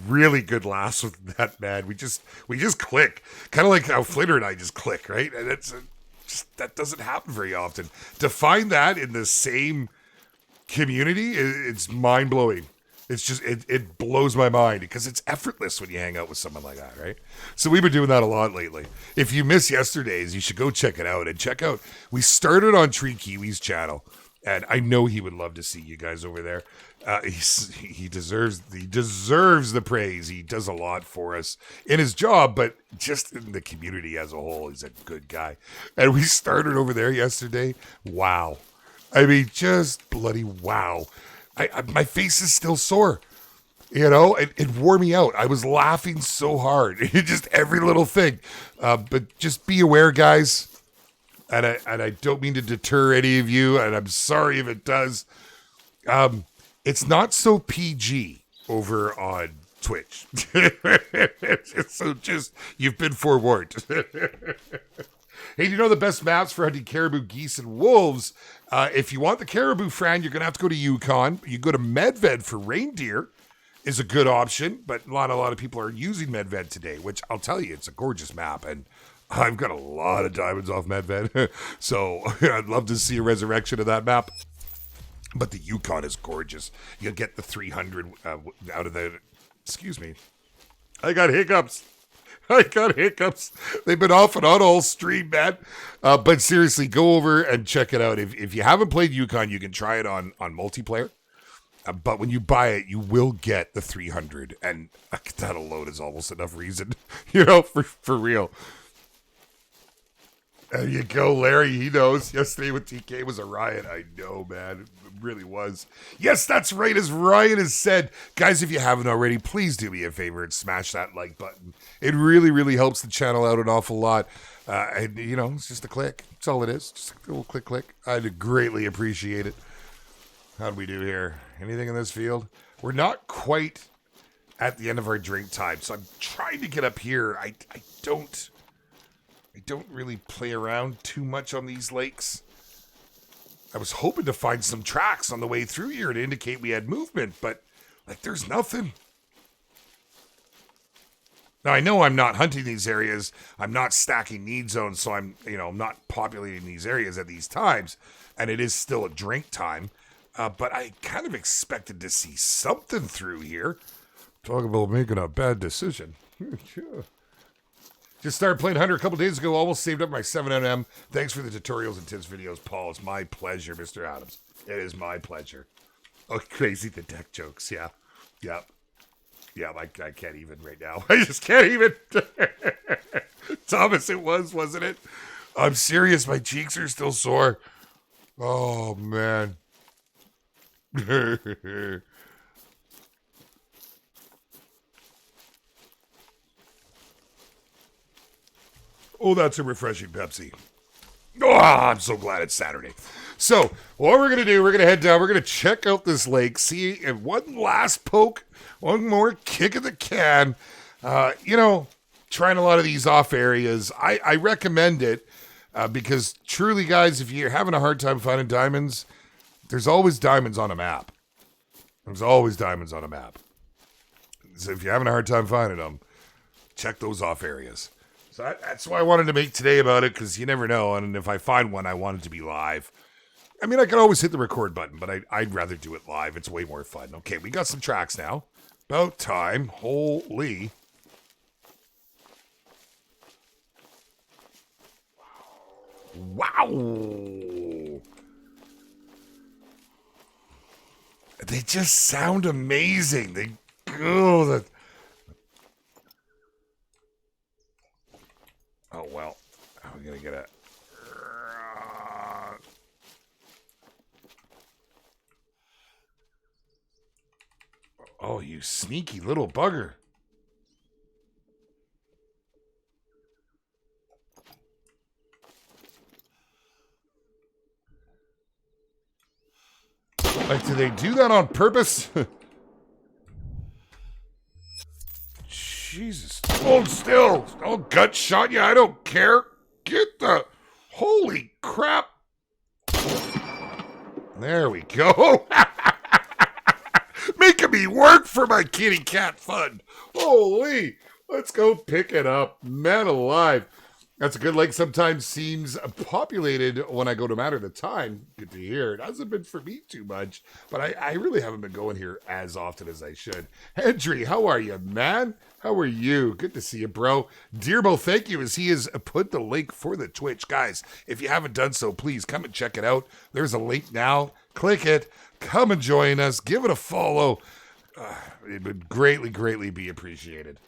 Really good laughs with that, man. We just click, kind of like how Flitter and I just click, right? And it's just that doesn't happen very often. To find that in the same community, it's mind blowing. It's just it blows my mind because it's effortless when you hang out with someone like that, right? So we've been doing that a lot lately. If you missed yesterday's, you should go check it out and check out. We started on Tree Kiwi's channel. And I know he would love to see you guys over there. He deserves the praise. He does a lot for us in his job, but just in the community as a whole, he's a good guy. And we started over there yesterday. Wow. I mean, just bloody wow. My face is still sore. You know, it wore me out. I was laughing so hard. Just every little thing. But just be aware, guys. And I don't mean to deter any of you, and I'm sorry if it does. It's not so PG over on Twitch. So just, you've been forewarned. Hey, do you know the best maps for hunting caribou, geese, and wolves? If you want the caribou, Fran, you're going to have to go to Yukon. You go to Medved for reindeer is a good option, but not a lot of people are using Medved today, which I'll tell you, it's a gorgeous map, and I've got a lot of diamonds off Medved, so I'd love to see a resurrection of that map. But the Yukon is gorgeous. You'll get the 300 out of the... Excuse me. I got hiccups. They've been off and on all stream, man. But seriously, go over and check it out. If you haven't played Yukon, you can try it on multiplayer. But when you buy it, you will get the 300. And that alone is almost enough reason, you know, for real. There you go, Larry. He knows. Yesterday with TK was a riot. I know, man. It really was. Yes, that's right. As Ryan has said, guys, if you haven't already, please do me a favor and smash that like button. It really, really helps the channel out an awful lot. And, you know, it's just a click. That's all it is. Just a little click. I'd greatly appreciate it. How'd we do here? Anything in this field? We're not quite at the end of our drink time, so I'm trying to get up here. I don't really play around too much on these lakes. I was hoping to find some tracks on the way through here to indicate we had movement, but like there's nothing. Now I know I'm not hunting these areas. I'm not stacking need zones, so I'm not populating these areas at these times, and it is still a drink time. But I kind of expected to see something through here. Talk about making a bad decision. Sure. Just started playing Hunter a couple days ago. Almost saved up my 7NM. Thanks for the tutorials and tips videos, Paul. It's my pleasure, Mr. Adams. It is my pleasure. Oh, crazy the deck jokes. Yeah. Yep. Yeah, I can't even right now. I just can't even. Thomas, it was, wasn't it? I'm serious. My cheeks are still sore. Oh, man. Oh, that's a refreshing Pepsi. Oh, I'm so glad it's Saturday. So, what we're going to do, we're going to head down. We're going to check out this lake, see if one last poke, one more kick of the can. Trying a lot of these off areas. I recommend it because truly, guys, if you're having a hard time finding diamonds, there's always diamonds on a map. So if you're having a hard time finding them, check those off areas. So that's why I wanted to make today about it, because you never know. And if I find one, I want it to be live. I mean, I can always hit the record button, but I'd rather do it live. It's way more fun. Okay, we got some tracks now. About time. Holy. Wow. They just sound amazing. They go. Oh, well. How are we going to get a... Oh, you sneaky little bugger. Like, do they do that on purpose? Jesus. Hold still. Oh, gut shot you. I don't care. Get the... Holy crap. There we go. Making me work for my kitty cat fun. Holy. Let's go pick it up. Man alive. That's a good lake. Sometimes seems populated when I go no matter the time. Good to hear. It hasn't been for me too much, but I really haven't been going here as often as I should. Hendry, how are you, man? How are you? Good to see you, bro. Dearbo, thank you, as he has put the link for the Twitch. Guys, if you haven't done so, please come and check it out. There's a link now. Click it. Come and join us. Give it a follow. It would greatly, greatly be appreciated.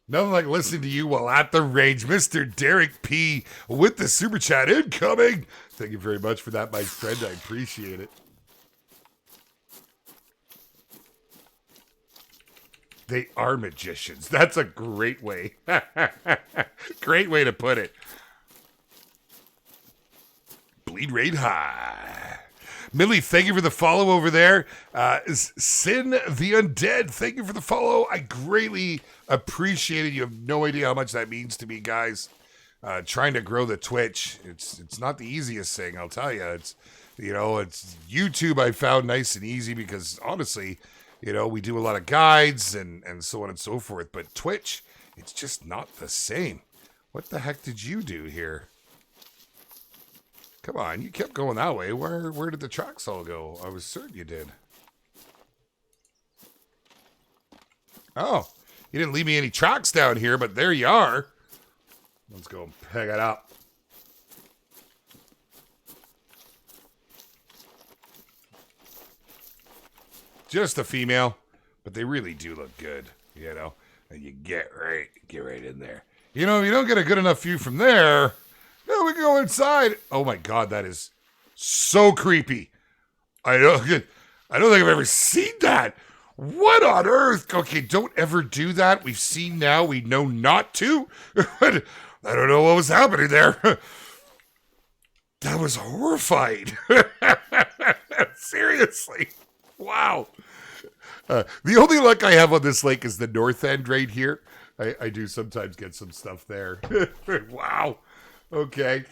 Nothing like listening to you while at the range. Mr. Derek P. with the super chat incoming. Thank you very much for that, my friend. I appreciate it. They are magicians. That's a great way. Great way to put it. Bleed rate high. Millie, thank you for the follow over there. Sin the Undead, thank you for the follow. I greatly appreciate it. You have no idea how much that means to me, guys. Trying to grow the Twitch, it's not the easiest thing, I'll tell you. It's YouTube I found nice and easy because honestly, we do a lot of guides and so on and so forth. But Twitch, it's just not the same. What the heck did you do here? Come on, you kept going that way. Where did the tracks all go? I was certain you did. Oh, you didn't leave me any tracks down here, but there you are. Let's go and pick it up. Just a female, but they really do look good, And you get right in there. You don't get a good enough view from there. Now we go inside. Oh my God, that is so creepy. I don't think I've ever seen that. What on earth? Okay, don't ever do that. We've seen now. We know not to. I don't know what was happening there. That was horrifying. Seriously. Wow. The only luck I have on this lake is the north end right here. I do sometimes get some stuff there. Wow. Okay.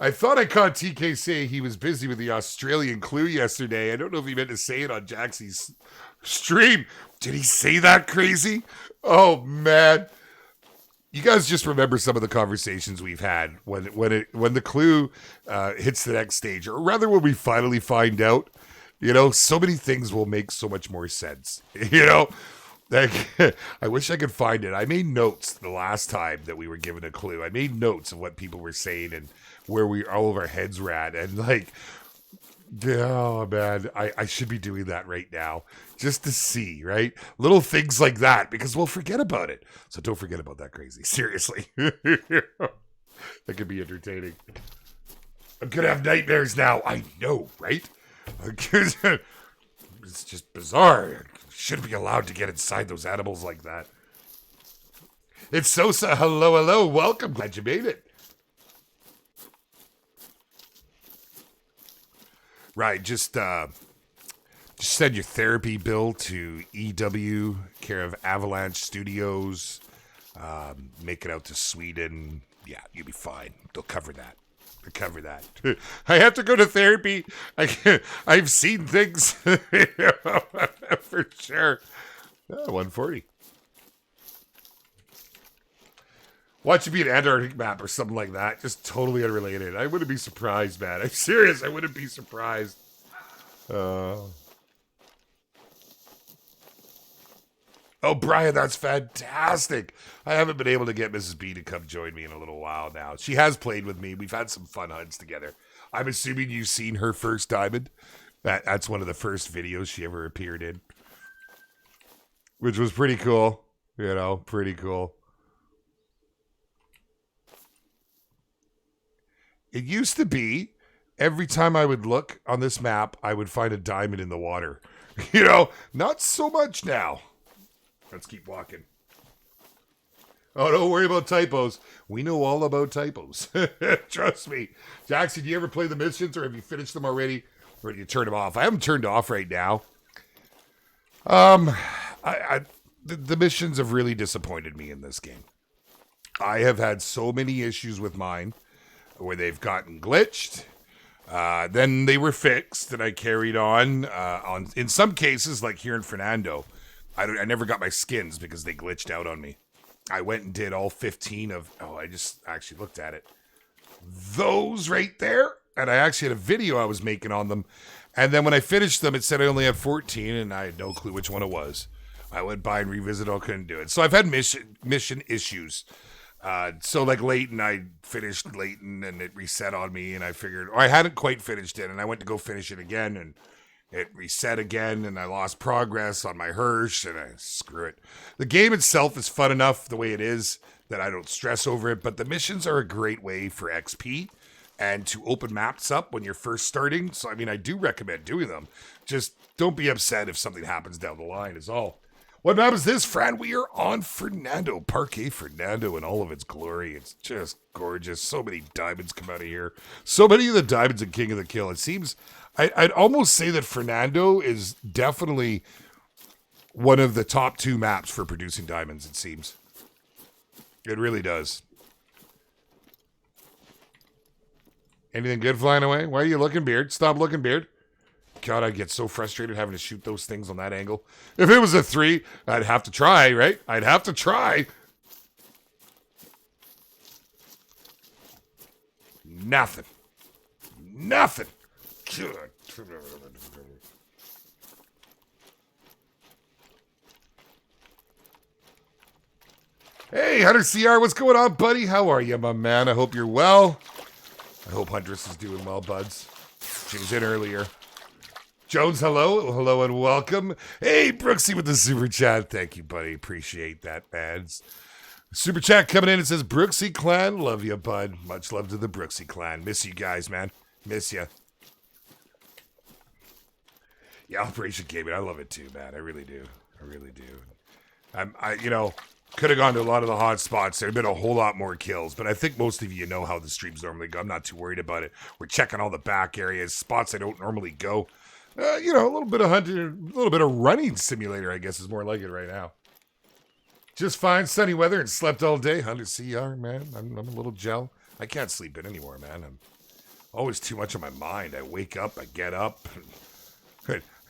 I thought I caught TK say he was busy with the Australian clue yesterday. I don't know if he meant to say it on Jaxy's stream. Did he say that crazy? Oh, man. You guys just remember some of the conversations we've had when the clue hits the next stage, or rather when we finally find out. So many things will make so much more sense. Like, I wish I could find it. I made notes the last time that we were given a clue. I made notes of what people were saying and where all of our heads were at. And like, oh man, I should be doing that right now just to see, right? Little things like that, because we'll forget about it. So don't forget about that crazy. Seriously. That could be entertaining. I'm going to have nightmares now. I know, right? It's just bizarre. Shouldn't be allowed to get inside those animals like that. It's Sosa. Hello. Welcome. Glad you made it. Right. Just send your therapy bill to EW, care of Avalanche Studios. Make it out to Sweden. Yeah, you'll be fine. They'll cover that. I have to go to therapy. I've seen things for sure. 140. Watch it be an Antarctic map or something like that. Just totally unrelated. I wouldn't be surprised, man. I'm serious. I wouldn't be surprised. Oh, Brian, that's fantastic. I haven't been able to get Mrs. B to come join me in a little while now. She has played with me. We've had some fun hunts together. I'm assuming you've seen her first diamond. That's one of the first videos she ever appeared in, which was pretty cool. You know, pretty cool. It used to be every time I would look on this map, I would find a diamond in the water. You know, not so much now. Let's keep walking. Oh, don't worry about typos. We know all about typos. Trust me. Jaxy, do you ever play the missions, or have you finished them already? Or do you turn them off? I have them turned off right now. The missions have really disappointed me in this game. I have had so many issues with mine where they've gotten glitched. Then they were fixed, and I carried on. In some cases, like here in Fernando, I never got my skins because they glitched out on me. I went and did all 15 of... Oh, I just actually looked at it. Those right there. And I actually had a video I was making on them. And then when I finished them, it said I only had 14, and I had no clue which one it was. I went by and revisited, I couldn't do it. So I've had mission issues. So like Leighton, I finished Leighton, and it reset on me, and I figured... Or I hadn't quite finished it, and I went to go finish it again, and... It reset again, and I lost progress on my Hirsch, and screw it. The game itself is fun enough the way it is that I don't stress over it, but the missions are a great way for XP and to open maps up when you're first starting. So, I mean, I do recommend doing them. Just don't be upset if something happens down the line is all. What map is this, Fran? We are on Fernando, Parque Fernando in all of its glory. It's just gorgeous. So many diamonds come out of here. So many of the diamonds in King of the Kill. It seems... I'd almost say that Fernando is definitely one of the top 2 maps for producing diamonds, it seems. It really does. Anything good flying away? Why are you looking, Beard? Stop looking, Beard. God, I get so frustrated having to shoot those things on that angle. If it was a 3, I'd have to try, right? I'd have to try. Nothing. Nothing. Good. Hey, Hunter CR, what's going on, buddy? How are you, my man? I hope you're well. I hope Huntress is doing well, buds. She was in earlier. Jones, hello. Hello and welcome. Hey, Brooksy with the super chat. Thank you, buddy. Appreciate that, man. Super chat coming in. It says, Brooksy clan. Love you, bud. Much love to the Brooksy clan. Miss you guys, man. Miss you. Yeah, Operation Gaming. I love it too, man. I really do. I really do. You know, could have gone to a lot of the hot spots. There have been a whole lot more kills, but I think most of you know how the streams normally go. I'm not too worried about it. We're checking all the back areas, spots I don't normally go. You know, a little bit of hunting, a little bit of running simulator, I guess, is more like it right now. Just fine, sunny weather, and slept all day. 100 CR, man. I'm a little gel. I can't sleep in anymore, man. I'm always too much on my mind. I wake up, I get up.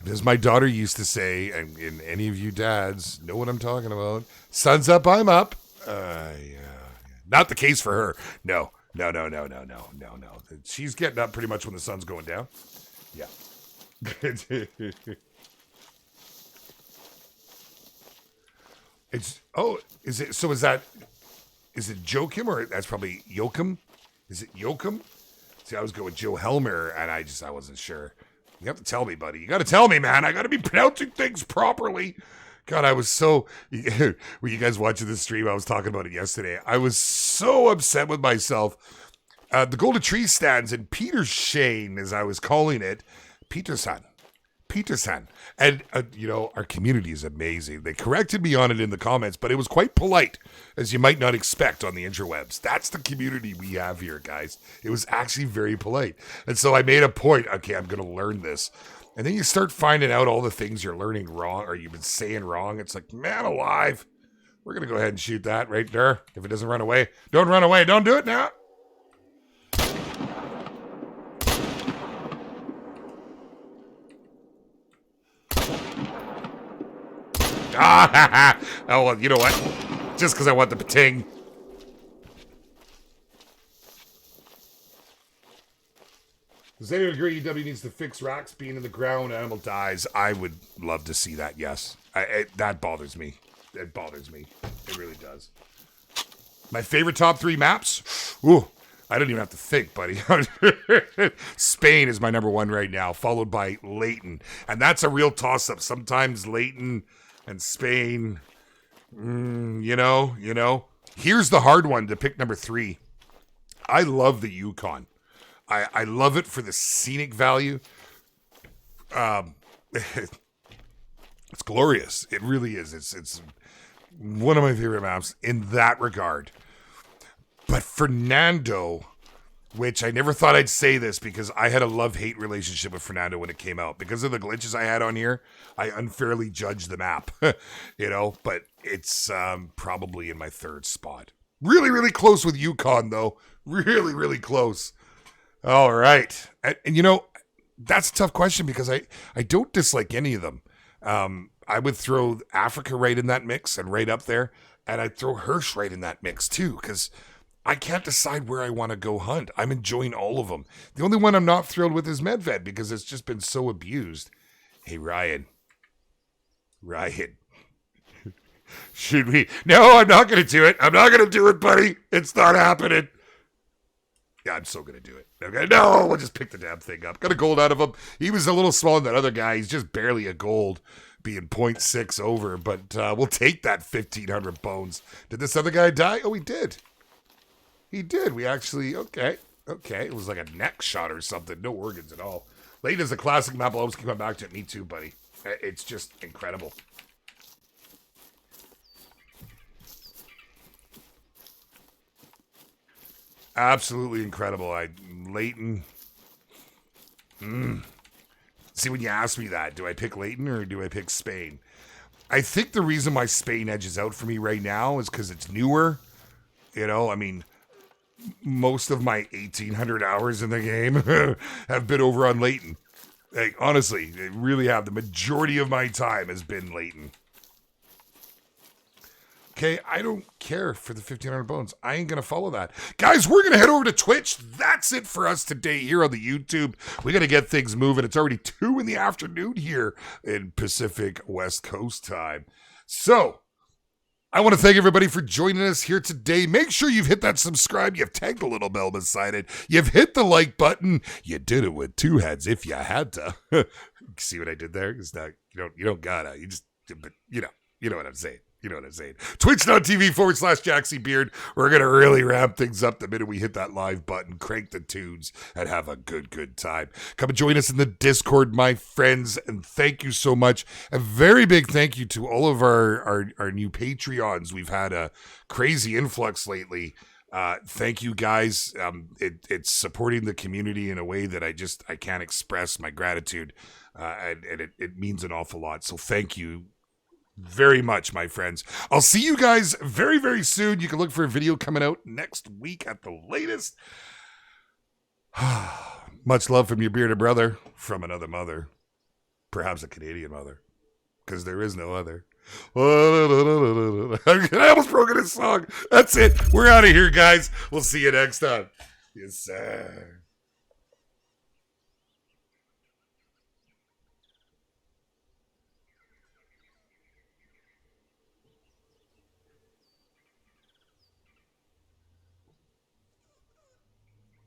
As my daughter used to say, and any of you dads know what I'm talking about, sun's up, I'm up. Yeah. Not the case for her. No. She's getting up pretty much when the sun's going down. Yeah. Is it Joachim, or that's probably Joachim? Is it Joachim? See, I was going with Joe Helmer, and I wasn't sure. You have to tell me, buddy. You got to tell me, man. I got to be pronouncing things properly. God, I was so... Were you guys watching this stream? I was talking about it yesterday. I was so upset with myself. The Golden Tree stands in Petershane, as I was calling it. Peterson. And, you know, our community is amazing. They corrected me on it in the comments, but it was quite polite, as you might not expect on the interwebs. That's the community we have here, guys. It was actually very polite. And so I made a point, okay, I'm going to learn this. And then you start finding out all the things you're learning wrong, or you've been saying wrong. It's like, man alive. We're going to go ahead and shoot that right there. If it doesn't run away. Don't run away. Don't do it now. Oh, well, you know what? Just because I want the pating. Does anyone agree EW needs to fix racks being in the ground, animal dies? I would love to see that, yes. That bothers me. it bothers me. It really does. My favorite top 3 maps? Ooh, I don't even have to think, buddy. Spain is my number 1 right now, followed by Leighton. And that's a real toss-up. Sometimes Leighton and Spain, you know. Here's the hard one to pick number 3. I love the Yukon. I love it for the scenic value. It's glorious. It really is. It's one of my favorite maps in that regard. But Fernando, which I never thought I'd say this because I had a love-hate relationship with Fernando when it came out. Because of the glitches I had on here, I unfairly judged the map, but it's probably in my 3rd spot. Really, really close with Yukon, though. Really, really close. All right. And that's a tough question because I don't dislike any of them. I would throw Africa right in that mix and right up there. And I'd throw Hirsch right in that mix, too, because I can't decide where I want to go hunt. I'm enjoying all of them. The only one I'm not thrilled with is Medved because it's just been so abused. Hey, Ryan. Should we? No, I'm not going to do it. I'm not going to do it, buddy. It's not happening. Yeah, I'm so going to do it. Okay, no, we'll just pick the damn thing up. Got a gold out of him. He was a little smaller than that other guy. He's just barely a gold, being 0.6 over. But we'll take that 1,500 bones. Did this other guy die? Oh, he did. He did. We actually, okay. It was like a neck shot or something. No organs at all. Late is a classic map. I'll always keep coming back to it. Me too, buddy. It's just incredible. Absolutely incredible. Leighton. See, when you ask me that, do I pick Leighton or do I pick Spain? I think the reason why Spain edges out for me right now is because it's newer. Most of my 1,800 hours in the game have been over on Leighton. Like, honestly, they really have. The majority of my time has been Leighton. Okay, I don't care for the 1,500 bones. I ain't going to follow that. Guys, we're going to head over to Twitch. That's it for us today here on the YouTube. We got to get things moving. It's already 2 in the afternoon here in Pacific West Coast time. So, I want to thank everybody for joining us here today. Make sure you've hit that subscribe. You've tagged the little bell beside it. You've hit the like button. You did it with 2 heads if you had to. See what I did there? It's not, you don't gotta. You just, but you know what I'm saying. You know what I'm saying. Twitch.tv/JaxyBeard. We're going to really ramp things up the minute we hit that live button, crank the tunes, and have a good time. Come and join us in the Discord, my friends, and thank you so much. A very big thank you to all of our new Patreons. We've had a crazy influx lately. Thank you, guys. It's supporting the community in a way that I can't express my gratitude, and it means an awful lot. So thank you very much, my friends. I'll see you guys very, very soon. You can look for a video coming out next week at the latest. Much love from your bearded brother from another mother. Perhaps a Canadian mother. Because there is no other. I almost broke in a song. That's it. We're out of here, guys. We'll see you next time. Yes, sir.